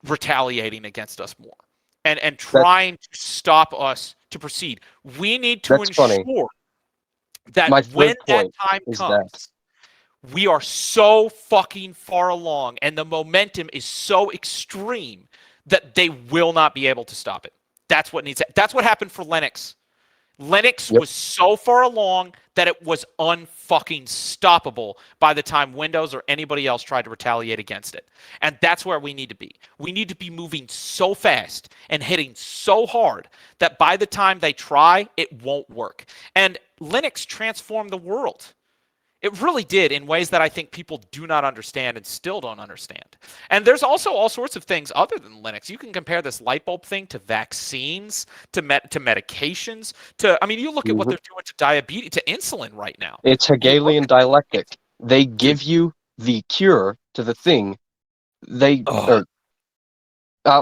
retaliating against us more and trying to stop us to proceed. We need to That's ensure funny. that My when third that point time is comes, that we are so fucking far along and the momentum is so extreme that they will not be able to stop it. That's what needs. That's what happened for Linux. Linux Yep. was so far along that it was unfucking stoppable by the time Windows or anybody else tried to retaliate against it. And that's where we need to be. We need to be moving so fast and hitting so hard that by the time they try, it won't work. And Linux transformed the world. It really did in ways that I think people do not understand and still don't understand. And there's also all sorts of things other than Linux. You can compare this light bulb thing to vaccines, to medications, to, I mean, you look at what they're doing to diabetes, to insulin right now. it's Hegelian dialectic. They give you the cure to the thing. They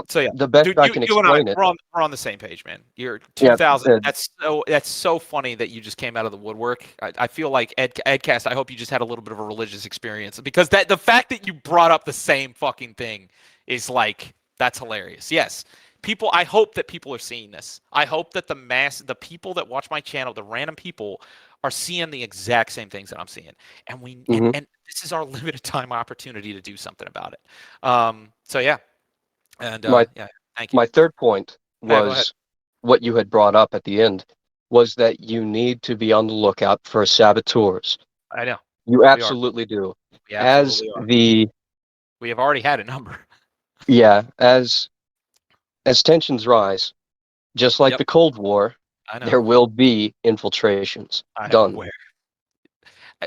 So yeah, the best dude, I can you and I, explain it. we're on the same page, man. You're Yeah, 2000. That's so funny that you just came out of the woodwork. I feel like Edcast. I hope you just had a little bit of a religious experience because that the fact that you brought up the same fucking thing is like that's hilarious. Yes, people. I hope that people are seeing this. I hope that the people that watch my channel, the random people, are seeing the exact same things that I'm seeing, and and this is our limited time opportunity to do something about it. So yeah. And yeah, thank you. My third point Yeah, go ahead. was what you had brought up at the end was that you need to be on the lookout for saboteurs. I know. You absolutely do. We absolutely are. We have already had a number. As tensions rise, just like the Cold War, I know. there will be infiltrations. I am Done. aware.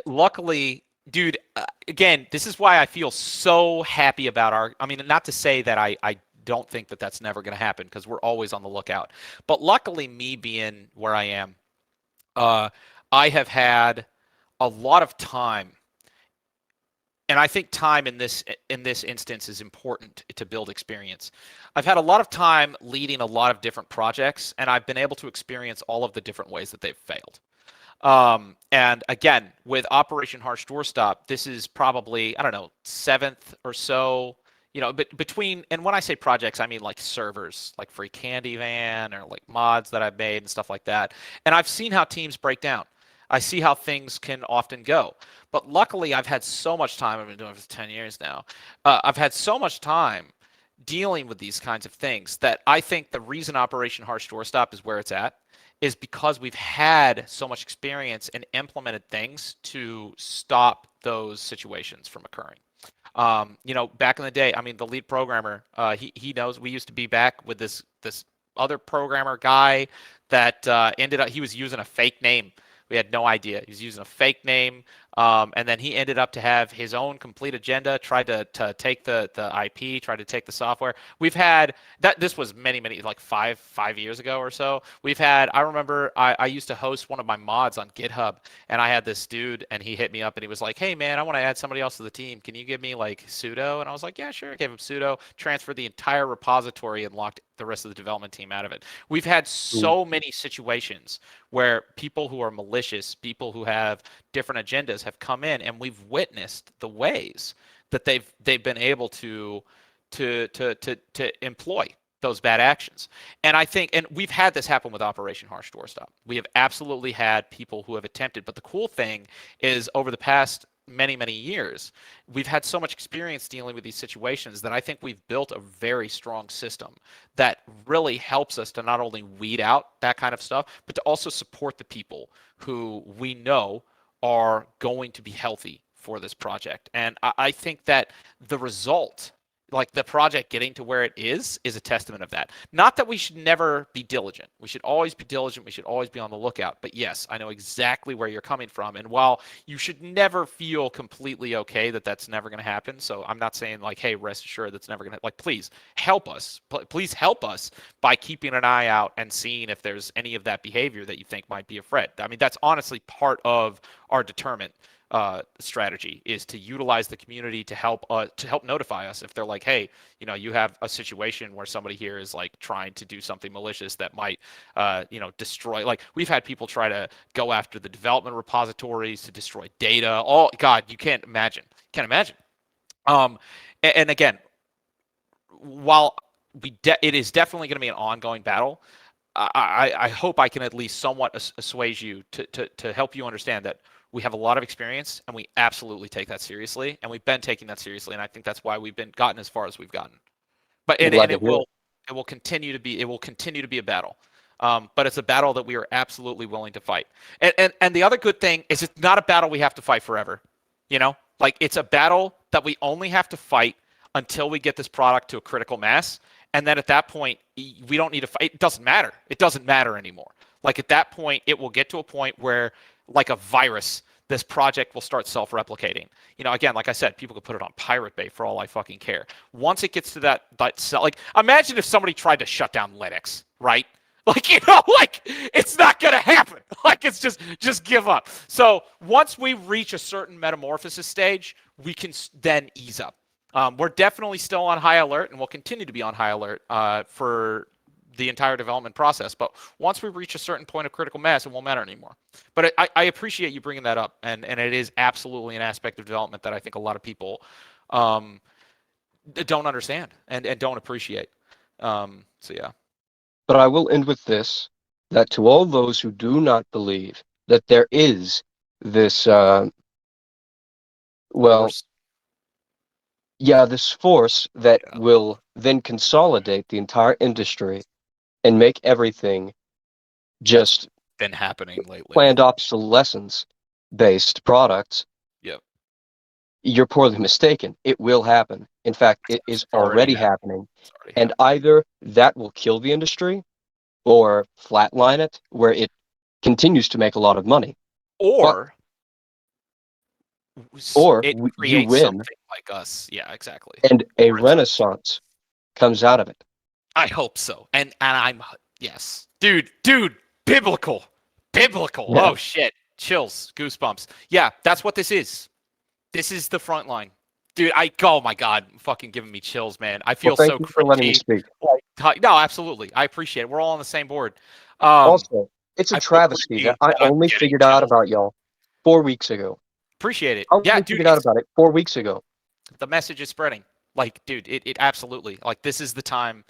Luckily, dude, again, this is why I feel so happy about I mean, not to say that I don't think that that's never going to happen because we're always on the lookout. But luckily, me being where I am, I have had a lot of time. And I think time in this instance is important to build experience. I've had a lot of time leading a lot of different projects, and I've been able to experience all of the different ways that they've failed. And again, with Operation Harsh Doorstop, this is probably, I don't know, 7th or so, but between, and when I say projects, I mean like servers, like Free Candy Van or like mods that I've made and stuff like that. And I've seen how teams break down. I see how things can often go. But luckily, I've had so much time. I've been doing it for 10 years now. I've had so much time dealing with these kinds of things that I think the reason Operation Harsh Doorstop is where it's at is because we've had so much experience and implemented things to stop those situations from occurring. Back in the day, I mean, the lead programmer, he knows we used to be back with this other programmer guy that ended up, he was using a fake name. We had no idea. He was using a fake name. And then he ended up to have his own complete agenda, tried to take the IP, tried to take the software. We've had that. This was many, like five years ago or so. I remember I used to host one of my mods on GitHub, and I had this dude, and he hit me up, and he was like, hey, man, I want to add somebody else to the team. Can you give me like sudo? And I was like, yeah, sure. I gave him sudo, transferred the entire repository, and locked the rest of the development team out of it. We've had so many situations where people who are malicious, people who have different agendas have come in, and we've witnessed the ways that they've been able to employ those bad actions. And I think, and we've had this happen with Operation Harsh Doorstop. We have absolutely had people who have attempted, but the cool thing is over the past many years, we've had so much experience dealing with these situations that I think we've built a very strong system that really helps us to not only weed out that kind of stuff, but to also support the people who we know are going to be healthy for this project. And I think that the result, like the project getting to where it is a testament of that. Not that we should never be diligent. We should always be diligent. We should always be on the lookout. But yes, I know exactly where you're coming from. And while you should never feel completely okay that that's never going to happen, so I'm not saying like, hey, rest assured that's never going to, like, please help us. Please help us by keeping an eye out and seeing if there's any of that behavior that you think might be a threat. I mean, that's honestly part of our deterrent strategy, is to utilize the community to help notify us if they're like, hey, you have a situation where somebody here is like trying to do something malicious that might destroy, like we've had people try to go after the development repositories to destroy data. Oh God, you can't imagine. And again, while it is definitely going to be an ongoing battle, I hope I can at least somewhat assuage you to help you understand that we have a lot of experience and we absolutely take that seriously, and we've been taking that seriously, and I think that's why we've gotten as far as we've gotten. But and it will continue to be a battle. But it's a battle that we are absolutely willing to fight. And the other good thing is it's not a battle we have to fight forever. You know, like it's a battle that we only have to fight until we get this product to a critical mass. And then at that point, we don't need to fight. It doesn't matter. It doesn't matter anymore. Like at that point, it will get to a point where, like a virus, this project will start self-replicating. You know, again, like I said, people could put it on Pirate Bay for all I fucking care. Once it gets to that like, imagine if somebody tried to shut down Linux, right? Like, you know, like it's not gonna happen. Like it's just give up. So once we reach a certain metamorphosis stage, we can then ease up. We're definitely still on high alert, and we'll continue to be on high alert for the entire development process. But once we reach a certain point of critical mass, it won't matter anymore. But I appreciate you bringing that up, and it is absolutely an aspect of development that I think a lot of people don't understand and don't appreciate. So yeah. But I will end with this, that to all those who do not believe that there is this, this force that will then consolidate the entire industry and make everything just been happening lately. Planned obsolescence-based products. Yep. You're poorly mistaken. It will happen. In fact, it is already happening. And either that will kill the industry or flatline it, where it continues to make a lot of money. Or you win something like us. Yeah, exactly. And a renaissance comes out of it. I hope so. And I'm yes. Dude, biblical. Yeah. Oh shit. Chills, goosebumps. Yeah, that's what this is. This is the front line. Dude, oh my God, fucking giving me chills, man. I feel thank you for letting me speak. No, absolutely. I appreciate it. We're all on the same board. Also, it's a travesty that I only figured out about y'all 4 weeks ago. Appreciate it. I figured out about it 4 weeks ago. The message is spreading. Like, dude, it absolutely, like, this is the time.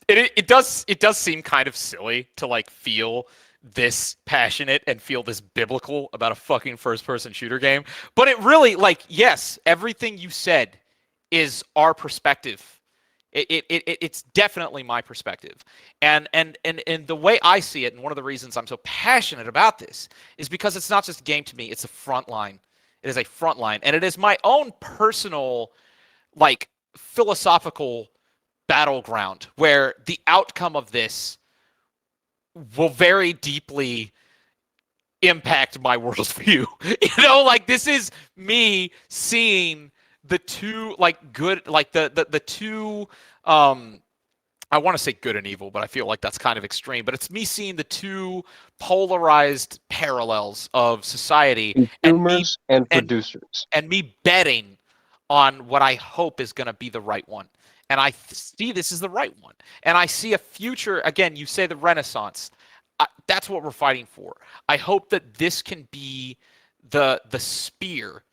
It does seem kind of silly to like feel this passionate and feel this biblical about a fucking first-person shooter game, but it really, like, yes, everything you said is our perspective. It's definitely my perspective, and the way I see it, and one of the reasons I'm so passionate about this is because it's not just a game to me; it's a front line. It is a front line, and it is my own personal, like, philosophical battleground where the outcome of this will very deeply impact my worldview. You know, like, this is me seeing the two, like, good, like the two, I want to say good and evil, but I feel like that's kind of extreme, but it's me seeing the two polarized parallels of society consumers and producers, and me betting on what I hope is going to be the right one. And I see this is the right one. And I see a future, again, you say the Renaissance. That's what we're fighting for. I hope that this can be the spear.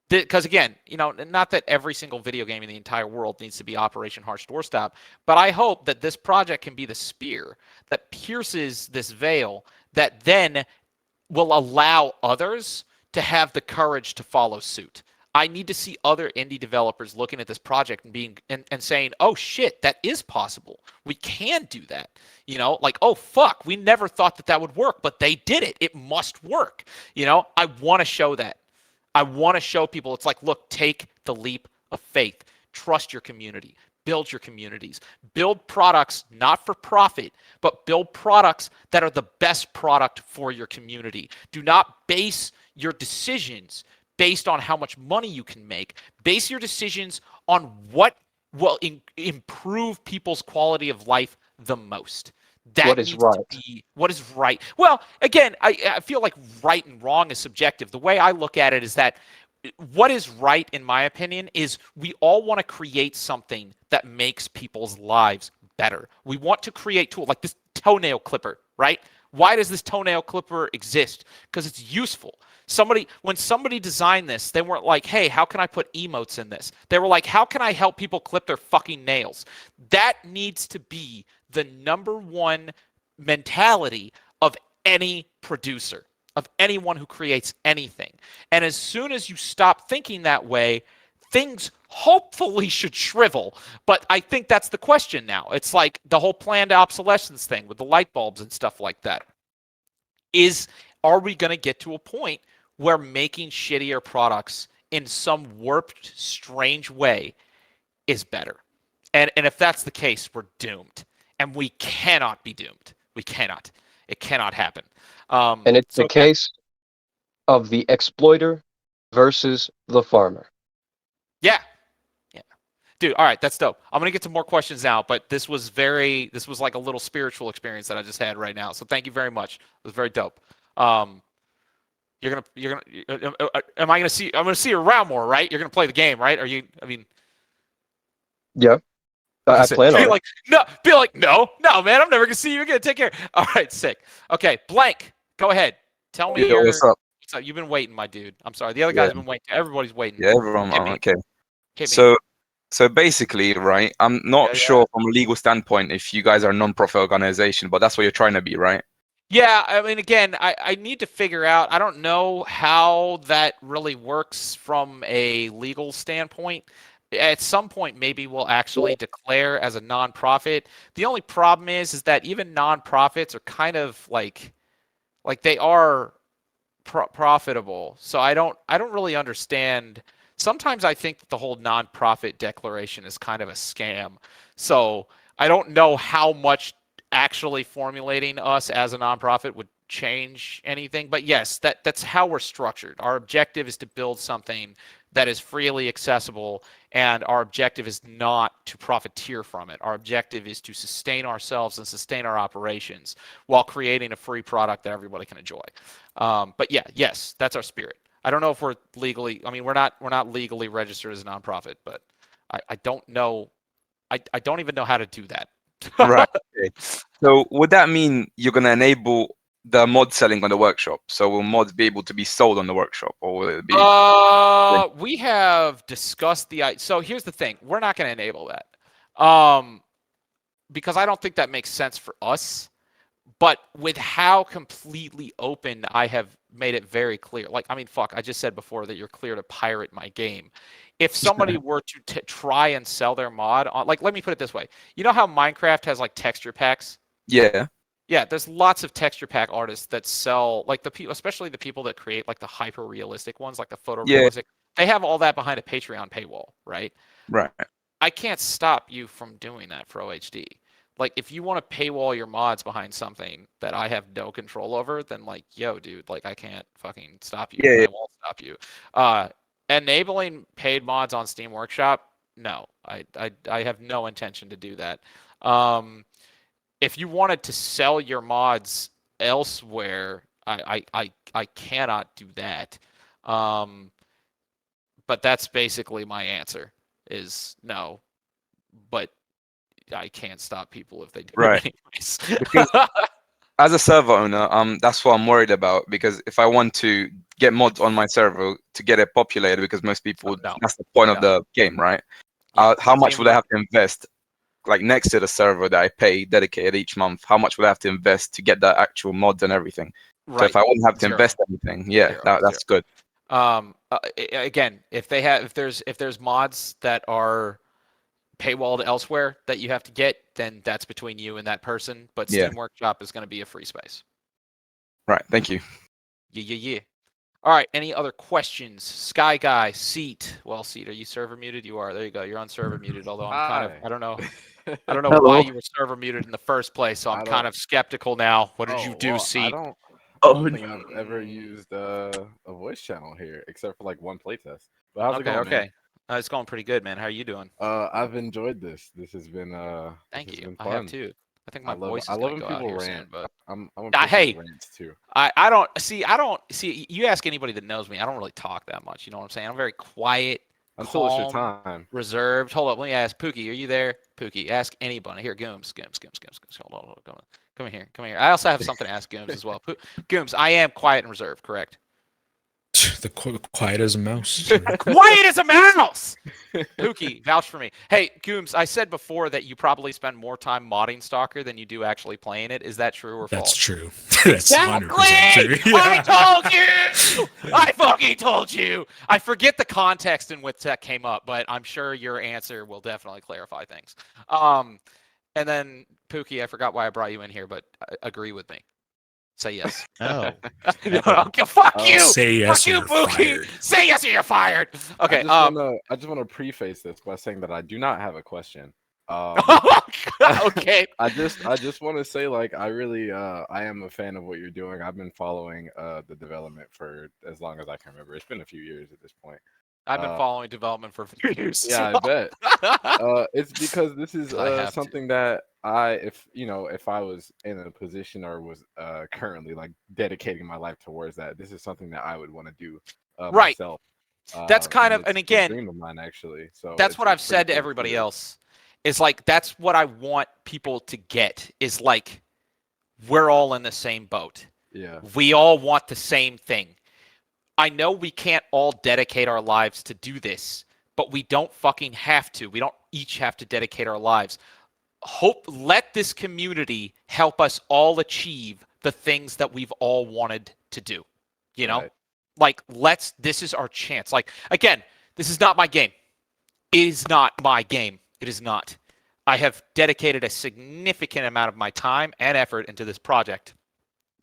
Because, again, you know, not that every single video game in the entire world needs to be Operation Harsh Doorstop, but I hope that this project can be the spear that pierces this veil that then will allow others to have the courage to follow suit. I need to see other indie developers looking at this project and being and saying, "Oh shit, that is possible. We can do that." You know, like, "Oh fuck, we never thought that would work, but they did it. It must work." You know, I want to show that. I want to show people it's like, look, take the leap of faith. Trust your community. Build your communities. Build products not for profit, but build products that are the best product for your community. Do not base your decisions based on how much money you can make. Base your decisions on what will improve people's quality of life the most. What is right? What is right? Well, again, I feel like right and wrong is subjective. The way I look at it is that what is right, in my opinion, is we all want to create something that makes people's lives better. We want to create tools like this toenail clipper, right? Why does this toenail clipper exist? Because it's useful. When somebody designed this, they weren't like, "Hey, how can I put emotes in this?" They were like, "How can I help people clip their fucking nails?" That needs to be the number one mentality of any producer, of anyone who creates anything. And as soon as you stop thinking that way, things hopefully should shrivel. But I think that's the question now. It's like the whole planned obsolescence thing with the light bulbs and stuff like that. Are we going to get to a point where making shittier products in some warped, strange way is better? And if that's the case, we're doomed. And we cannot be doomed. We cannot. It cannot happen. And it's the case of the exploiter versus the farmer. Yeah. Dude, all right, that's dope. I'm gonna get to more questions now, but this was like a little spiritual experience that I just had right now. So thank you very much. It was very dope. Am I gonna see? I'm gonna see you around more, right? You're gonna play the game, right? Yeah, I plan on it. Be like, no, man, I'm never gonna see you again. Take care. All right, sick. Okay, Blank, go ahead. Tell me what's up? You've been waiting, my dude. I'm sorry. The other guys have been waiting. Everybody's waiting. Yeah, everyone. Okay. Hit me. So basically, right? I'm not sure from a legal standpoint if you guys are a non-profit organization, but that's what you're trying to be, right? Yeah, I mean, again, I need to figure out. I don't know how that really works from a legal standpoint. At some point, maybe we'll actually declare as a nonprofit. The only problem is that even nonprofits are kind of like they are profitable. So I don't really understand. Sometimes I think that the whole nonprofit declaration is kind of a scam. So I don't know how much actually formulating us as a nonprofit would change anything. But yes, that's how we're structured. Our objective is to build something that is freely accessible, and our objective is not to profiteer from it. Our objective is to sustain ourselves and sustain our operations while creating a free product that everybody can enjoy. But yeah, yes, that's our spirit. I don't know if we're legally. I mean, we're not legally registered as a nonprofit, but I don't know. I don't even know how to do that. Right. Okay. So would that mean you're going to enable the mod selling on the workshop? So will mods be able to be sold on the workshop, or will it be? We have discussed so here's the thing. We're not going to enable that. Because I don't think that makes sense for us. But with how completely open I have made it very clear. Like, I mean, fuck, I just said before that you're clear to pirate my game. If somebody were to try and sell their mod on, like, let me put it this way. You know how Minecraft has like texture packs? Yeah. Yeah, there's lots of texture pack artists that sell, like the people, especially the people that create like the hyper realistic ones, like the photorealistic. They have all that behind a Patreon paywall, right? Right. I can't stop you from doing that for OHD. Like, if you want to paywall your mods behind something that I have no control over, then like, yo, dude, like I can't fucking stop you. Yeah. I won't stop you. Enabling paid mods on Steam Workshop, no, I have no intention to do that. If you wanted to sell your mods elsewhere, I cannot do that. But that's basically my answer is no. But I can't stop people if they do it anyways. Because as a server owner, that's what I'm worried about, because if I want to get mods on my server to get it populated, because most people, that's the point of the game, right? How much would I have to invest, like next to the server that I pay dedicated each month? How much would I have to invest to get the actual mods and everything? Right. So if I wouldn't have to invest anything, that's good. Again, if there's mods that are paywalled elsewhere that you have to get, then that's between you and that person. But Steam Workshop is going to be a free space. Right. Thank you. Yeah. All right. Any other questions? Sky Guy, Seat. Well, Seat, are you server muted? You are. There you go. You're on server muted. Although I'm I don't know why you were server muted in the first place. So I'm kind of skeptical now. What did you do, Seat? I don't think I've ever used a voice channel here except for like one playtest. But how's it going, man? It's going pretty good, man. How are you doing? I've enjoyed this. This has been Thank you. Been I have too. I think my voice is going to go out here soon, but I'm a rants too. I don't see. You ask anybody that knows me, I don't really talk that much. You know what I'm saying? I'm very quiet, until calm, it's your time. Reserved. Hold up, let me ask Pookie. Are you there? Pookie, ask anybody. Here, Gooms. Hold on. Come here. I also have something to ask Gooms as well. Gooms, I am quiet and reserved, correct? Quiet as a mouse. Quiet as a mouse. Pookie, vouch for me. Hey, Gooms, I said before that you probably spend more time modding Stalker than you do actually playing it. Is that true or false? That's true. That's 100% true. I told you. I fucking told you. I forget the context in which that came up, but I'm sure your answer will definitely clarify things. And then Pookie, I forgot why I brought you in here, but agree with me. Say yes. No. Okay, fuck you. Say yes Fuck you, or you're Pookie. fired. Say yes or you're fired. Okay. I just want to preface this by saying that I do not have a question. Okay. I just want to say, like, I really I am a fan of what you're doing. I've been following the development for as long as I can remember. It's been a few years at this point. I've been following development for a few years. Yeah, I bet. It's because this is something that if I was in a position or was currently like dedicating my life towards that, this is something that I would want to do right. myself. That's kind of, it's and again, a dream of mine actually. So that's what I've said to everybody else. Is like that's what I want people to get. Is like we're all in the same boat. Yeah. We all want the same thing. I know we can't all dedicate our lives to do this, but we don't fucking have to. We don't each have to dedicate our lives. Let this community help us all achieve the things that we've all wanted to do. You know? Right. Like, this is our chance. Like, again, this is not my game. It is not my game. It is not. I have dedicated a significant amount of my time and effort into this project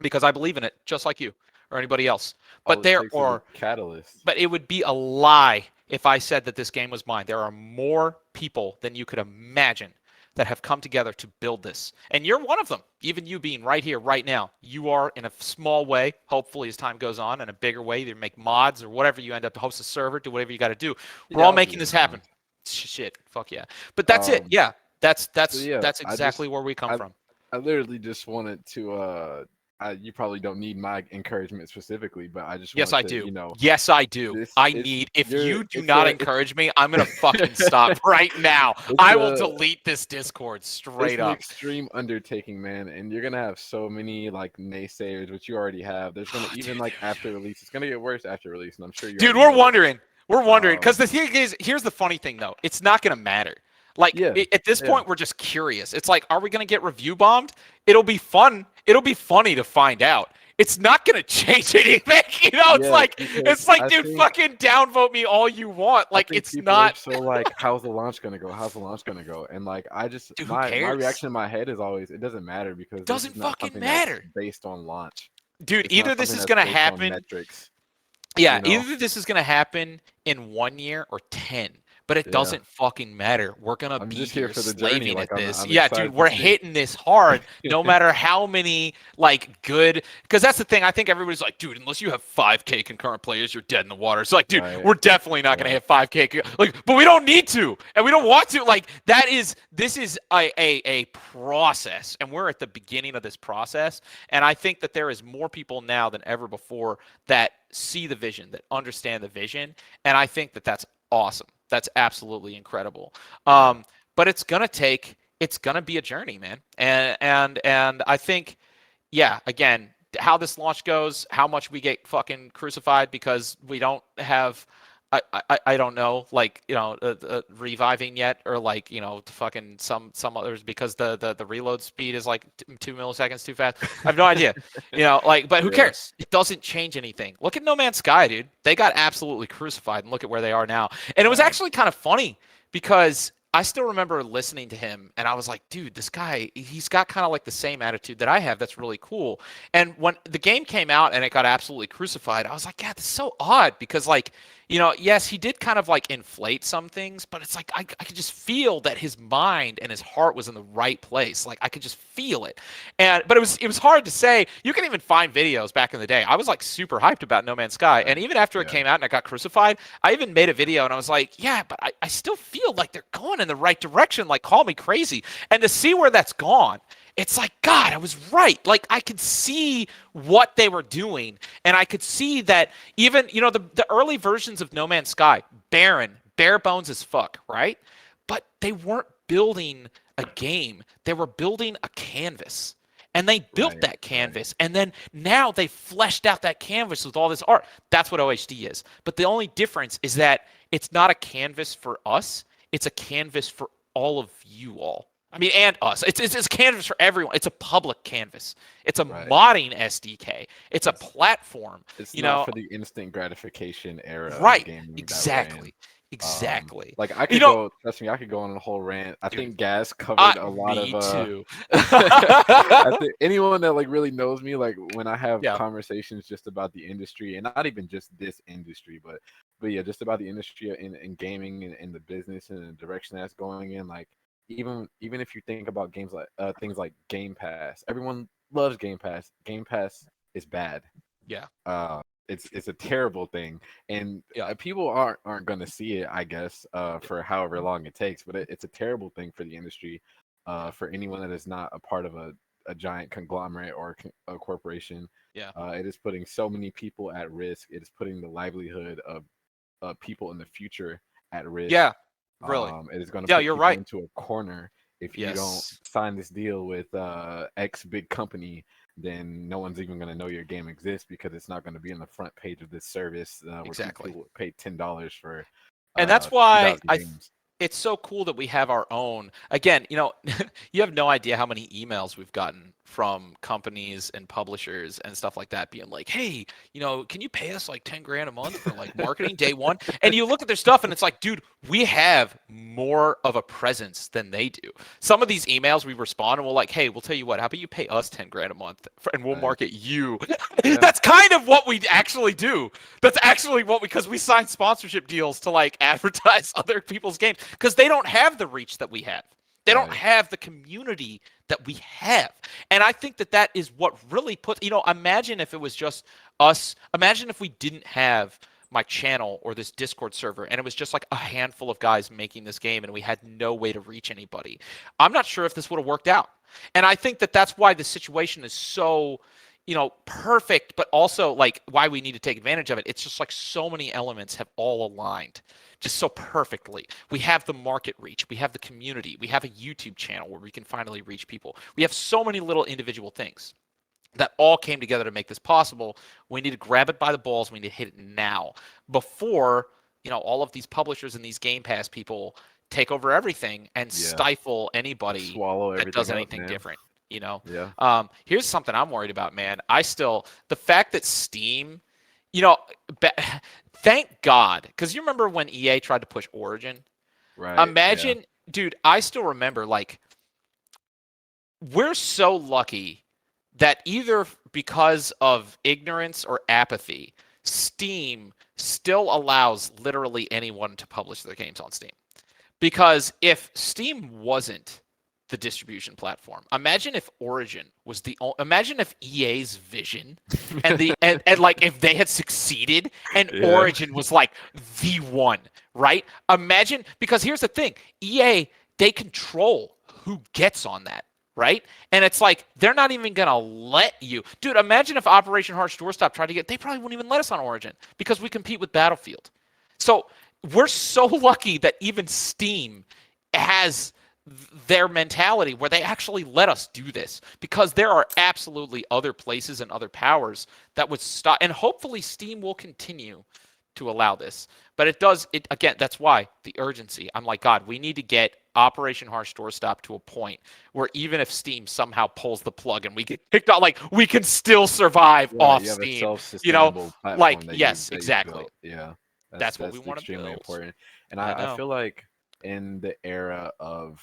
because I believe in it, just like you or anybody else. But there are catalysts. But it would be a lie if I said that this game was mine. There are more people than you could imagine that have come together to build this. And you're one of them. Even you being right here, right now. You are in a small way, hopefully as time goes on, in a bigger way, either make mods or whatever you end up to host a server, do whatever you got to do. We're all making this happen. Shit, fuck yeah. But that's it. Yeah. That's exactly where we come from. I literally just wanted to you probably don't need my encouragement specifically, but I just yes, I do. You know, yes, I do. If you do not encourage me, I'm gonna fucking stop right now. I will delete this Discord straight up. It's an extreme undertaking, man, and you're gonna have so many like naysayers, which you already have. There's gonna even like after release, it's gonna get worse after release, and I'm sure you. Dude, we're wondering because the thing is, here's the funny thing though, it's not gonna matter. Like at this point, we're just curious. It's like, are we going to get review bombed? It'll be fun. It'll be funny to find out. It's not going to change anything. You know, it's like, dude, fucking downvote me all you want. Like, it's not. So like, how's the launch going to go? How's the launch going to go? And like, I just, dude, my reaction in my head is always, it doesn't matter because it doesn't fucking matter based on launch. Dude, either this is going to happen. Metrics, yeah, either this is going to happen in 1 year or 10. But it doesn't fucking matter. We're going to be just here for the slaving journey. at like, this. I'm yeah, dude, we're hitting this hard no matter how many, like, good... Because that's the thing. I think everybody's like, dude, unless you have 5K concurrent players, you're dead in the water. It's like, dude, we're definitely not going to hit 5K. Like, but we don't need to. And we don't want to. Like, this is a process. And we're at the beginning of this process. And I think that there is more people now than ever before that see the vision, that understand the vision. And I think that that's awesome. That's absolutely incredible. But it's gonna be a journey, man. And I think, yeah, again, how this launch goes, how much we get fucking crucified because we don't have, I don't know, like, you know, reviving yet, or like, you know, fucking some others because the reload speed is like 2 milliseconds too fast. I have no idea, you know, like, but who cares? It doesn't change anything. Look at No Man's Sky, dude. They got absolutely crucified, and look at where they are now. And it was actually kind of funny because I still remember listening to him and I was like, dude, this guy, he's got kind of like the same attitude that I have. That's really cool. And when the game came out and it got absolutely crucified, I was like, yeah, that's so odd because, like, you know, yes, he did kind of like inflate some things, but it's like I could just feel that his mind and his heart was in the right place. Like I could just feel it. But it was hard to say. You can even find videos back in the day. I was like super hyped about No Man's Sky. And even after it came out and I got crucified, I even made a video and I was like, yeah, but I still feel like they're going in the right direction. Like, call me crazy. And to see where that's gone, it's like, God, I was right. Like, I could see what they were doing. And I could see that even, you know, the early versions of No Man's Sky, bare bones as fuck, right? But they weren't building a game. They were building a canvas. And they built that canvas, and then now they fleshed out that canvas with all this art. That's what OHD is. But the only difference is that it's not a canvas for us. It's a canvas for all of you all. I mean, and us. It's a canvas for everyone. It's a public canvas. It's a modding SDK. It's a platform. It's not for the instant gratification era. Right. Of gaming Exactly. Exactly. Like I could go. Trust me, I could go on a whole rant. I think Gas covered a lot of. Me too. I think anyone that like really knows me, like when I have conversations just about the industry, and not even just this industry, but yeah, just about the industry in gaming and the business and the direction that's going in. Like even if you think about games like things like Game Pass, everyone loves Game Pass. Game Pass is bad. Yeah. It's a terrible thing, and people aren't going to see it, I guess, for however long it takes. But it's a terrible thing for the industry, for anyone that is not a part of a giant conglomerate or a corporation. Yeah, it is putting so many people at risk. It is putting the livelihood of people in the future at risk. Yeah, really. It is going to put you're people right. into a corner if you don't sign this deal with X big company. Then no one's even going to know your game exists because it's not going to be on the front page of this service where people pay $10 for. And that's why it's so cool that we have our own. Again, you have no idea how many emails we've gotten from companies and publishers and stuff like that being like, hey, can you pay us like 10 grand a month for like marketing day one? And you look at their stuff and it's like, dude, we have more of a presence than they do. Some of these emails we respond and we're like, hey, we'll tell you what, how about you pay us 10 grand a month and we'll market you. That's kind of what we actually do. That's actually because we sign sponsorship deals to like advertise other people's games because they don't have the reach that we have. They don't have the community that we have. And I think that is what really puts, imagine if it was just us. Imagine if we didn't have my channel or this Discord server and it was just like a handful of guys making this game and we had no way to reach anybody. I'm not sure if this would have worked out. And I think that's why the situation is so, perfect, but also like why we need to take advantage of it. It's just like so many elements have all aligned just so perfectly. We have the market reach. We have the community. We have a YouTube channel where we can finally reach people. We have so many little individual things that all came together to make this possible. We need to grab it by the balls. We need to hit it now before, all of these publishers and these Game Pass people take over everything and stifle anybody that does anything different. Here's something I'm worried about, man. The fact that Steam, thank God, because you remember when EA tried to push Origin? Right. Imagine, dude, I still remember, like, we're so lucky that either because of ignorance or apathy, Steam still allows literally anyone to publish their games on Steam. Because if Steam wasn't the distribution platform, imagine if Origin was imagine if EA's vision and like if they had succeeded and Origin was like the one, right? Imagine, because here's the thing, EA, they control who gets on that, right? And it's like they're not even gonna let you, dude. Imagine if Operation Harsh Doorstop tried to they probably wouldn't even let us on Origin because we compete with Battlefield. So we're so lucky that even Steam has their mentality where they actually let us do this, because there are absolutely other places and other powers that would stop, and hopefully Steam will continue to allow this. But again, that's why the urgency. I'm like, God, we need to get Operation Harsh Doorstop to a point where even if Steam somehow pulls the plug and we get kicked out, like we can still survive off Steam. Exactly. Yeah, that's what we want to build. Extremely important. And I feel like in the era of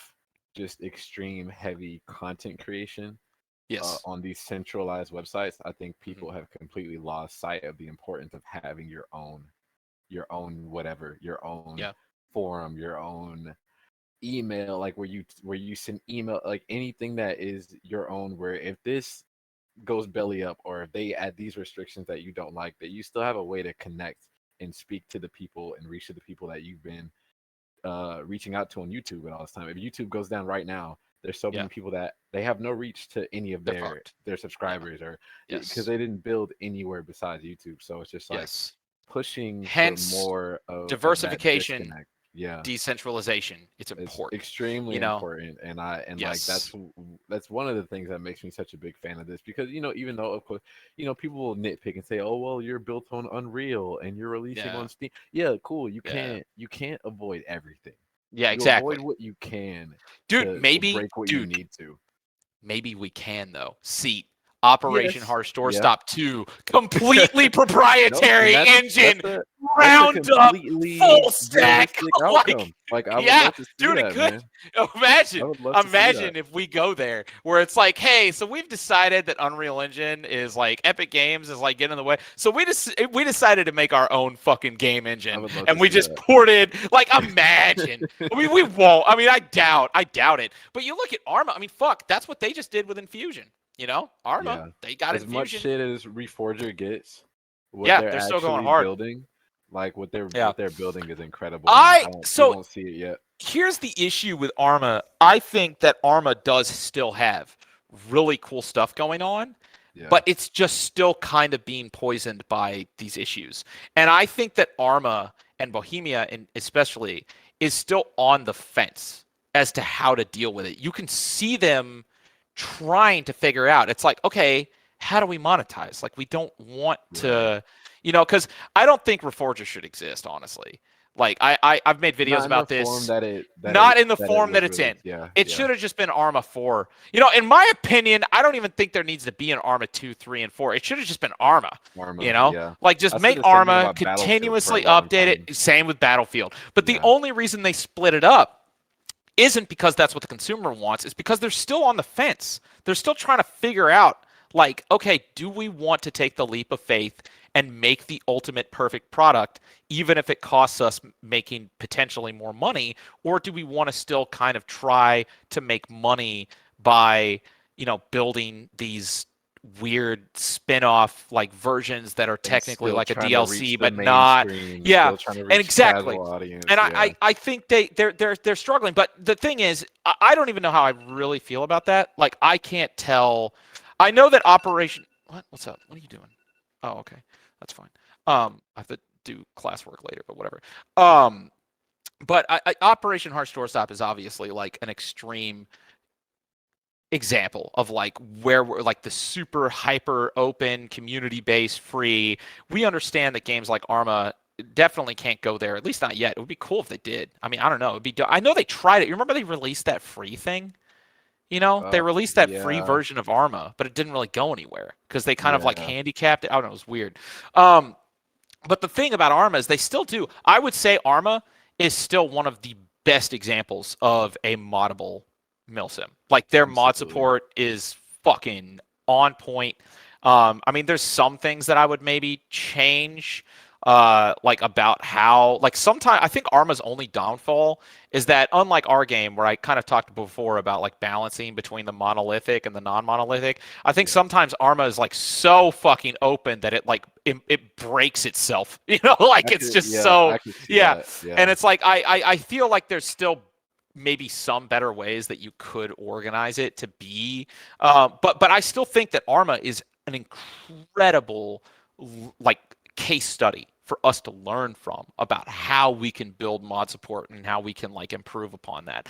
just extreme heavy content creation on these centralized websites, I think people have completely lost sight of the importance of having your own whatever, your own forum, your own email, like where you send email, like anything that is your own, where if this goes belly up or if they add these restrictions that you don't like, that you still have a way to connect and speak to the people and reach to the people that you've been reaching out to on YouTube and all this time. If YouTube goes down right now, there's so many people that they have no reach to any of their subscribers or because they didn't build anywhere besides YouTube. So it's just like pushing for more of diversification. decentralization. It's important. It's extremely important, and like that's one of the things that makes me such a big fan of this, because even though of course people will nitpick and say, oh well, you're built on Unreal and you're releasing on Steam. Yeah, cool. You can't avoid everything. Yeah, you exactly. Avoid what you can, dude. to break what you need to. Maybe we can though. See, Operation Harsh Doorstop 2, completely proprietary engine, round up, full stack. Like I would love to see dude, that, it could. Man. Imagine if we go there, where it's like, hey, so we've decided that Unreal Engine is like Epic Games is like getting in the way, so we decided to make our own fucking game engine, and we just ported. Like, imagine. I mean, we won't. I mean, I doubt it. But you look at Arma. I mean, fuck, that's what they just did with Infusion. Arma, they got as Infusion. much shit as Reforger gets. They're still going hard. Building, like what they're building is incredible. So don't see it yet. Here's the issue with Arma. I think that Arma does still have really cool stuff going on, but it's just still kind of being poisoned by these issues. And I think that Arma and Bohemia, especially, is still on the fence as to how to deal with it. You can see them trying to figure out. It's like, okay, how do we monetize? Like, we don't want to, because I don't think Reforger should exist, honestly. Like, I've made videos about this. Not in the form that it's in. It should have just been Arma 4. In my opinion, I don't even think there needs to be an Arma 2, 3, and 4. It should have just been Arma. Like, just make Arma, continuously update it. Same with Battlefield. But the only reason they split it up isn't because that's what the consumer wants. It's because they're still on the fence. They're still trying to figure out, like, okay, do we want to take the leap of faith and make the ultimate perfect product, even if it costs us making potentially more money? Or do we want to still kind of try to make money by, building these weird spin-off like versions that are technically like a DLC but not and exactly and I think they're struggling. But the thing is, I don't even know how I really feel about that. Like, I can't tell. I know that what's up? What are you doing? Oh, okay, that's fine. I have to do classwork later, but whatever. But Operation Harsh Doorstop is obviously like an extreme example of like where we're like the super hyper open, community based, free. We understand that games like Arma definitely can't go there, at least not yet. It would be cool if they did. I mean, I don't know. I know they tried it. You remember they released that free thing? They released that free version of Arma, but it didn't really go anywhere because they kind of like handicapped it. I don't know. It was weird. But the thing about Arma is they still do. I would say Arma is still one of the best examples of a moddable milsim. Like, their mod support is fucking on point. I mean, there's some things that I would maybe change, like about how, like, sometimes I think Arma's only downfall is that, unlike our game where I kind of talked before about like balancing between the monolithic and the non-monolithic, I think sometimes Arma is like so fucking open that it breaks itself. Like, it's just and it's like I feel like there's still maybe some better ways that you could organize it to be, but I still think that Arma is an incredible like case study for us to learn from about how we can build mod support and how we can like improve upon that.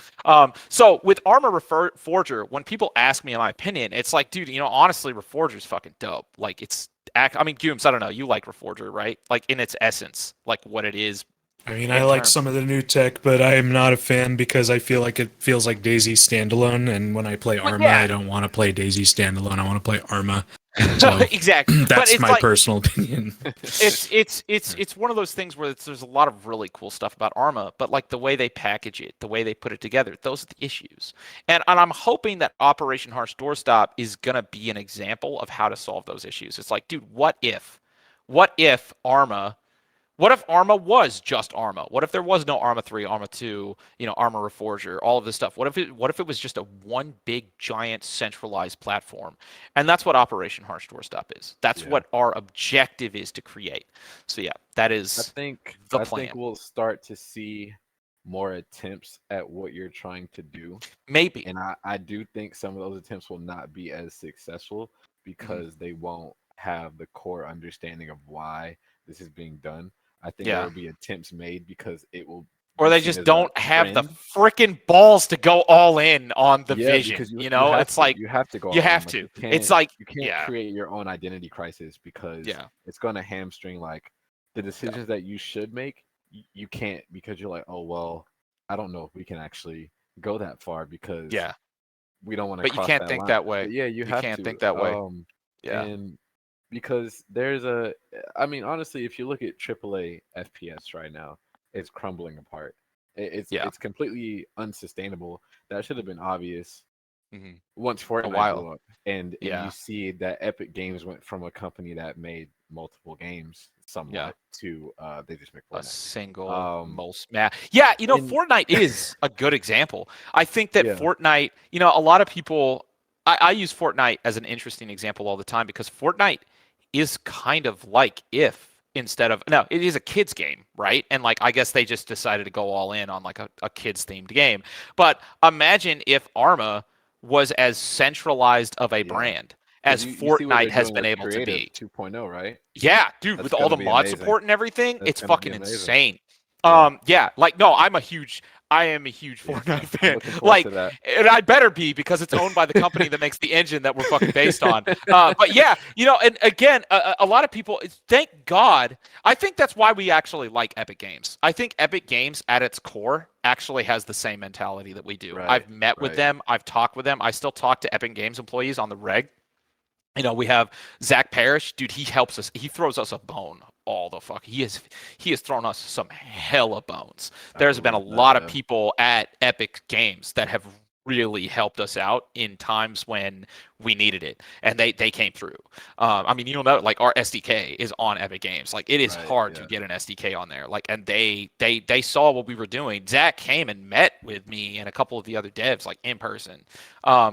So with Arma Reforger, when people ask me my opinion, it's like, dude, honestly, Reforger is fucking dope. Like, I mean, Gooms, I don't know, you like Reforger, right? Like, in its essence, like what it is. I mean, I like some of the new tech, but I am not a fan because I feel like it feels like DayZ standalone. And when I play Arma, I don't want to play DayZ standalone. I want to play Arma. So exactly. That's my personal opinion. It's one of those things where there's a lot of really cool stuff about Arma, but like the way they package it, the way they put it together, those are the issues. And I'm hoping that Operation Harsh Doorstop is gonna be an example of how to solve those issues. It's like, dude, what if Arma was just Arma? What if there was no Arma 3, Arma 2, Arma Reforger, all of this stuff? What if it was just a one big giant centralized platform? And that's what Operation Harsh Doorstop is. That's what our objective is to create. So yeah, that is the plan. I think we'll start to see more attempts at what you're trying to do. Maybe. And I do think some of those attempts will not be as successful because they won't have the core understanding of why this is being done. I think there will be attempts made because it will or they just don't have the freaking balls to go all in on the vision. Because you know, it's like you have to go. You have to. It's like you can't create your own identity crisis because it's going to hamstring like the decisions that you should make. You can't because you're like, oh well, I don't know if we can actually go that far because we don't want to. But you can't think that way. But yeah, you have can't to think that way. And because there's I mean, honestly, if you look at AAA FPS right now, it's crumbling apart. It's completely unsustainable. That should have been obvious once Fortnite blew up. And you see that Epic Games went from a company that made multiple games somewhat to they just make Fortnite. A single most map. Yeah, you know, Fortnite is a good example. I think that Fortnite, you know, a lot of people I use Fortnite as an interesting example all the time because Fortnite is kind of like if instead of no, it is a kids game, right? And like I guess they just decided to go all in on like a kids themed game. But imagine if Arma was as centralized of a brand as Fortnite has been able to be. 2.0, right? Yeah, dude, with all the mod support and everything, it's fucking insane. Like no, I am a huge Fortnite fan. Like, and I better be because it's owned by the company that makes the engine that we're fucking based on. But yeah, you know, and again, a lot of people, thank God, I think that's why we actually like Epic Games. I think Epic Games at its core actually has the same mentality that we do. I've met with them. I've talked with them. I still talk to Epic Games employees on the reg. You know, we have Zach Parrish, dude. He helps us. He throws us a bone all the fuck. He has thrown us some hella bones. There's been a lot of people at Epic Games that have really helped us out in times when we needed it, and they came through. I mean, you know, like our SDK is on Epic Games. Like it is hard to get an SDK on there. Like, and they saw what we were doing. Zach came and met with me and a couple of the other devs like in person.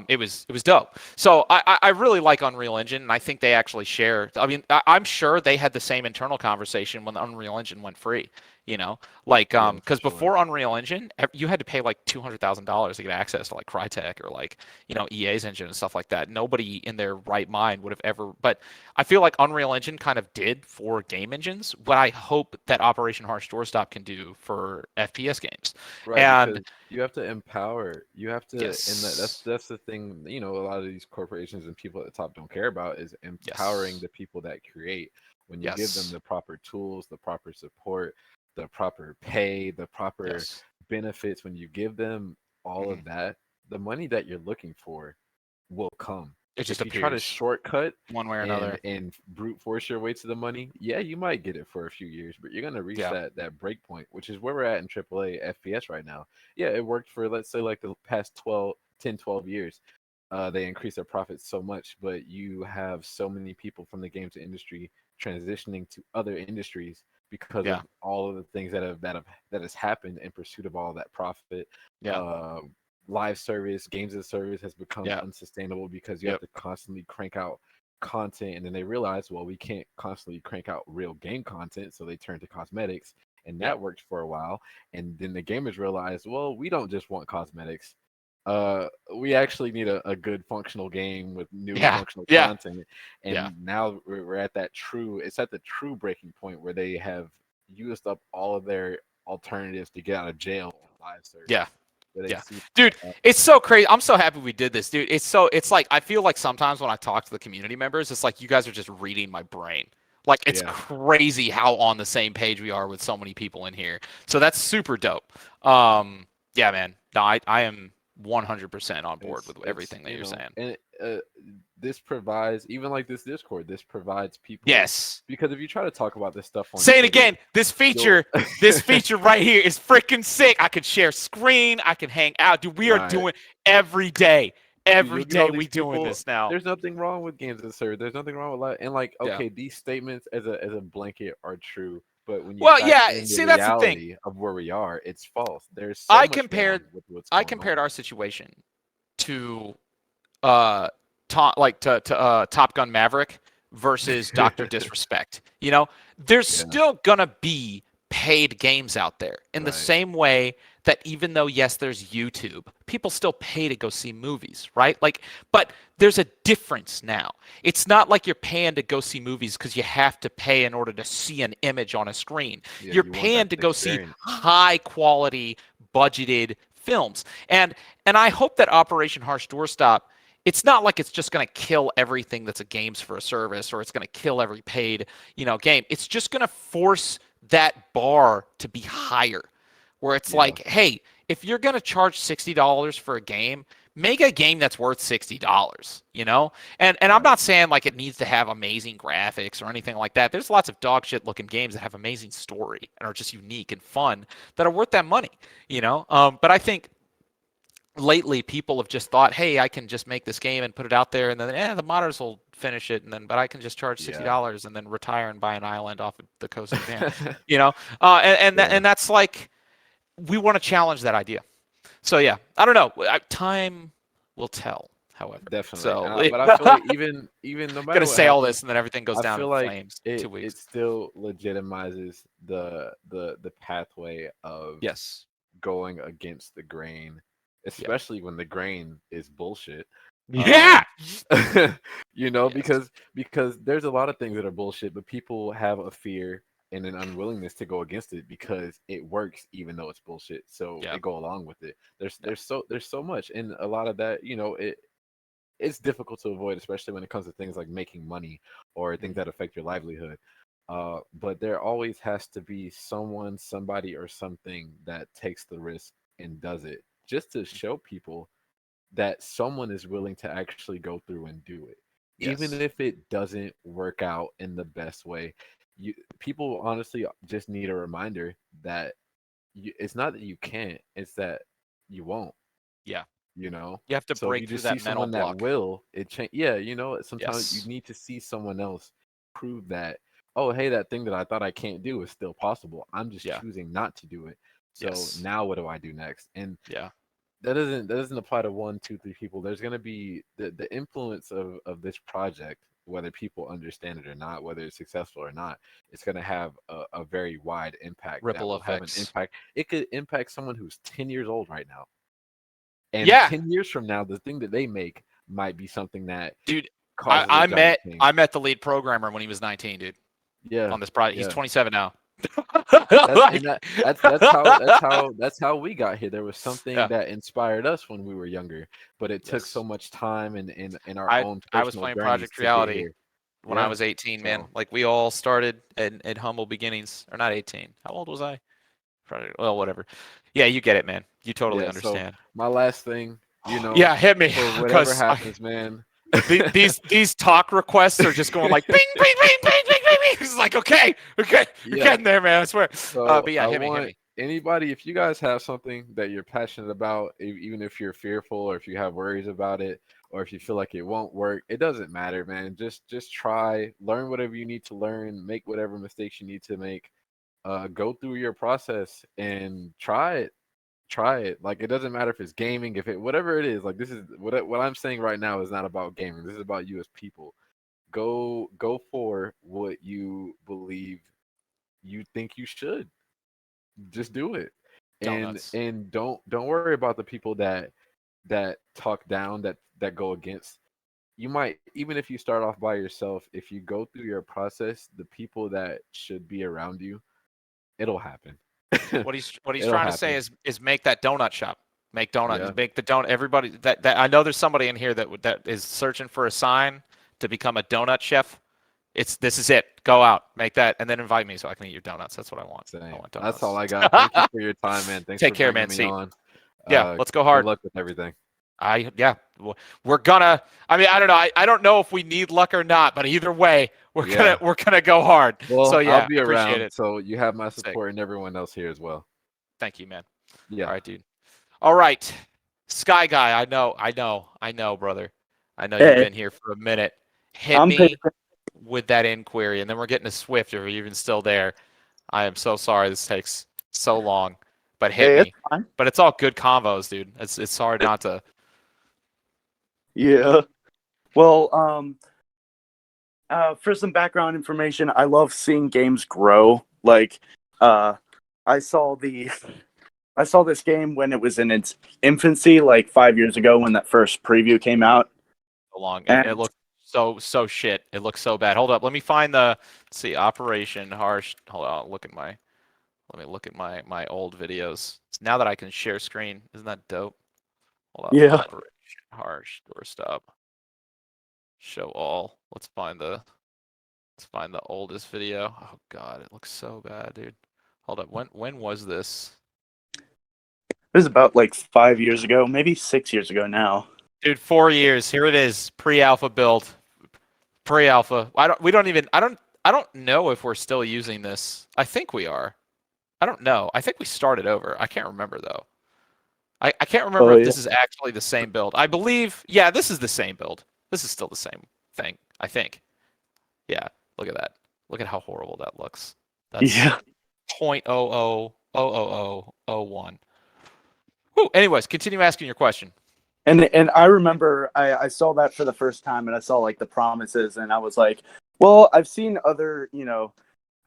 It was dope. So I really like Unreal Engine, and I think they actually share. I mean, I'm sure they had the same internal conversation when the Unreal Engine went free. You know, like because before Unreal Engine, you had to pay like $200,000 to get access to like Crytek or like, you know, EA's engine and stuff like that. Nobody in their right mind would have ever. But I feel like Unreal Engine kind of did for game engines what I hope that Operation Harsh Doorstop can do for FPS games. Right, and you have to empower. You have to, Yes. and that's the thing. You know, a lot of these corporations and people at the top don't care about is empowering the people that create. When you give them the proper tools, the proper support, the proper pay, the proper benefits, when you give them all of that, the money that you're looking for will come. It just if you try to shortcut one way or another and brute force your way to the money, you might get it for a few years, but you're gonna reach that break point, which is where we're at in AAA FPS right now. Yeah, it worked for let's say like the past 10-12 years. They increased their profits so much, but you have so many people from the games industry transitioning to other industries because of all of the things that has happened in pursuit of all that profit. Live service, games as a service has become unsustainable because you have to constantly crank out content, and then they realize, well, we can't constantly crank out real game content, so they turn to cosmetics, and that worked for a while. And then the gamers realized, well, we don't just want cosmetics. We actually need a good functional game with new functional content. And now we're at that it's at the true breaking point where they have used up all of their alternatives to get out of jail on live service. Dude, it's so crazy. I'm so happy we did this, dude. It's like I feel like sometimes when I talk to the community members, it's like you guys are just reading my brain. Like it's crazy how on the same page we are with so many people in here. So that's super dope. Yeah, man. No, I am 100% on board with everything that you're saying. And this provides, even like this Discord, this provides people. Yes. Because if you try to talk about this stuff on Say it again. This feature right here is freaking sick. I can share screen. I can hang out. Dude, we are doing every day. Every day we doing this now. There's nothing wrong with games as a service. There's nothing wrong with life. And like, okay, these statements as a blanket are true. But when you see, that's the thing of where we are, it's false. There's so much compared on. our situation to Top Gun Maverick versus Dr. Disrespect. You know, there's still gonna be paid games out there in the same way that even though, yes, there's YouTube, people still pay to go see movies, right? Like, but there's a difference now. It's not like you're paying to go see movies because you have to pay in order to see an image on a screen. Yeah, you're you want paying that to go see experience. high quality, budgeted films. And I hope that Operation Harsh Doorstop, it's not like it's just going to kill everything that's a games for a service, or it's going to kill every paid, game. It's just going to force that bar to be higher, where it's like, hey, if you're going to charge $60 for a game, make a game that's worth $60, And I'm not saying like it needs to have amazing graphics or anything like that. There's lots of dog shit looking games that have amazing story and are just unique and fun that are worth that money, But I think lately people have just thought, hey, I can just make this game and put it out there, and then the modders will finish it, but I can just charge $60 and then retire and buy an island off of the coast of Japan, and that's like, we want to challenge that idea. So yeah, I don't know. Time will tell. However, definitely. So, but I feel like even no matter gonna what say all happens, this and then everything goes down in flames. 2 weeks. It still legitimizes the pathway of going against the grain, especially when the grain is bullshit. Yeah. Because there's a lot of things that are bullshit, but people have a fear and an unwillingness to go against it because it works even though it's bullshit. So they go along with it. There's so much, and a lot of that, it's difficult to avoid, especially when it comes to things like making money or things that affect your livelihood. But there always has to be someone, somebody, or something that takes the risk and does it, just to show people that someone is willing to actually go through and do it. Even if it doesn't work out in the best way. People honestly just need a reminder that it's not that you can't, it's that you won't. Yeah. You have to so break you through just that see mental someone block. that will it change. Sometimes you need to see someone else prove that, oh, hey, that thing that I thought I can't do is still possible. I'm just choosing not to do it. So now what do I do next? And that doesn't apply to 1, 2, 3 people. There's going to be the influence of this project, whether people understand it or not, whether it's successful or not. It's going to have a very wide impact. Ripple that will have an effects. impact. It could impact someone who's 10 years old right now. And 10 years from now, the thing that they make might be something that, dude, causes I a giant change. met the lead programmer when he was 19, dude. Yeah. On this project, he's 27 now. That's how we got here. There was something that inspired us when we were younger, but it took so much time and our own personal I was playing Project Reality when I was 18, man. Like, we all started at humble beginnings. Or not 18. How old was I? Well, whatever. Yeah, you get it, man. You totally understand. So my last thing, yeah, hit me. For whatever happens, man. These talk requests are just going like bing, bing, bing, bing, bing, bing, bing. It's like, okay, you're getting there, man. I swear. So but yeah, hit me. Anybody, if you guys have something that you're passionate about, even if you're fearful or if you have worries about it, or if you feel like it won't work, it doesn't matter, man. Just try, learn whatever you need to learn, make whatever mistakes you need to make, go through your process and try it. Like, it doesn't matter if it's gaming, whatever it is. Like, this is what I'm saying right now is not about gaming. This is about you as people. Go for what you believe you think you should. Just do it. And don't worry about the people that talk down, that go against. You might, even if you start off by yourself, if you go through your process, the people that should be around you, it'll happen. What he's trying to say is make that donut shop. Make donuts. Make the donut. Everybody that I know, there's somebody in here that is searching for a sign to become a donut chef. This is it. Go out, make that, and then invite me so I can eat your donuts. That's what I want. I want donuts. That's all I got. Thank you for your time, man. Thanks Take for care, bringing man. me on. Yeah, let's go hard. Good luck with everything. We're gonna. I mean, I don't know. I don't know if we need luck or not, but either way, we're gonna go hard. Well, so yeah, I'll be appreciate around. it. So you have my support and everyone else here as well. Thank you, man. Yeah. All right, dude. All right, Sky Guy. I know, brother. I know you've been here for a minute. Hit me with that inquiry, and then we're getting to Swift. If you're even still there, I am so sorry this takes so long, but hit me. Fine. But it's all good convos, dude. It's hard not to. Yeah. Well, for some background information, I love seeing games grow. Like, I saw the I saw this game when it was in its infancy, like 5 years ago when that first preview came out. It looked so shit. It looks so bad. Hold up, let me find the. Let's see, Operation Harsh. Hold on, let me look at my old videos. Now that I can share screen, isn't that dope? Hold on, Yeah. Operation Harsh doorstop. Show all. Let's find the oldest video. Oh god, it looks so bad, dude. Hold up, when was this? It was about like 5 years ago, maybe 6 years ago now. Dude, 4 years. Here it is. Pre-alpha build. Pre-alpha. I don't know if we're still using this. I think we are. I don't know. I think we started over. I can't remember though. I can't remember if this is actually the same build. I believe, yeah, this is the same build. This is still the same thing, I think. Yeah, look at that. Look at how horrible that looks. That's 0.000001. Whew. Anyways, continue asking your question. And I remember I saw that for the first time, and I saw like the promises, and I was like, well, I've seen other,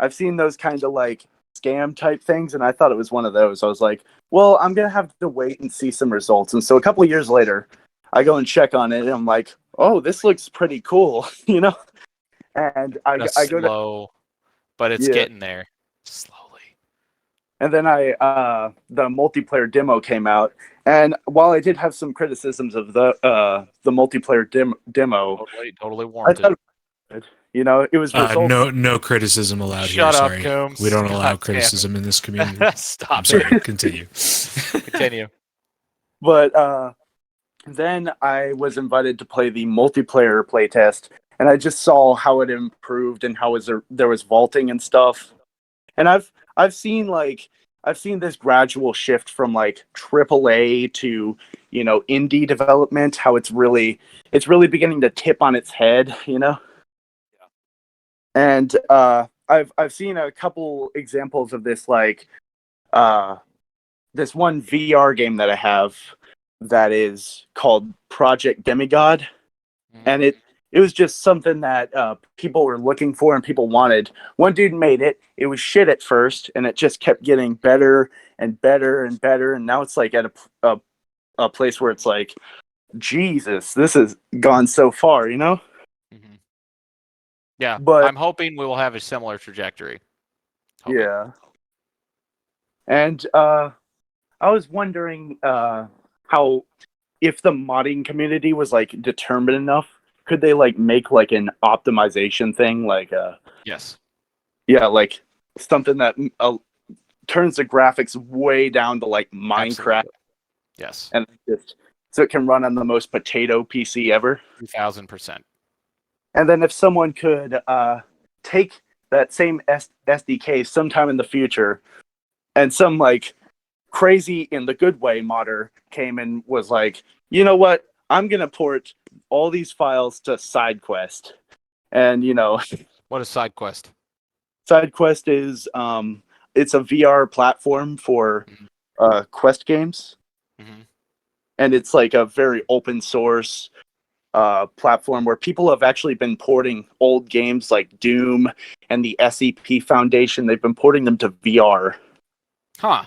I've seen those kind of like scam type things, and I thought it was one of those. I was like, well, I'm gonna have to wait and see some results. And so a couple of years later, I go and check on it, and I'm like, oh, this looks pretty cool, And I go slow, but it's getting there slowly. And then the multiplayer demo came out, and while I did have some criticisms of the multiplayer demo, totally warranted. It was no criticism allowed here. Shut up, sorry. Coombs. We don't allow God criticism in this community. Stop. I'm sorry. Continue. Continue. But then I was invited to play the multiplayer playtest, and I just saw how it improved and how there was vaulting and stuff. And I've seen this gradual shift from like AAA to indie development. How it's really beginning to tip on its head. Yeah. And I've seen a couple examples of this, like this one VR game that I have that is called Project Demigod, and it was just something that people were looking for and people wanted. One dude made it. It was shit at first, and it just kept getting better and better and better. And now it's like at a place where it's like, Jesus, this has gone so far, Mm-hmm. Yeah, but I'm hoping we will have a similar trajectory. Yeah. And I was wondering how, if the modding community was like determined enough, could they like make like an optimization thing, like yes, yeah, like something that turns the graphics way down to like Minecraft. Absolutely. Yes, and just so it can run on the most potato PC ever. 1000%. And then if someone could take that same SDK sometime in the future, and some like crazy in the good way modder came and was like, you know what? I'm gonna port all these files to SideQuest, and what is SideQuest? SideQuest is it's a VR platform for Quest games, and it's like a very open source platform where people have actually been porting old games like Doom and the SCP Foundation. They've been porting them to VR. Huh.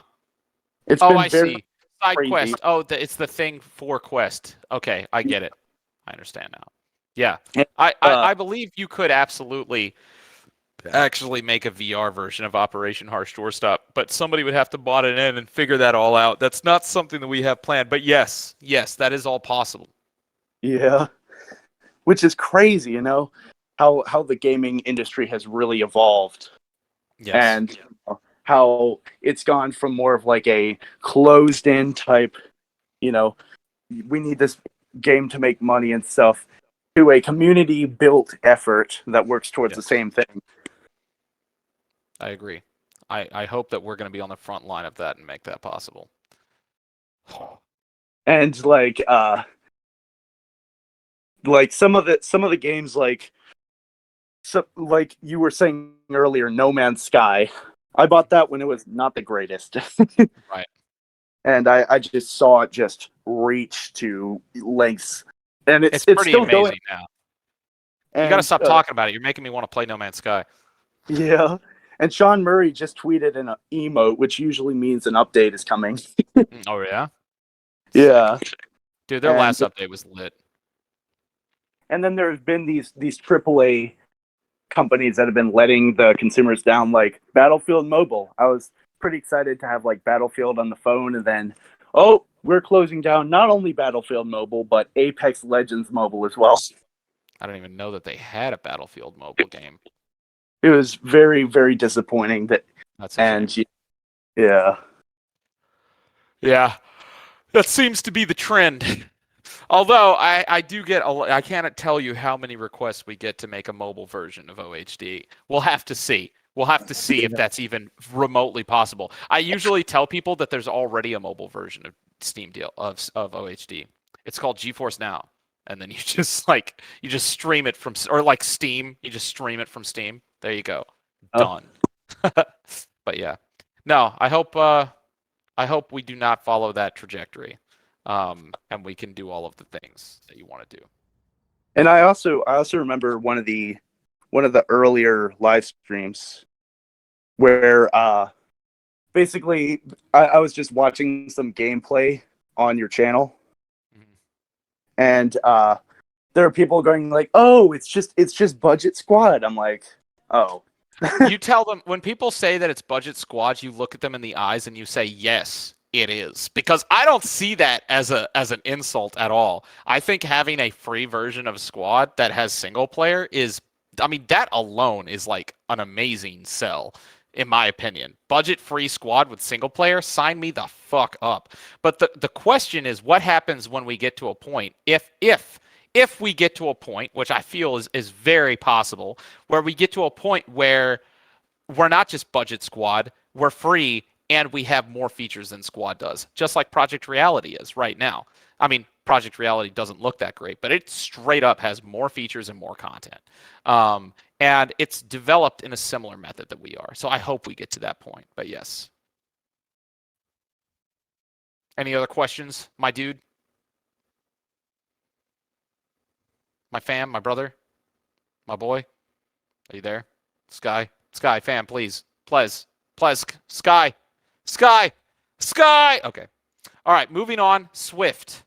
It's been I see. crazy. SideQuest. Oh, it's the thing for Quest. Okay, I get it. I understand now. Yeah, I believe you could absolutely actually make a VR version of Operation Harsh Doorstop, but somebody would have to bot it in and figure that all out. That's not something that we have planned, but yes, that is all possible. Yeah, which is crazy, how the gaming industry has really evolved. Yes. And how it's gone from more of like a closed-in type, we need this game to make money and stuff, to a community-built effort that works towards the same thing. I agree. I hope that we're going to be on the front line of that and make that possible. And like some of the games, like you were saying earlier, No Man's Sky. I bought that when it was not the greatest. Right. And I just saw it just reach to lengths, and it's pretty still amazing going now. And, you got to stop talking about it. You're making me want to play No Man's Sky. Yeah, And Sean Murray just tweeted an emote, which usually means an update is coming. Oh yeah. Yeah. Dude, their last update was lit. And then there's been these AAA companies that have been letting the consumers down, like Battlefield Mobile. I was pretty excited to have like Battlefield on the phone, and then we're closing down not only Battlefield Mobile but Apex Legends Mobile as well. I don't even know that they had a Battlefield mobile game. It was very, very disappointing that. That's a shame. Yeah. Yeah, that seems to be the trend. Although I do get, I can't tell you how many requests we get to make a mobile version of OHD. We'll have to see. We'll have to see if that's even remotely possible. I usually tell people that there's already a mobile version of Steam of OHD. It's called GeForce Now, and then you just stream it from, or like Steam, you just stream it from Steam. There you go, done. But yeah, no, I hope we do not follow that trajectory. And we can do all of the things that you want to do. And I also remember one of the earlier live streams where basically I was just watching some gameplay on your channel, and there are people going like, "Oh, it's just Budget Squad." I'm like, "Oh." You tell them, when people say that it's Budget Squad, you look at them in the eyes and you say, "Yes, it is," because I don't see that as an insult at all. I think having a free version of Squad that has single player is, I mean, that alone is like an amazing sell, in my opinion. Budget free Squad with single player, sign me the fuck up. But the question is, what happens when we get to a point, if we get to a point, which I feel is very possible, where we get to a point where we're not just Budget Squad, we're free, and we have more features than Squad does, just like Project Reality is right now. I mean, Project Reality doesn't look that great, but it straight up has more features and more content. And it's developed in a similar method that we are. So I hope we get to that point, but yes. Any other questions, my dude? My fam, my brother, my boy? Are you there? Sky, fam, please. Sky. Okay. All right, moving on. Swift.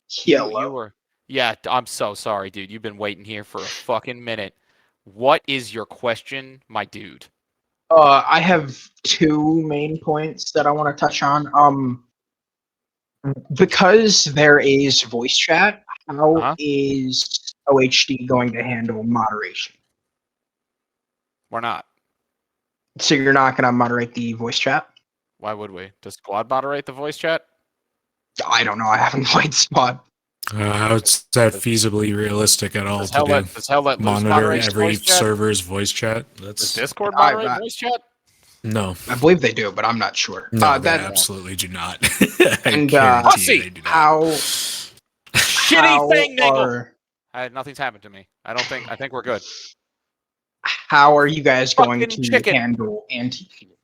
Hello. Yeah, I'm so sorry, dude. You've been waiting here for a fucking minute. What is your question, my dude? I have two main points that I want to touch on. Because there is voice chat, how is OHD going to handle moderation? We're not. So you're not going to moderate the voice chat? Why would we? Does Squad moderate the voice chat? I don't know. I haven't played Squad. How's that feasibly realistic at all Does to Hell Let Loose monitor moderate every voice chat? server's voice chat? Does Discord moderate voice chat? No. I believe they do, but I'm not sure. No, they absolutely do not. And they do not. How shitty thing, Nigel. Nothing's happened to me. I think we're good. How are you guys going Fucking to chicken. handle anti-cheat?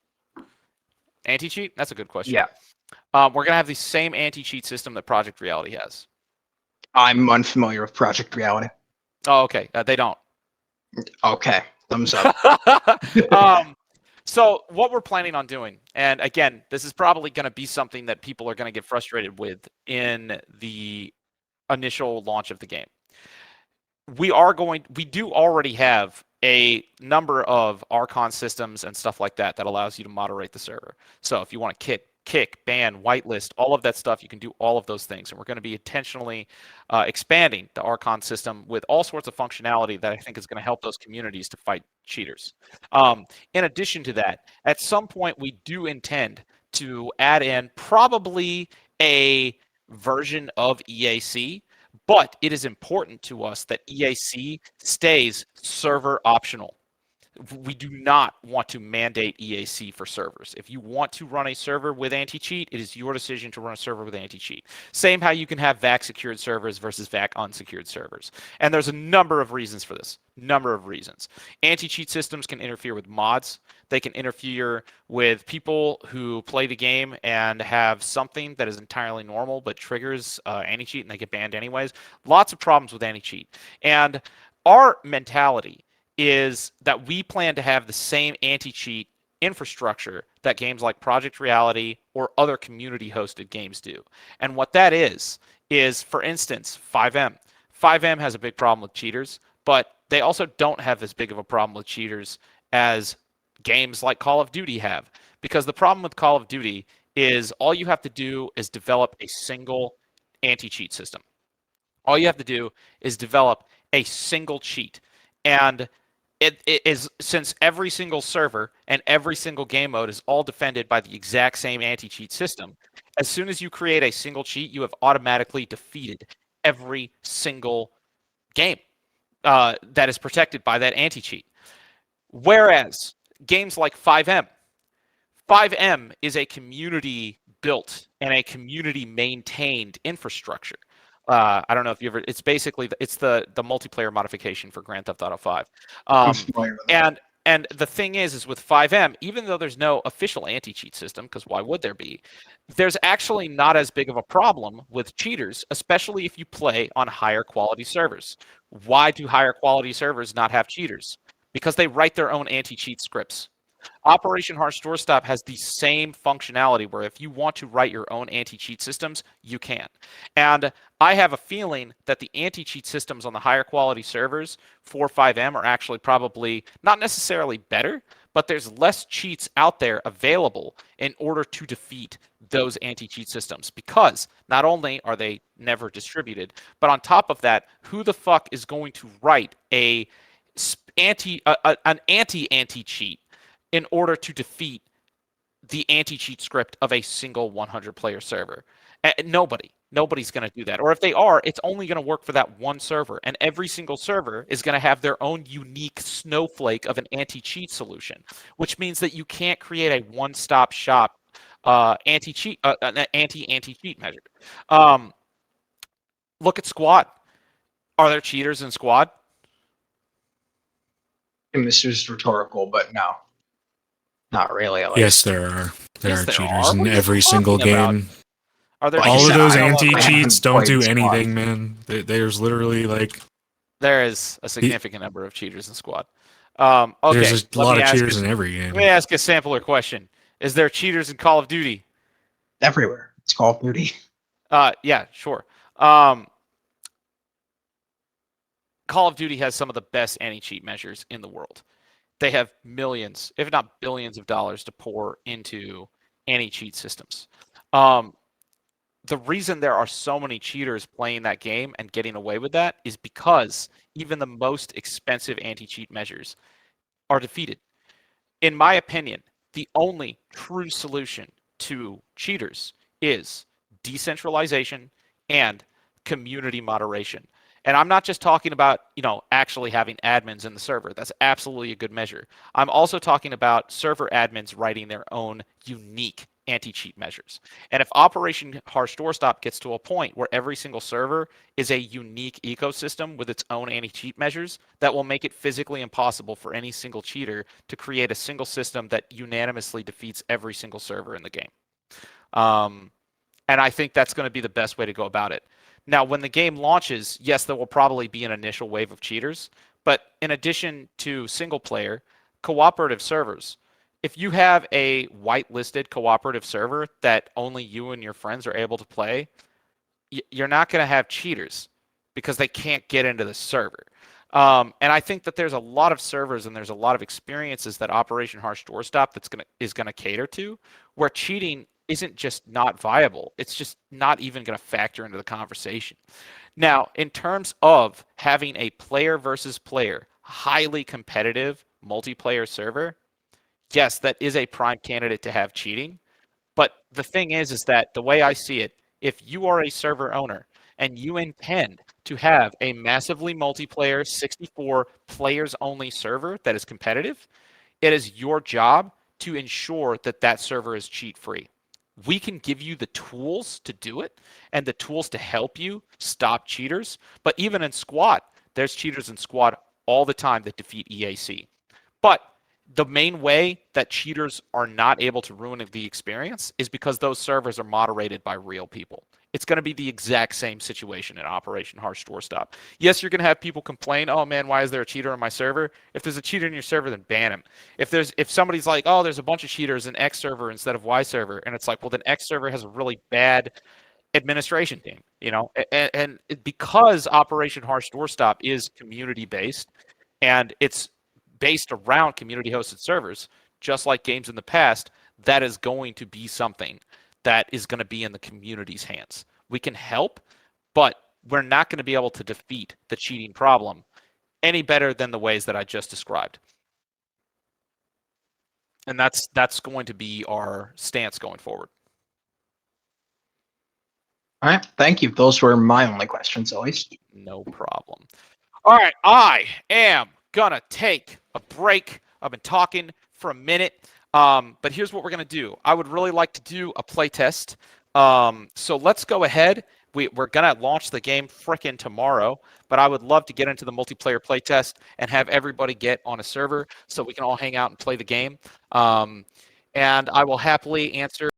Anti-cheat? That's a good question. Yeah. We're gonna have the same anti-cheat system that Project Reality has. I'm unfamiliar with Project Reality. Oh, okay. They don't. Okay. Thumbs up. So what we're planning on doing, and again, this is probably going to be something that people are going to get frustrated with in the initial launch of the game. We do already have a number of Archon systems and stuff like that allows you to moderate the server. So if you want to kick, ban, whitelist, all of that stuff, you can do all of those things. And we're going to be intentionally expanding the Archon system with all sorts of functionality that I think is going to help those communities to fight cheaters. In addition to that, at some point, we do intend to add in probably a version of EAC, but it is important to us that EAC stays server optional. We do not want to mandate EAC for servers. If you want to run a server with anti-cheat, it is your decision to run a server with anti-cheat. Same how you can have VAC secured servers versus VAC unsecured servers. And there's a number of reasons for this. Number of reasons. Anti-cheat systems can interfere with mods. They can interfere with people who play the game and have something that is entirely normal but triggers anti-cheat and they get banned anyways. Lots of problems with anti-cheat. And our mentality is that we plan to have the same anti-cheat infrastructure that games like Project Reality or other community-hosted games do. And what that is, for instance, 5M. 5M has a big problem with cheaters, but they also don't have as big of a problem with cheaters as games like Call of Duty have. Because the problem with Call of Duty is all you have to do is develop a single anti-cheat system. All you have to do is develop a single cheat. And it is, since every single server and every single game mode is all defended by the exact same anti-cheat system, as soon as you create a single cheat, you have automatically defeated every single game that is protected by that anti-cheat. Whereas games like 5M is a community built and a community maintained infrastructure. I don't know if you ever. It's basically the multiplayer modification for Grand Theft Auto 5. And the thing is with 5M, even though there's no official anti-cheat system, because why would there be? There's actually not as big of a problem with cheaters, especially if you play on higher quality servers. Why do higher quality servers not have cheaters? Because they write their own anti-cheat scripts. Operation Harsh Doorstop has the same functionality where if you want to write your own anti-cheat systems, you can. And I have a feeling that the anti-cheat systems on the higher quality servers for 5M are actually probably not necessarily better, but there's less cheats out there available in order to defeat those anti-cheat systems, because not only are they never distributed, but on top of that, who the fuck is going to write an anti-cheat in order to defeat the anti-cheat script of a single 100-player server? Nobody's going to do that. Or if they are, it's only going to work for that one server. And every single server is going to have their own unique snowflake of an anti-cheat solution, which means that you can't create a one-stop shop anti-cheat measure. Look at Squad. Are there cheaters in Squad? And this is rhetorical, but no. Not really. Yes, there are. There are cheaters in every single game. Are there all of those anti-cheats don't do anything, man. There's literally like... There is a significant number of cheaters in Squad. Okay, there's a lot of cheaters in every game. Let me ask a sampler question. Is there cheaters in Call of Duty? Everywhere. It's Call of Duty. Yeah, sure. Call of Duty has some of the best anti-cheat measures in the world. They have millions, if not billions of dollars to pour into anti-cheat systems. The reason there are so many cheaters playing that game and getting away with that is because even the most expensive anti-cheat measures are defeated. In my opinion, the only true solution to cheaters is decentralization and community moderation. And I'm not just talking about, actually having admins in the server. That's absolutely a good measure. I'm also talking about server admins writing their own unique anti-cheat measures. And if Operation Harsh Doorstop gets to a point where every single server is a unique ecosystem with its own anti-cheat measures, that will make it physically impossible for any single cheater to create a single system that unanimously defeats every single server in the game. And I think that's going to be the best way to go about it. Now, when the game launches, yes, there will probably be an initial wave of cheaters, but in addition to single player, cooperative servers, if you have a whitelisted cooperative server that only you and your friends are able to play, you're not going to have cheaters because they can't get into the server. And I think that there's a lot of servers and there's a lot of experiences that Operation Harsh Doorstop is going to cater to, where cheating isn't just not viable, it's just not even going to factor into the conversation. Now, in terms of having a player versus player, highly competitive multiplayer server, yes, that is a prime candidate to have cheating. But the thing is that the way I see it, if you are a server owner and you intend to have a massively multiplayer 64 players only server that is competitive, it is your job to ensure that that server is cheat free. We can give you the tools to do it and the tools to help you stop cheaters. But even in Squad, there's cheaters in Squad all the time that defeat EAC. But the main way that cheaters are not able to ruin the experience is because those servers are moderated by real people. It's going to be the exact same situation in Operation Harsh Doorstop. Yes, you're going to have people complain, oh man, why is there a cheater on my server? If there's a cheater in your server, then ban him. If somebody's like, oh, there's a bunch of cheaters in X server instead of Y server, and it's like, well, then X server has a really bad administration team, and because Operation Harsh Doorstop is community based and it's based around community hosted servers, just like games in the past, that is going to be something that is going to be in the community's hands. We can help, but we're not going to be able to defeat the cheating problem any better than the ways that I just described. And that's going to be our stance going forward. All right, thank you. Those were my only questions, always. No problem. All right, I am gonna take a break. I've been talking for a minute, but here's what we're gonna do. I would really like to do a play test. So let's go ahead. We're gonna launch the game frickin' tomorrow, but I would love to get into the multiplayer play test and have everybody get on a server so we can all hang out and play the game. And I will happily answer